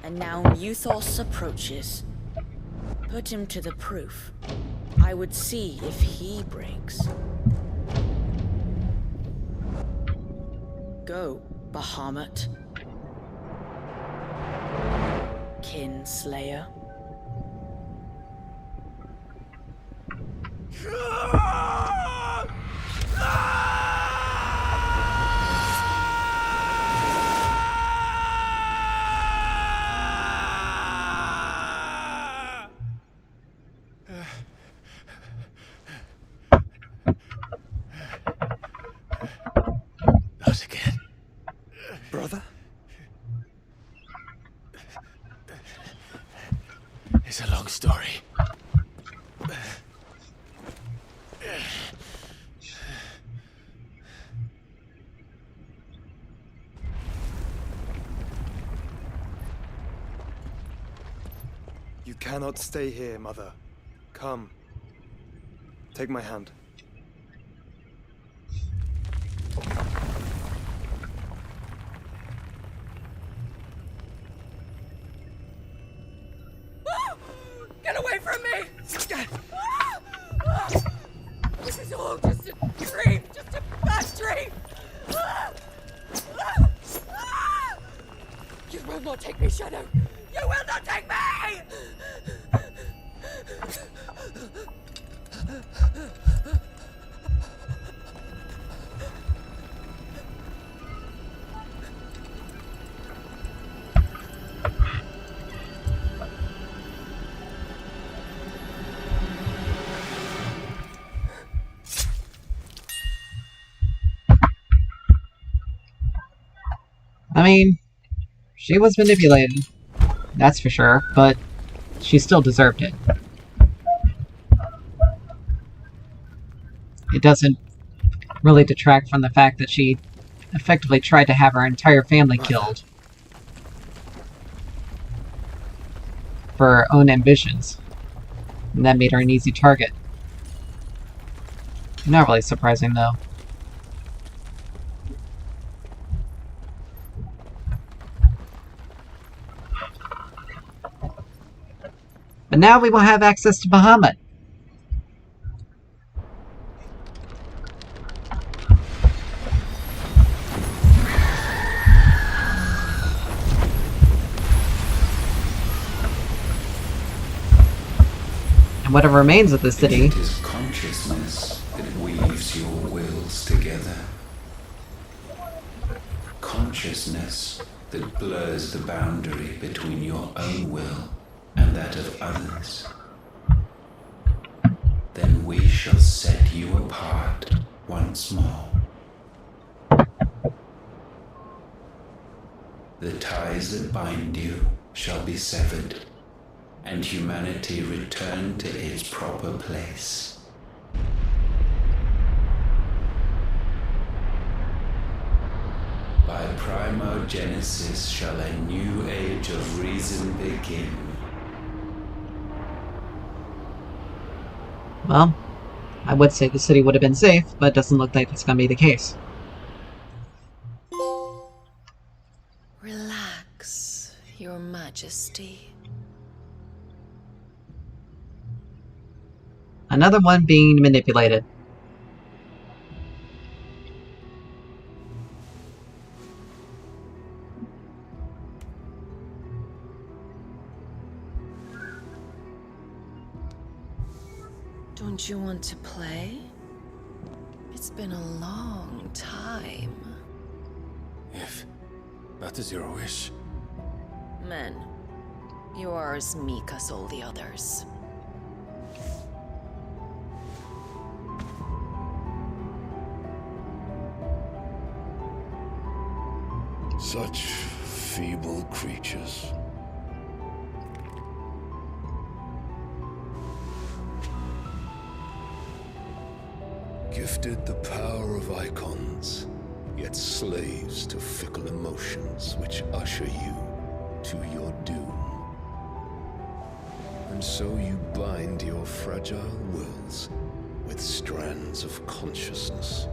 And now Euthos approaches. Put him to the proof. I would see if he breaks. Go, Bahamut. Kinslayer. Not again. Brother? It's a long story. You cannot stay here, Mother. Come. Take my hand. I mean, she was manipulated, that's for sure, but she still deserved it. It doesn't really detract from the fact that she effectively tried to have her entire family killed for her own ambitions, and that made her an easy target. Not really surprising, though. But now we will have access to Bahamut. And whatever remains of the city. It is consciousness that weaves your wills together. Consciousness that blurs the boundary between your own will and that of others. Then we shall set you apart once more. The ties that bind you shall be severed, and humanity return to its proper place. By primogenesis shall a new age of reason begin. Well, I would say the city would have been safe, but it doesn't look like it's going to be the case. Relax, Your Majesty. Another one being manipulated. Don't you want to play? It's been a long time. If that is your wish. Men, you are as meek as all the others. Such feeble creatures. Gifted the power of icons, yet slaves to fickle emotions which usher you to your doom. And so you bind your fragile wills with strands of consciousness.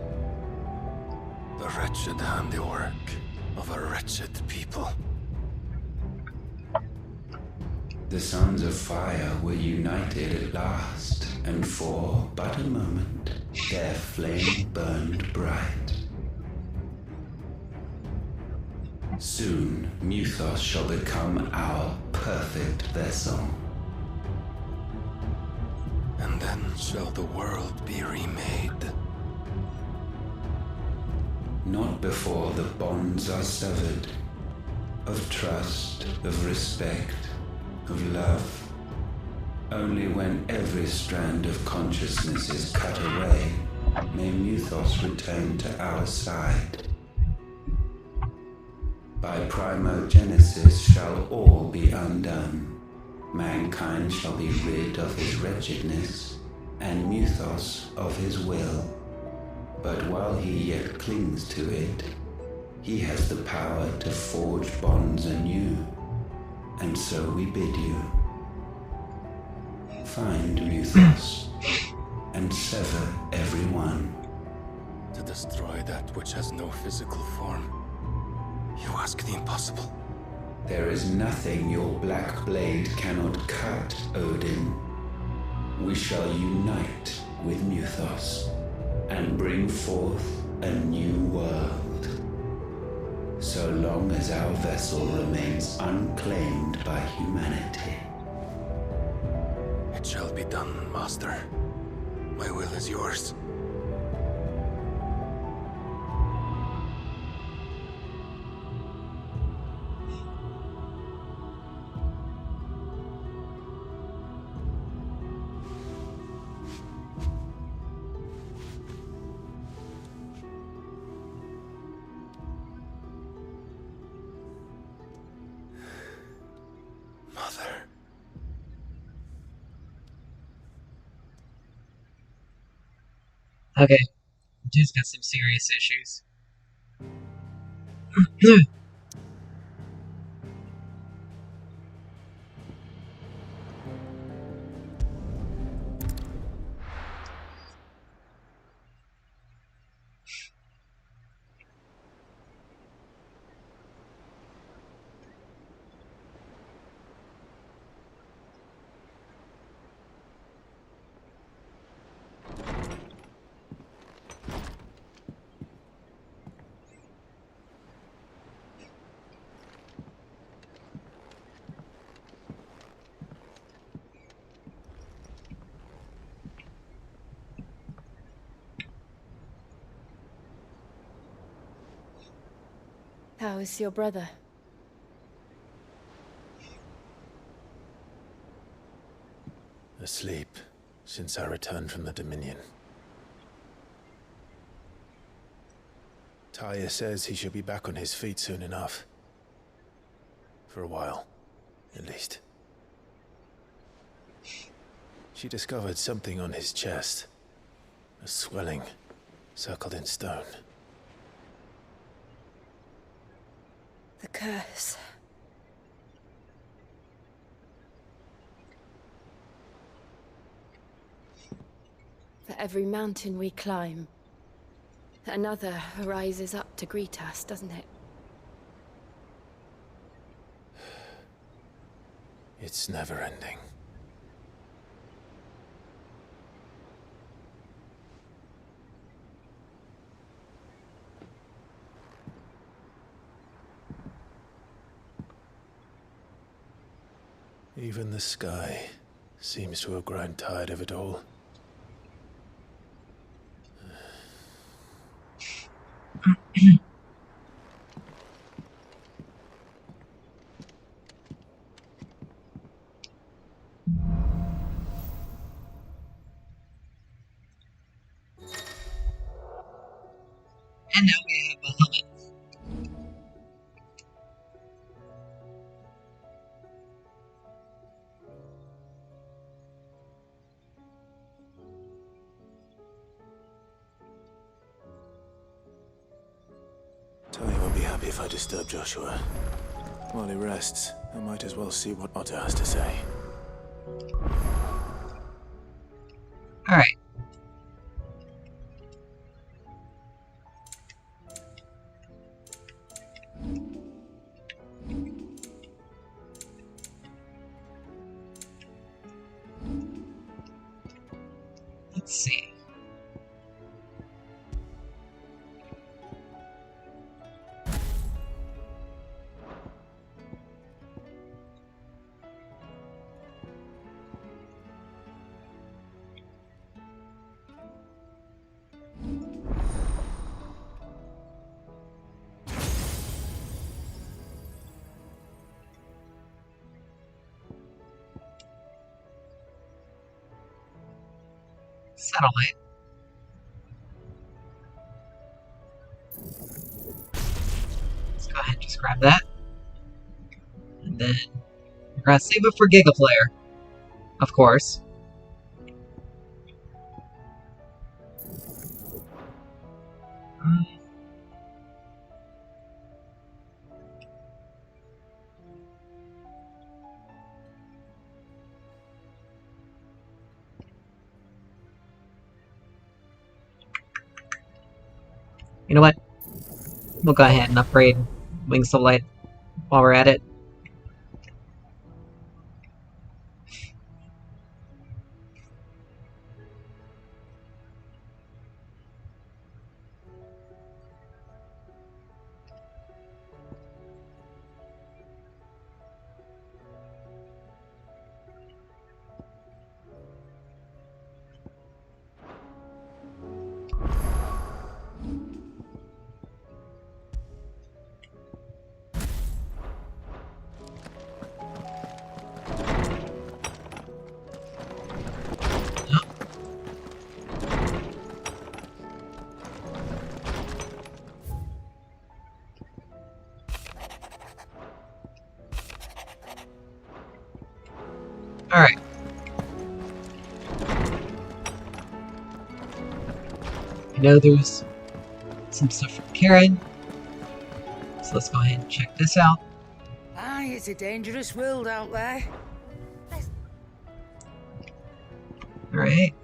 The wretched handiwork of a wretched people. The sons of fire were united at last, and for but a moment their flame burned bright. Soon Mythos shall become our perfect vessel. And then shall the world be remade. Not before the bonds are severed, of trust, of respect, of love. Only when every strand of consciousness is cut away, may Mythos return to our side. By primogenesis shall all be undone. Mankind shall be rid of his wretchedness, and Mythos of his will. But while he yet clings to it, he has the power to forge bonds anew. And so we bid you, find Mythos, and sever every one. To destroy that which has no physical form, you ask the impossible. There is nothing your black blade cannot cut, Odin. We shall unite with Mythos, and bring forth a new world. So long as our vessel remains unclaimed by humanity. It shall be done, Master. My will is yours. Mother. Okay, dude's got some serious issues. How is your brother? Asleep since I returned from the Dominion. Talia says he should be back on his feet soon enough. For a while, at least. She discovered something on his chest. A swelling, circled in stone. The curse. For every mountain we climb, another rises up to greet us, doesn't it? It's never ending. Even the sky seems to have grown tired of it all. And now we have a helmet. Talia won't be happy if I disturb Joshua. While he rests, I might as well see what Otto has to say. Alright. Let's see. Satellite. Let's go ahead and just grab that. And then we're gonna save it for Gigaplayer. Of course. You know what? We'll go ahead and upgrade Wings of Light while we're at it. know there's some stuff from Karen. So let's go ahead and check this out. Aye, it's a dangerous world out there. Alright.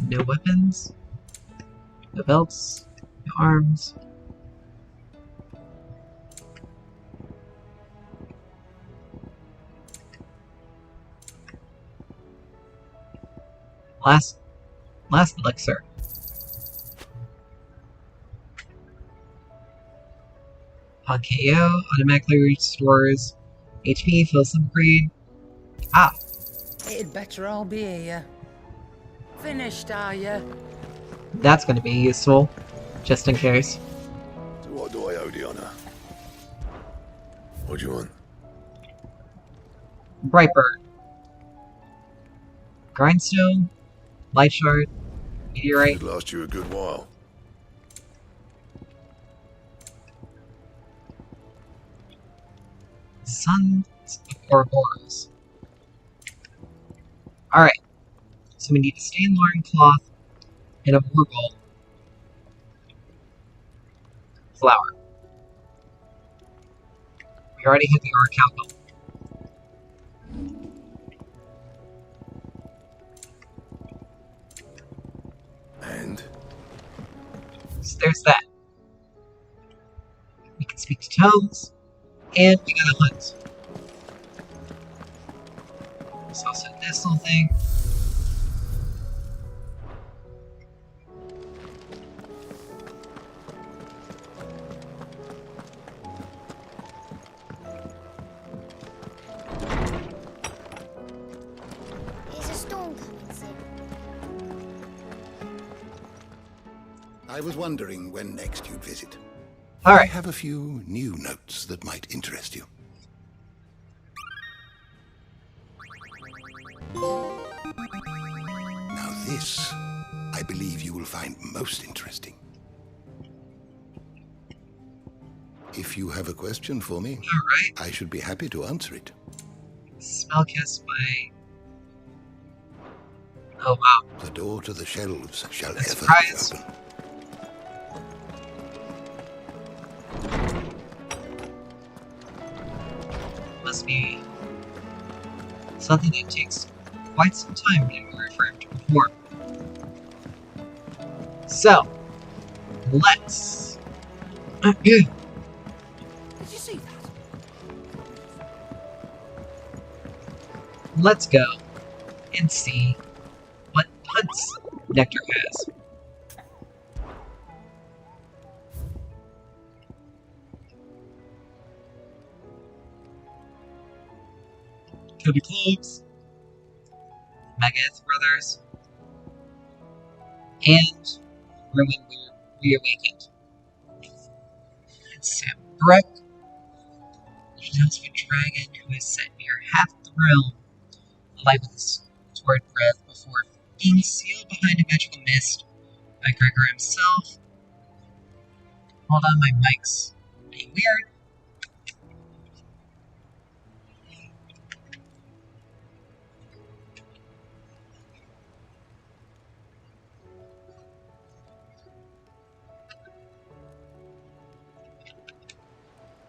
No weapons. No belts. No arms. Last elixir. Upon KO, automatically restores HP, fills some upgrade. Ah! It'd better all be here. Finished, are you? That's going to be useful, just in case. So what do I owe the honor? What do you want? Brightburn. Grindstone. Light shard. Meteorite. Should last you a good while. Sons of Ouroboros. Alright. So we need a stained loin cloth and a warble flower. We already have the orichalcum. And? So there's that. We can speak to tomes, and we got a hunt. There's also this little thing. Is a storm coming soon? I was wondering when next you'd visit. All right. I have a few new notes that might interest you. Now this, I believe you will find most interesting. If you have a question for me, I should be happy to answer it. Spellcast by... Oh wow. The door to the shelves shall ever surprise. be open. Must be something that takes quite some time in order for him to perform. So, let's... Did you see that? Let's go and see what Hunt's nectar has. Kobe Cloves, Megadeth Brothers, and Ruin Reawakened. And Sam Breck, details of a dragon who is set near half the realm, alive with his sword breath before being sealed behind a magical mist by Gregor himself. Hold on, my mic's being weird.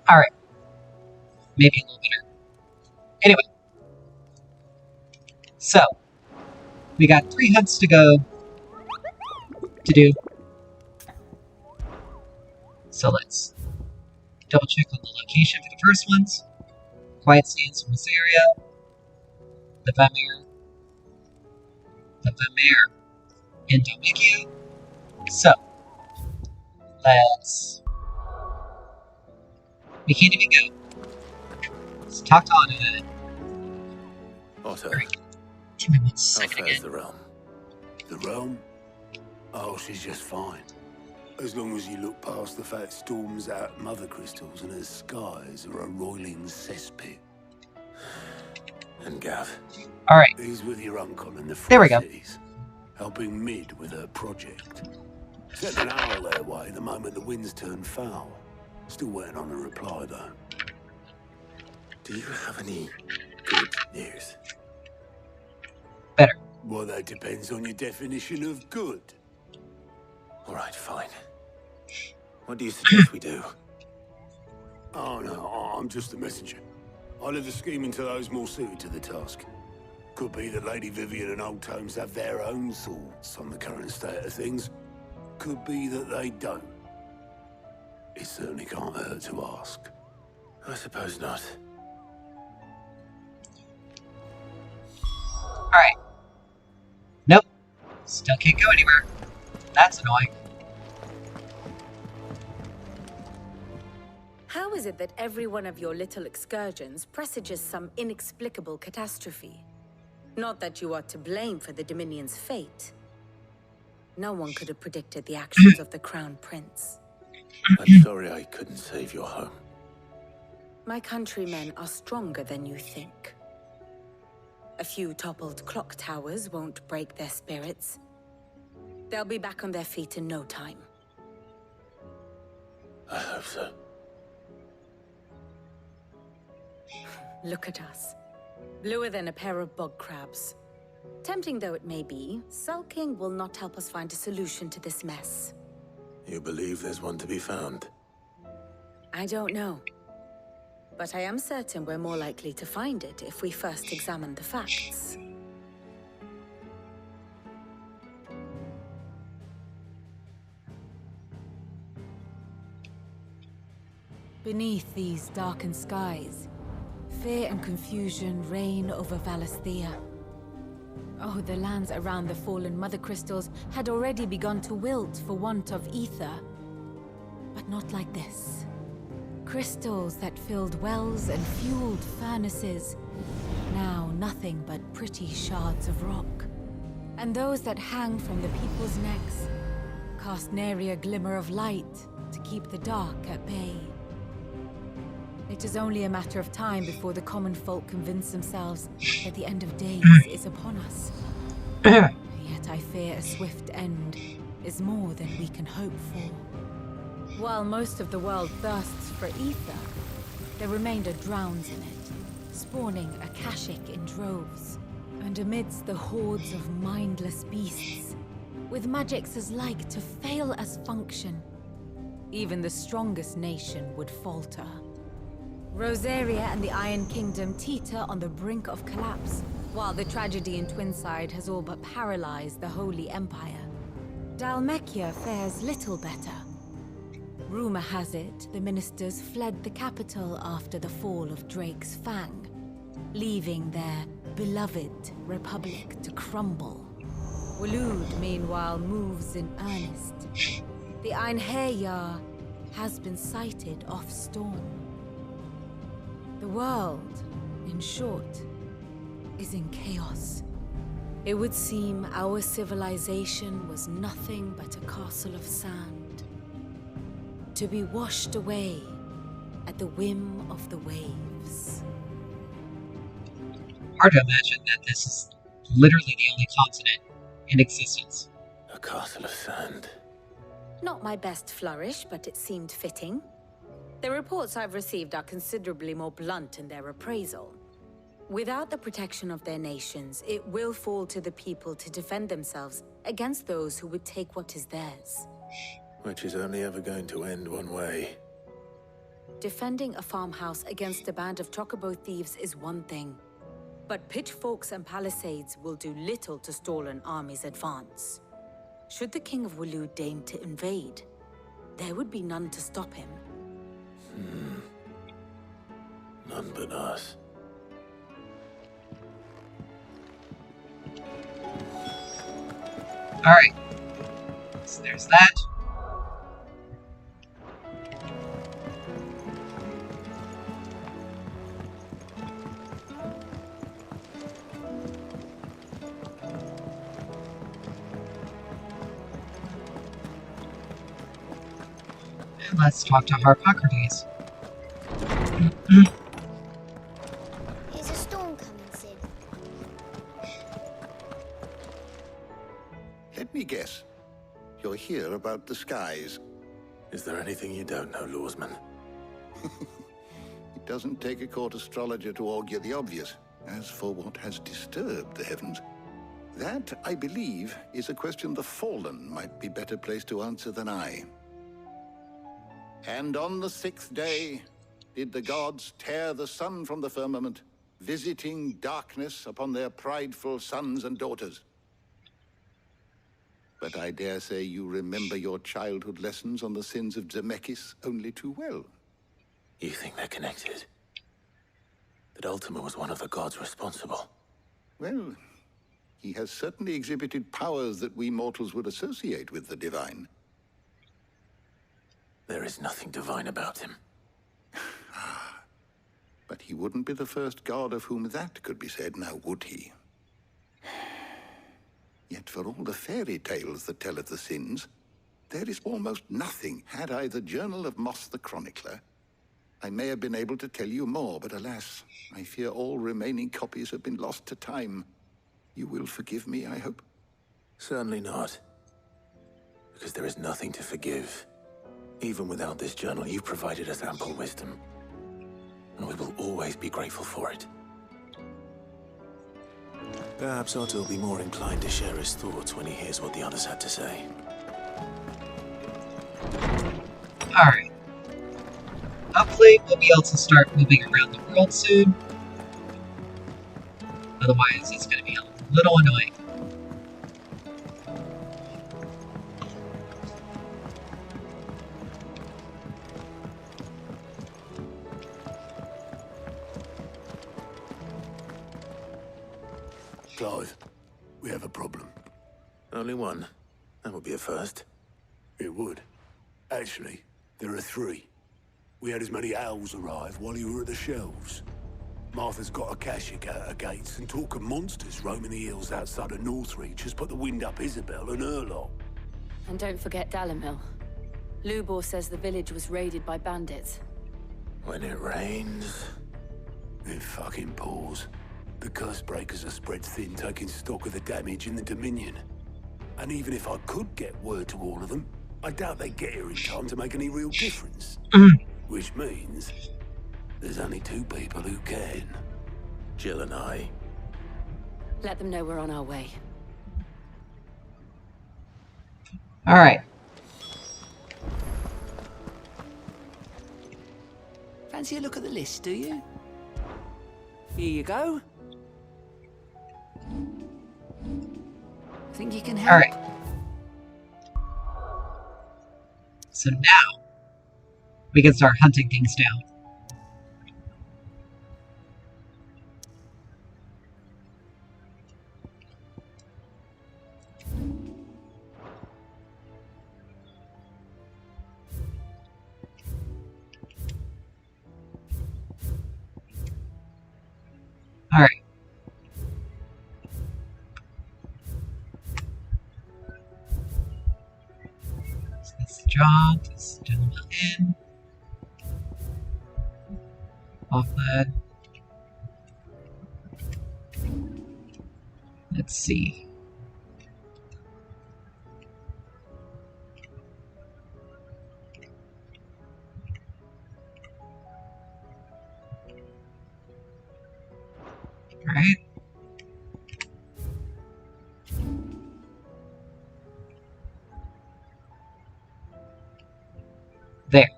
Alright. Maybe a little better. Anyway. So. We got 3 hunts to go. To do. So let's double check on the location for the first ones. Quiet Sands from this area. The Vamir. And Dhalmekia. So. Let's... We can't even go. Let's talk to Anna in a minute. Otto, Give me 1 how second fares again. the realm? The realm? Oh, she's just fine. As long as you look past the fact storms out mother crystals and her skies are a roiling cesspit. And Gav? Alright. He's with your uncle in the There we Free go. Cities, helping Mid with her project. Sent an owl their way the moment the winds turned foul. Still waiting on a reply, though. Do you have any good news? Better. Well, that depends on your definition of good. All right, fine. What do you suggest we do? Oh no, I'm just a messenger. I leave the scheming to those more suited to the task. Could be that Lady Vivian and Old Tomes have their own thoughts on the current state of things. Could be that they don't. It certainly can't hurt to ask. I suppose not. Alright. Nope. Still can't go anywhere. That's annoying. How is it that every one of your little excursions presages some inexplicable catastrophe? Not that you are to blame for the Dominion's fate. No one could have predicted the actions of the Crown Prince. I'm sorry I couldn't save your home. My countrymen are stronger than you think. A few toppled clock towers won't break their spirits. They'll be back on their feet in no time. I hope so. Look at us. Bluer than a pair of bog crabs. Tempting though it may be, sulking will not help us find a solution to this mess. You believe there's one to be found? I don't know. But I am certain we're more likely to find it if we first examine the facts. Beneath these darkened skies, fear and confusion reign over Valisthea. Oh, the lands around the fallen Mother Crystals had already begun to wilt for want of ether. But not like this. Crystals that filled wells and fueled furnaces, now nothing but pretty shards of rock. And those that hang from the people's necks cast nary a glimmer of light to keep the dark at bay. It is only a matter of time before the common folk convince themselves that the end of days is upon us. Yet I fear a swift end is more than we can hope for. While most of the world thirsts for ether, the remainder drowns in it, spawning Akashic in droves. And amidst the hordes of mindless beasts, with magics as like to fail as function, even the strongest nation would falter. Rosaria and the Iron Kingdom teeter on the brink of collapse, while the tragedy in Twinside has all but paralyzed the Holy Empire. Dhalmekia fares little better. Rumor has it the ministers fled the capital after the fall of Drake's Fang, leaving their beloved republic to crumble. Waloed, meanwhile, moves in earnest. The Einherjar has been sighted off Storm. The world, in short, is in chaos. It would seem our civilization was nothing but a castle of sand, to be washed away at the whim of the waves. Hard to imagine that this is literally the only continent in existence. A castle of sand. Not my best flourish, but it seemed fitting. The reports I've received are considerably more blunt in their appraisal. Without the protection of their nations, it will fall to the people to defend themselves against those who would take what is theirs. Which is only ever going to end one way. Defending a farmhouse against a band of chocobo thieves is one thing, but pitchforks and palisades will do little to stall an army's advance. Should the King of Waloed deign to invade, there would be none to stop him. None but us. Alright. So there's that. And let's talk to Harpocrates. Is a storm coming, Sid? Let me guess. You're here about the skies. Is there anything you don't know, Lawsman? It doesn't take a court astrologer to augur the obvious. As for what has disturbed the heavens, That, I believe, is a question the Fallen might be better placed to answer than I. And on the 6th day, did the gods tear the sun from the firmament, visiting darkness upon their prideful sons and daughters. But I dare say you remember your childhood lessons on the sins of Zemeckis only too well. You think they're connected? That Ultima was one of the gods responsible? Well, he has certainly exhibited powers that we mortals would associate with the divine. There is nothing divine about him. But he wouldn't be the first god of whom that could be said, now would he? Yet for all the fairy tales that tell of the sins, there is almost nothing. Had I the Journal of Moss the Chronicler, I may have been able to tell you more, but alas, I fear all remaining copies have been lost to time. You will forgive me, I hope? Certainly not. Because there is nothing to forgive. Even without this journal, you've provided us ample wisdom. And we will always be grateful for it. Perhaps Otto will be more inclined to share his thoughts when he hears what the others had to say. Alright. Hopefully we'll be able to start moving around the world soon. Otherwise it's going to be a little annoying. Clive, we have a problem. Only one. That would be a first. It would. Actually, there are 3. We had as many owls arrive while you were at the shelves. Martha's got a Akashic at her gates, and talk of monsters roaming the hills outside of Northreach has put the wind up Isabel and her lot. And don't forget Dalimil. Lubor says the village was raided by bandits. When it rains... It fucking pours. The curse breakers are spread thin, taking stock of the damage in the Dominion. And even if I could get word to all of them, I doubt they'd get here in time to make any real difference. Which means there's only 2 people who can. Jill and I. Let them know we're on our way. Alright. Fancy a look at the list, do you? Here you go. Think you can help? Alright. So now, we can start hunting things down. Alright. So that's the job, this gentleman in. Off that. Let's see. Right. There.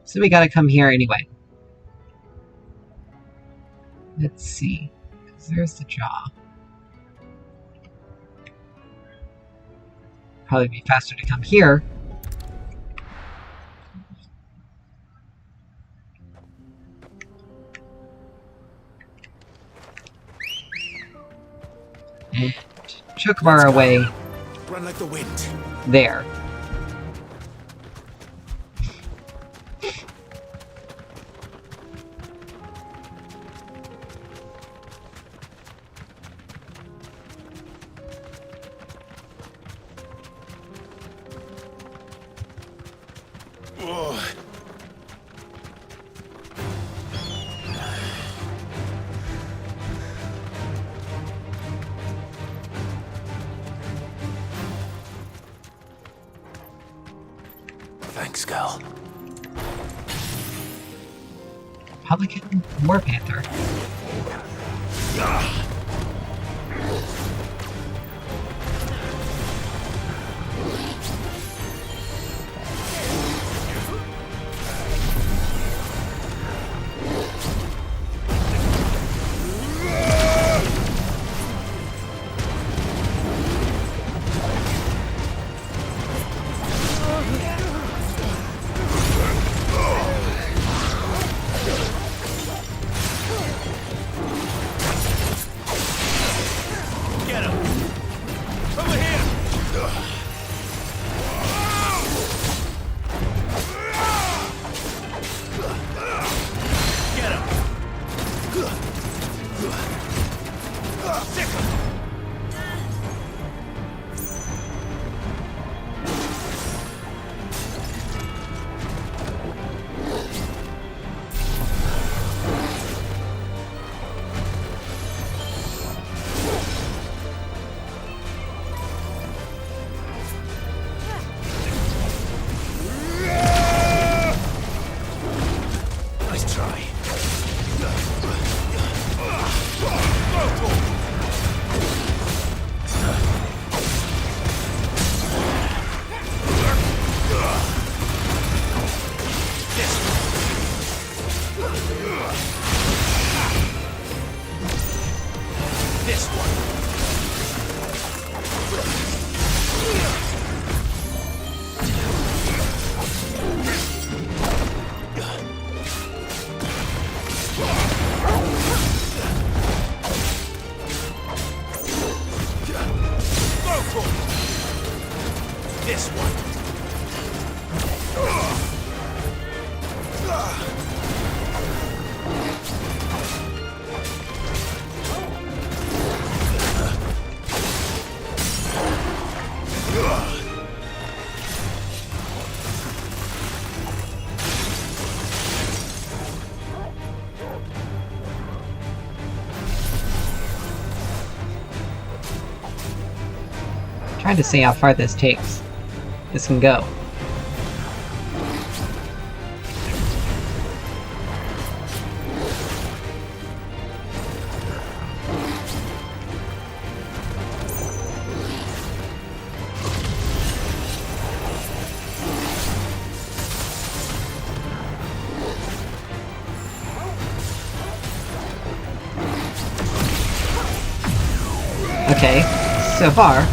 So we gotta come here anyway. Let's see. 'Cause there's the jaw. Probably be faster to come here. And Chocobar away. Run like the wind. There. Thanks, Gal. Republican War Panther. this one. Trying to see how far this can go. Okay, so far.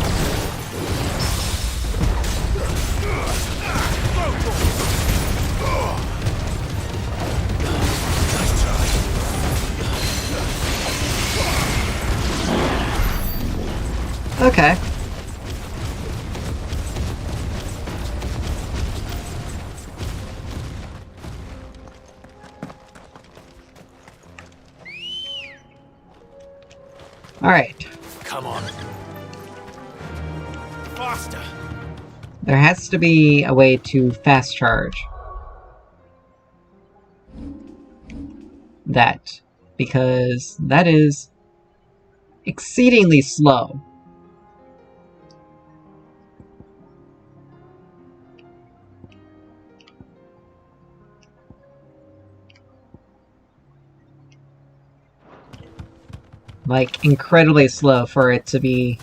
Okay. All right. Come on. Faster. There has to be a way to fast charge that, because that is exceedingly slow. Like, incredibly slow for it to be...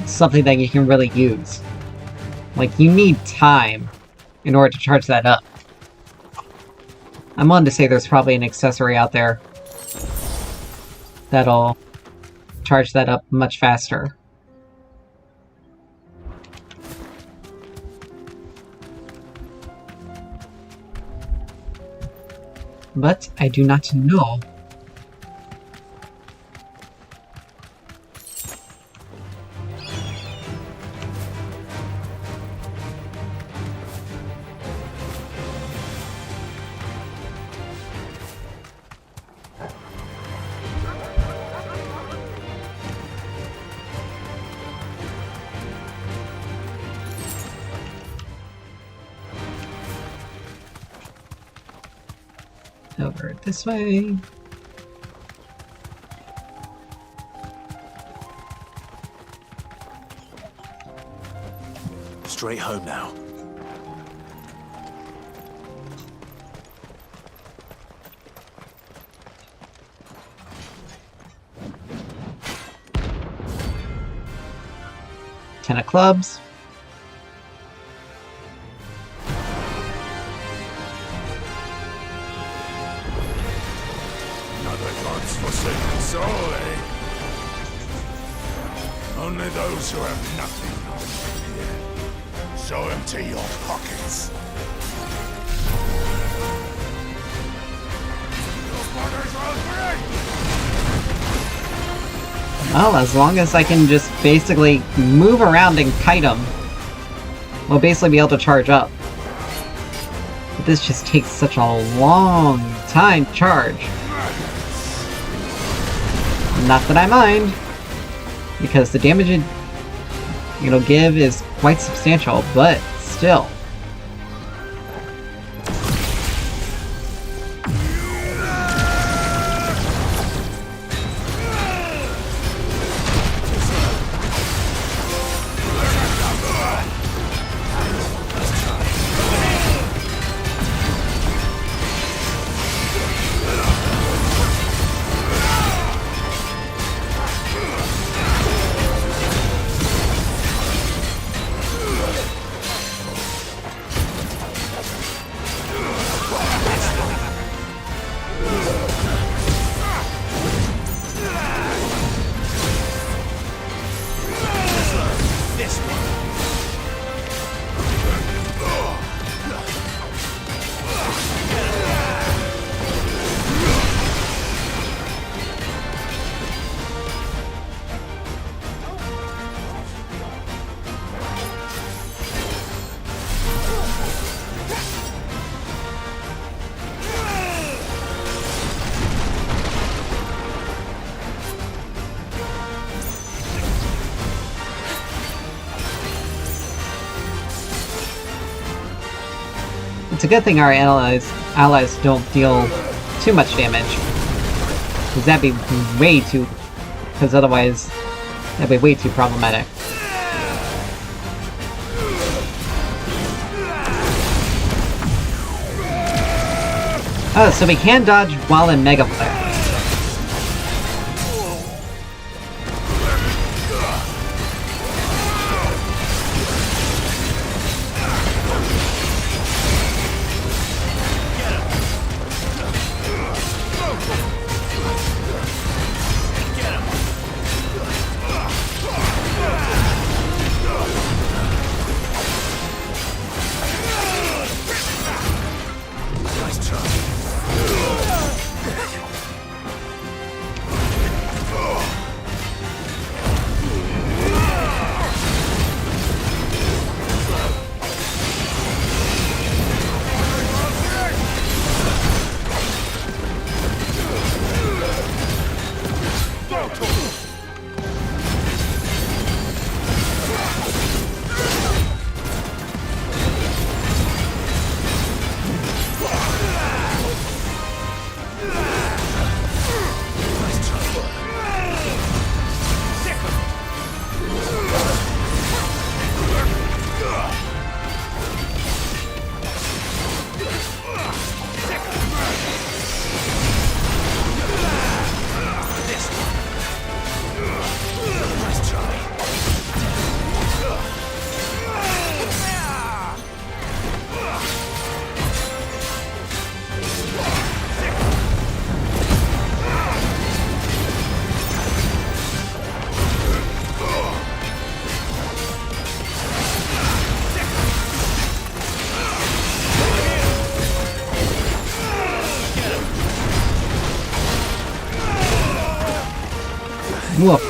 something that you can really use. Like, you need time in order to charge that up. I'm on to say there's probably an accessory out there that'll charge that up much faster. But I do not know. Over this way. Straight home now. Ten of clubs. Forsaken soul, eh? Only those who have nothing here. So empty your pockets. Your brothers are free! Well, as long as I can just basically move around and kite them, we'll basically be able to charge up. But this just takes such a long time to charge. Not that I mind, because the damage it'll give is quite substantial, but still. It's a good thing our allies don't deal too much damage. Because that'd be way too... Because otherwise, that'd be way too problematic. Oh, so we can dodge while in Mega Flare. Woof.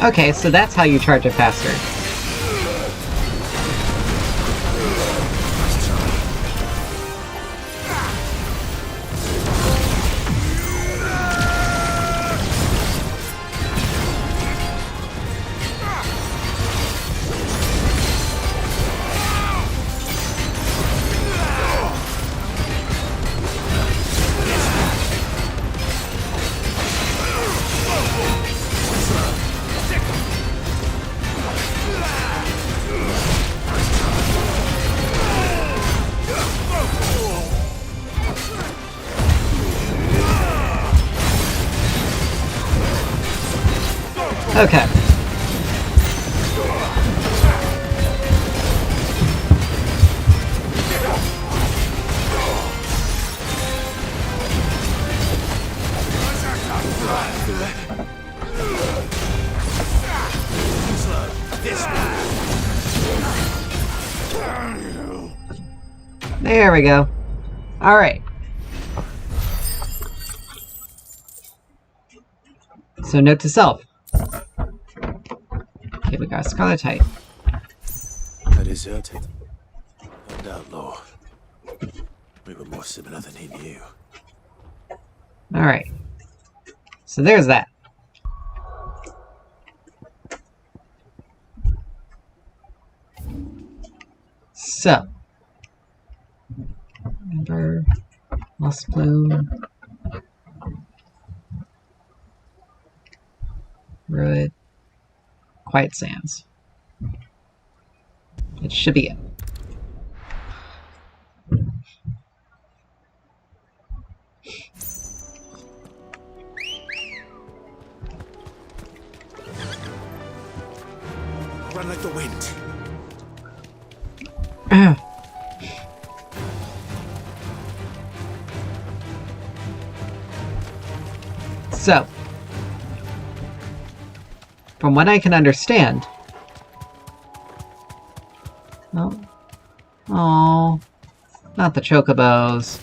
Okay, so that's how you charge it faster. Okay. There we go. Alright. So note to self. Okay, we got Scarlet Height. A deserted and outlaw. We were more similar than he knew. Alright. So there's that. So. Remember. Lost Plume. Ruid. Quiet Sands. It should be it. Run like the wind. So, from what I can understand... Oh, not the chocobos.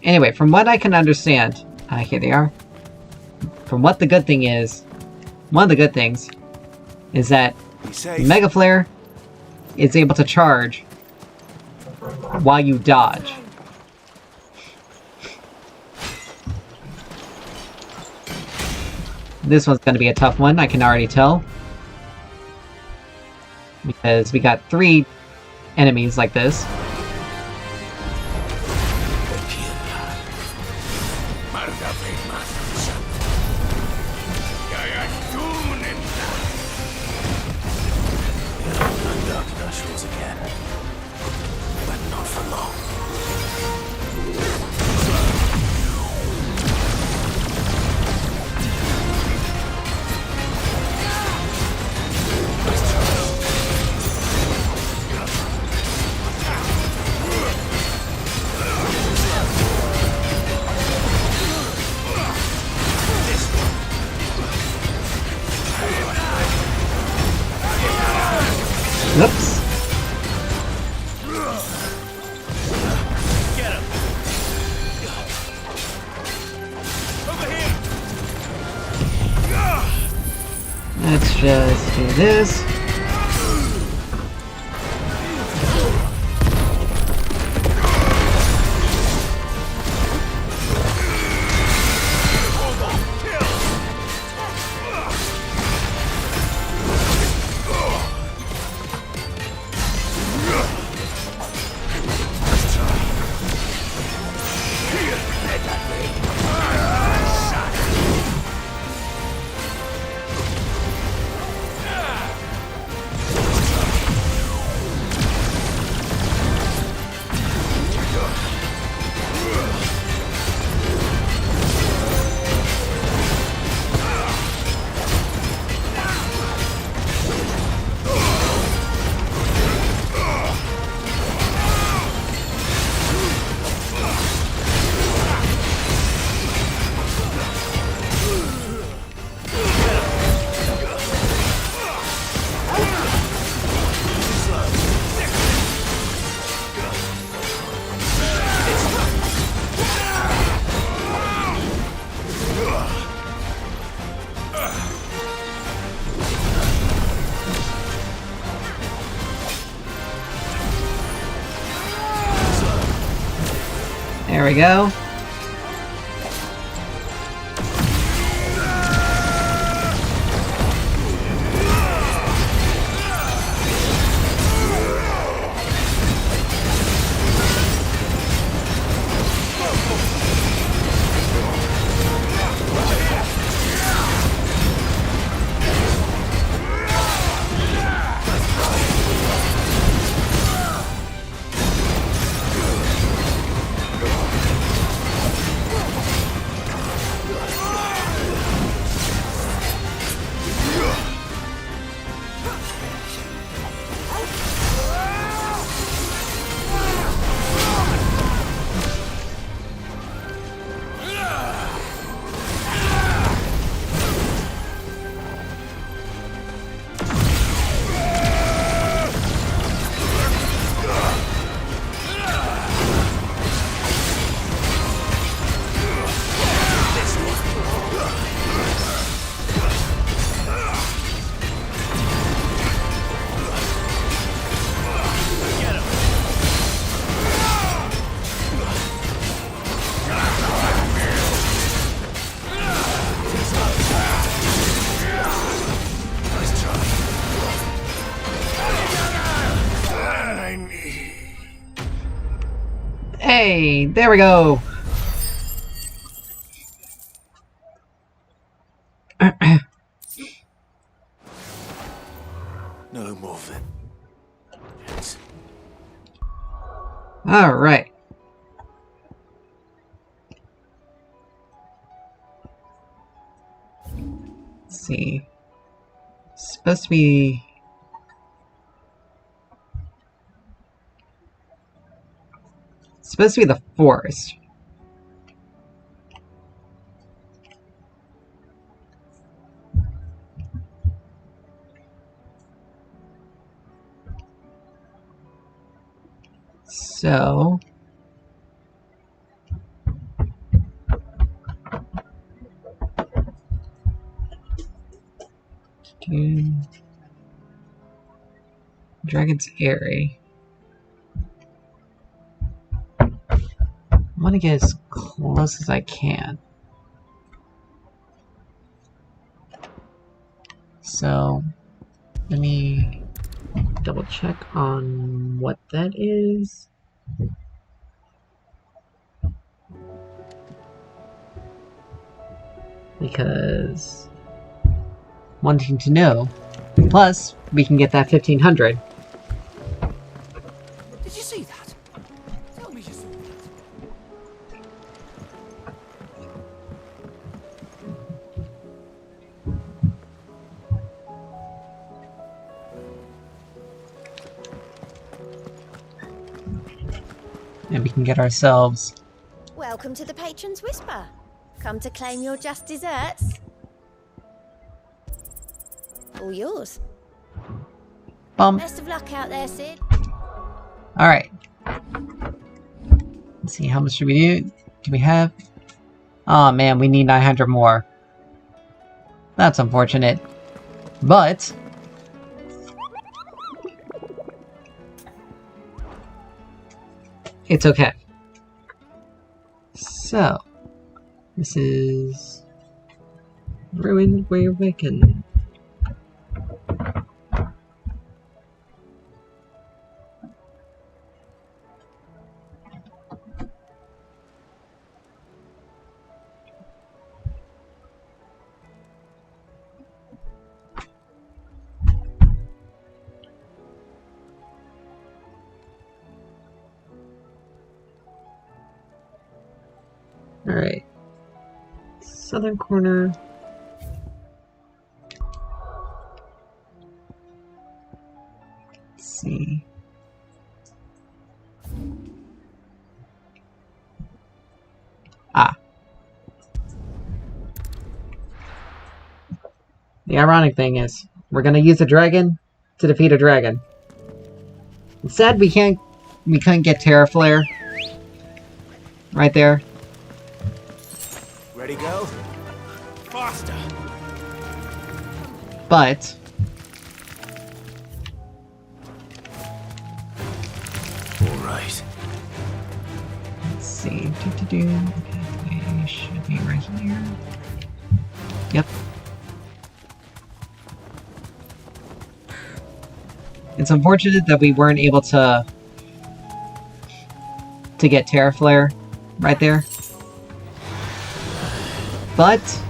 Anyway, from what I can understand... here they are. From what the good thing is... One of the good things is that Mega Flare is able to charge while you dodge. This one's going to be a tough one, I can already tell. Because we got 3 enemies like this. Oops. Get him. Over here. Let's just do this. There we go. Hey, there we go. No more then. Yes. All right. Let's see. It's supposed to be. It's supposed to be the forest. So. Dragon's Eyrie. I want to get as close as I can. So, let me double check on what that is. Because wanting to know. Plus, we can get that 1500. Did you see that? Tell me you saw that. And we can get ourselves... Welcome to the Patron's Whisper. Come to claim your just desserts? All yours. Best of luck out there, Sid. Alright. Let's see, how much do we do? Do we have... Oh man, we need 900 more. That's unfortunate. But... it's okay. So... this is... Ruined Where Wiccan. Alright. Southern corner. Let's see. Ah. The ironic thing is, we're gonna use a dragon to defeat a dragon. Instead, we couldn't get Terra Flare. Right there. Ready, go? Faster! But... Alright. let's see. Pathway should be right here. Yep. It's unfortunate that we weren't able to get Terra Flare right there. But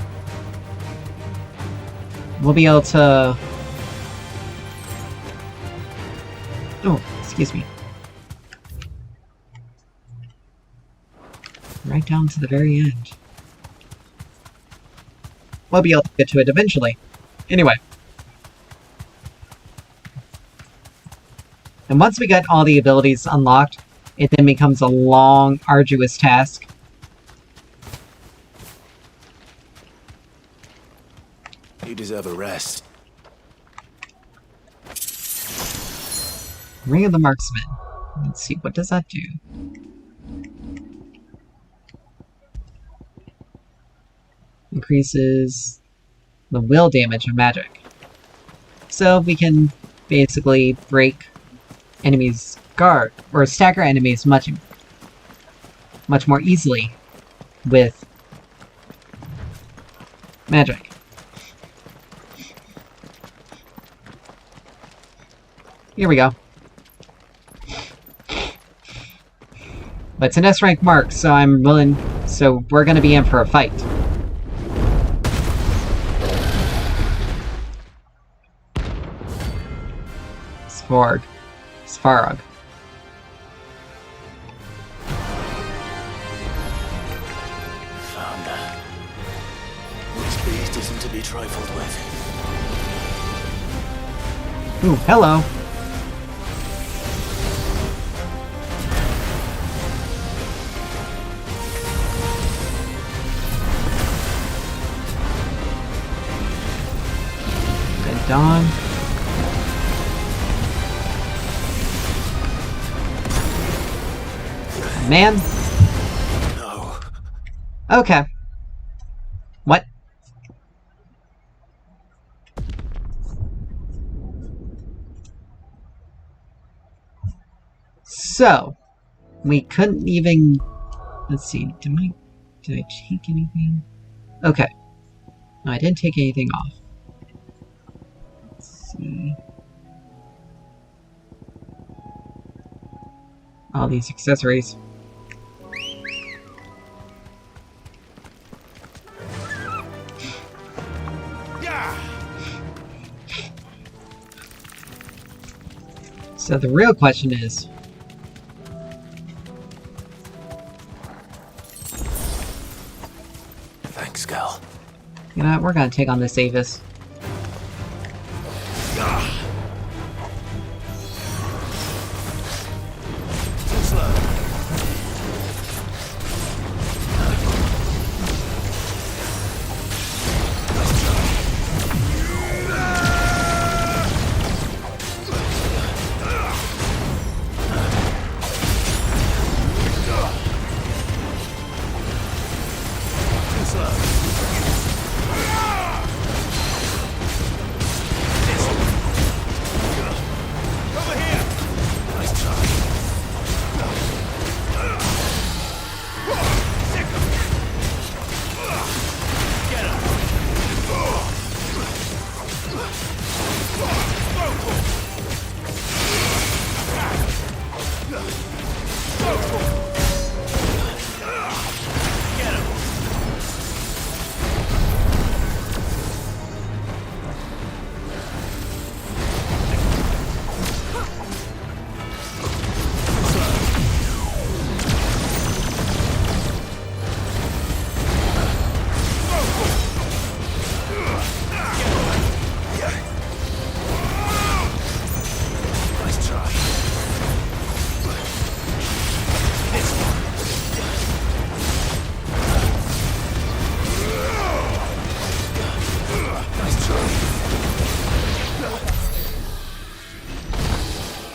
we'll be able to... oh, excuse me. Right down to the very end. We'll be able to get to it eventually. Anyway. And once we get all the abilities unlocked, it then becomes a long, arduous task. You deserve a rest. Ring of the Marksman. Let's see, what does that do? Increases the will damage of magic. So we can basically break enemies' guard, or stagger enemies much more easily with magic. Here we go. But it's an S-rank mark, so so we're gonna be in for a fight. Svarog. Found her. This beast isn't to be trifled with. Ooh, hello. Red Dawn. Man. No. Okay. What? So, we couldn't even... Let's see, did I take anything? Okay. No, I didn't take anything off. Let's see. All these accessories. So the real question is... Thanks, Gal. You know what, we're gonna take on this Avis.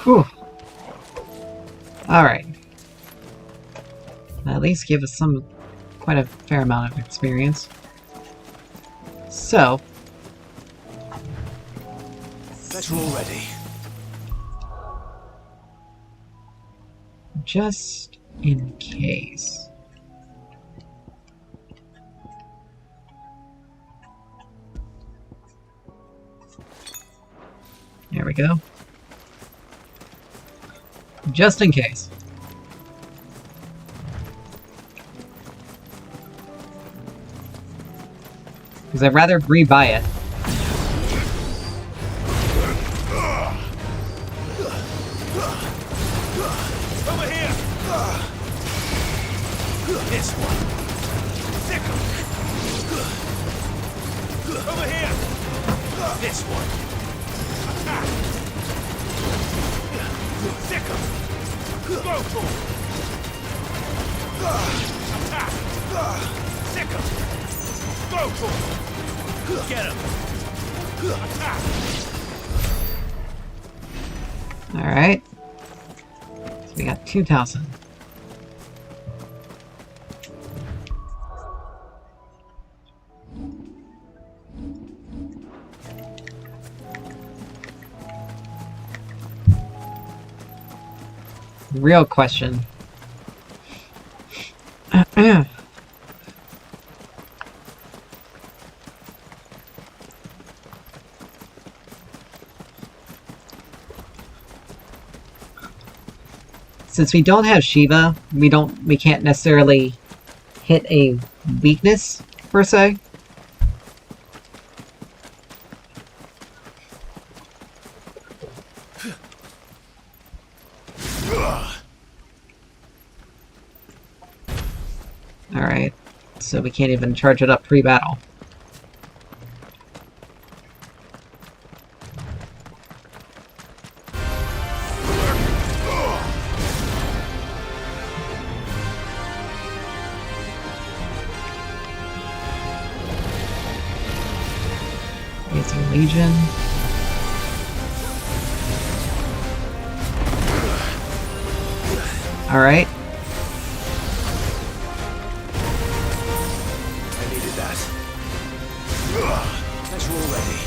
Whew. Alright. At least give us quite a fair amount of experience. So... Let's roll ready. Just in case. There we go. Just in case. Because I'd rather rebuy it. Over here! This one. Thicker. Over here! This one. Attack! Thicker. Go for it. Attack! Thicker. Go for it. Get him. Attack! Alright. So we got 2,000. Real question. Since we don't have Shiva, we can't necessarily hit a weakness per se. Alright, so we can't even charge it up pre-battle. It's a Legion. Alright. I needed that. Let's roll ready.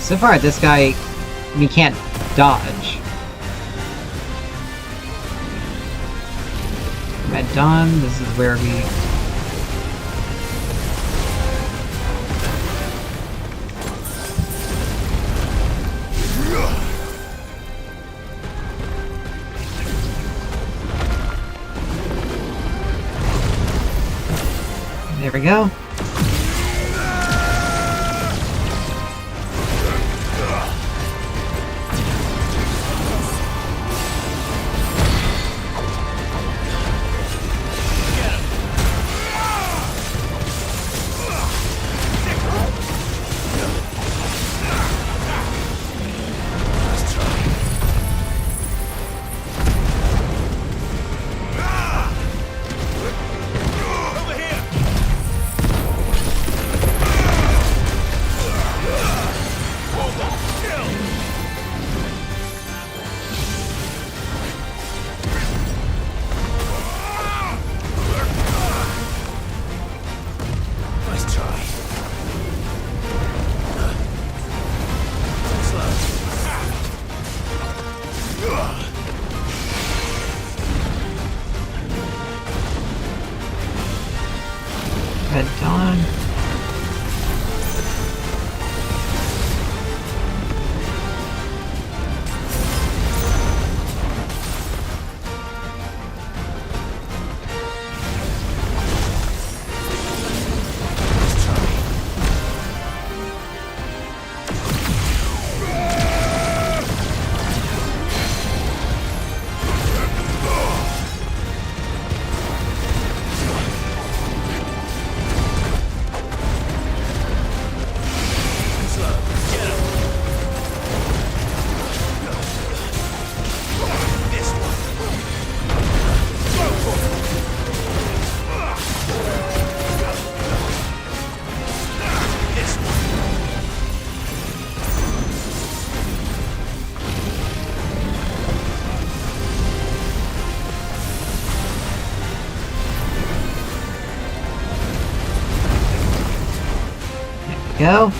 So far, this guy, we can't dodge. Red Dawn, this is where we... There we go. Red Dawn. Go.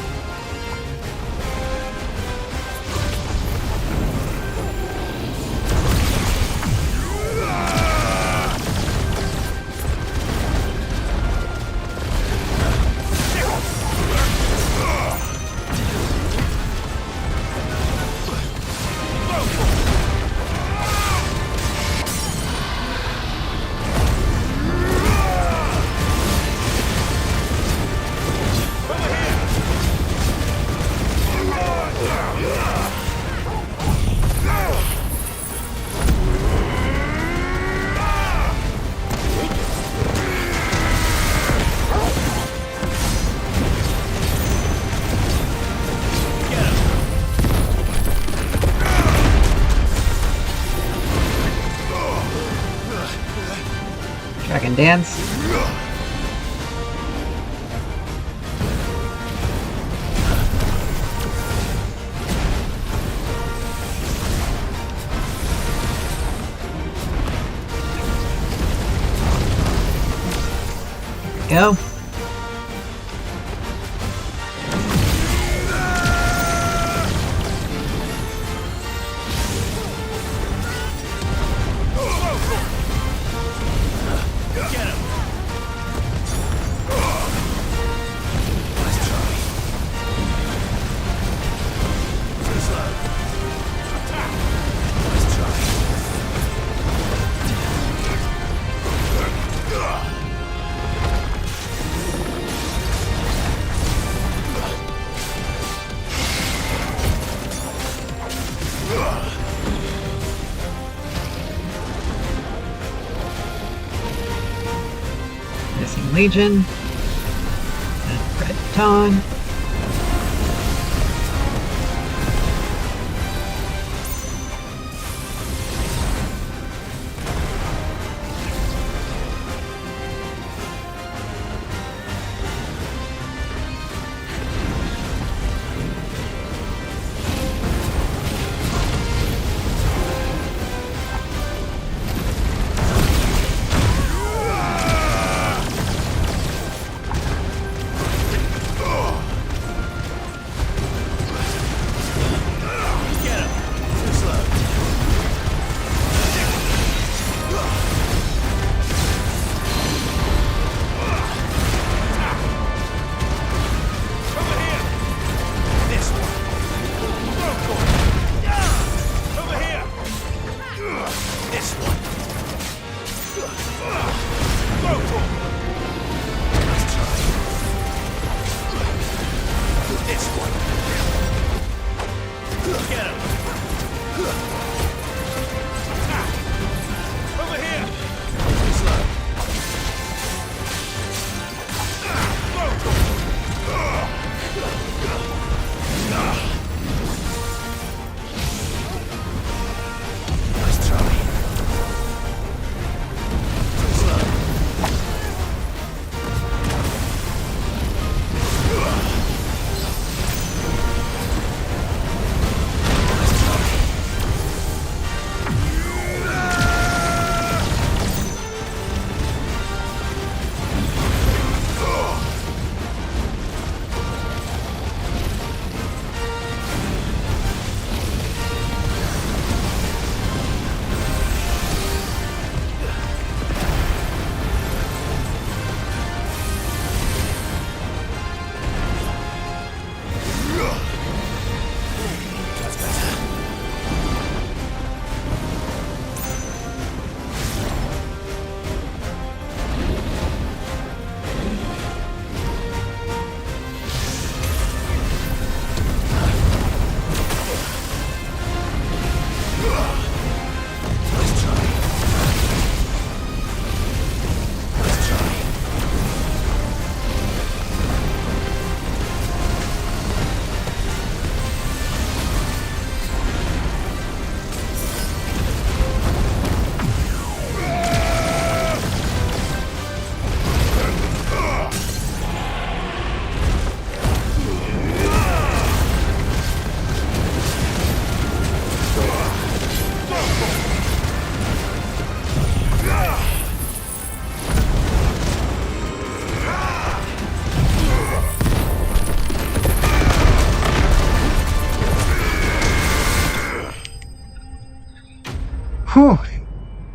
Dragon Dance. Go. Missing Legion. And Red Dawn.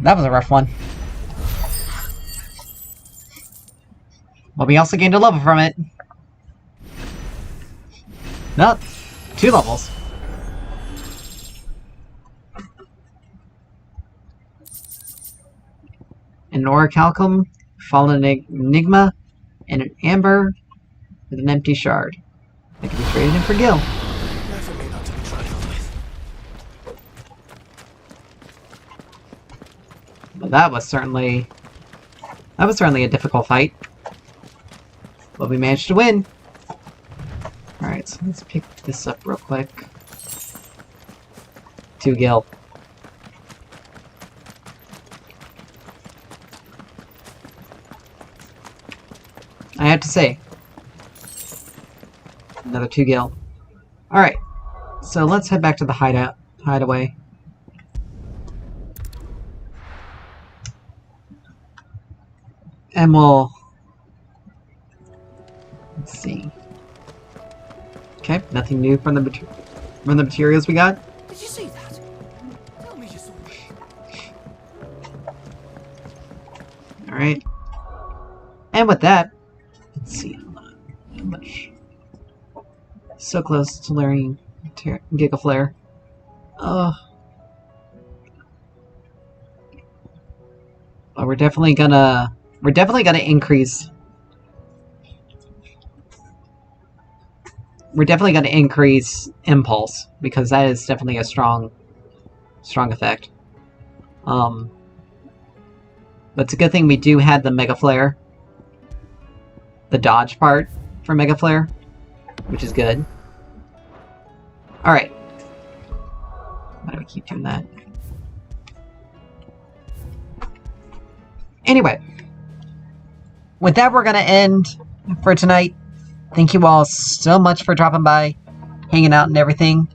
That was a rough one. But we also gained a level from it. No, 2 levels. An orichalcum, fallen enigma, and an amber with an empty shard. They can be traded in for gil. Never mean not to be trifled with. But that was certainly a difficult fight. But we managed to win. Alright, so let's pick this up real quick. 2 gil. I have to say, another 2 gil. Alright, so let's head back to the hideaway. And we'll... let's see. Okay, nothing new from the materials we got. Did you see that? Tell me you saw it. Alright. And with that, let's see how much. So close to learning Gigaflare. But we're definitely gonna increase. We're definitely gonna increase impulse because that is definitely a strong effect. But it's a good thing we do have the Mega Flare. The dodge part for Mega Flare, which is good. Alright. Why do we keep doing that? Anyway. With that, we're going to end for tonight. Thank you all so much for dropping by, hanging out and everything.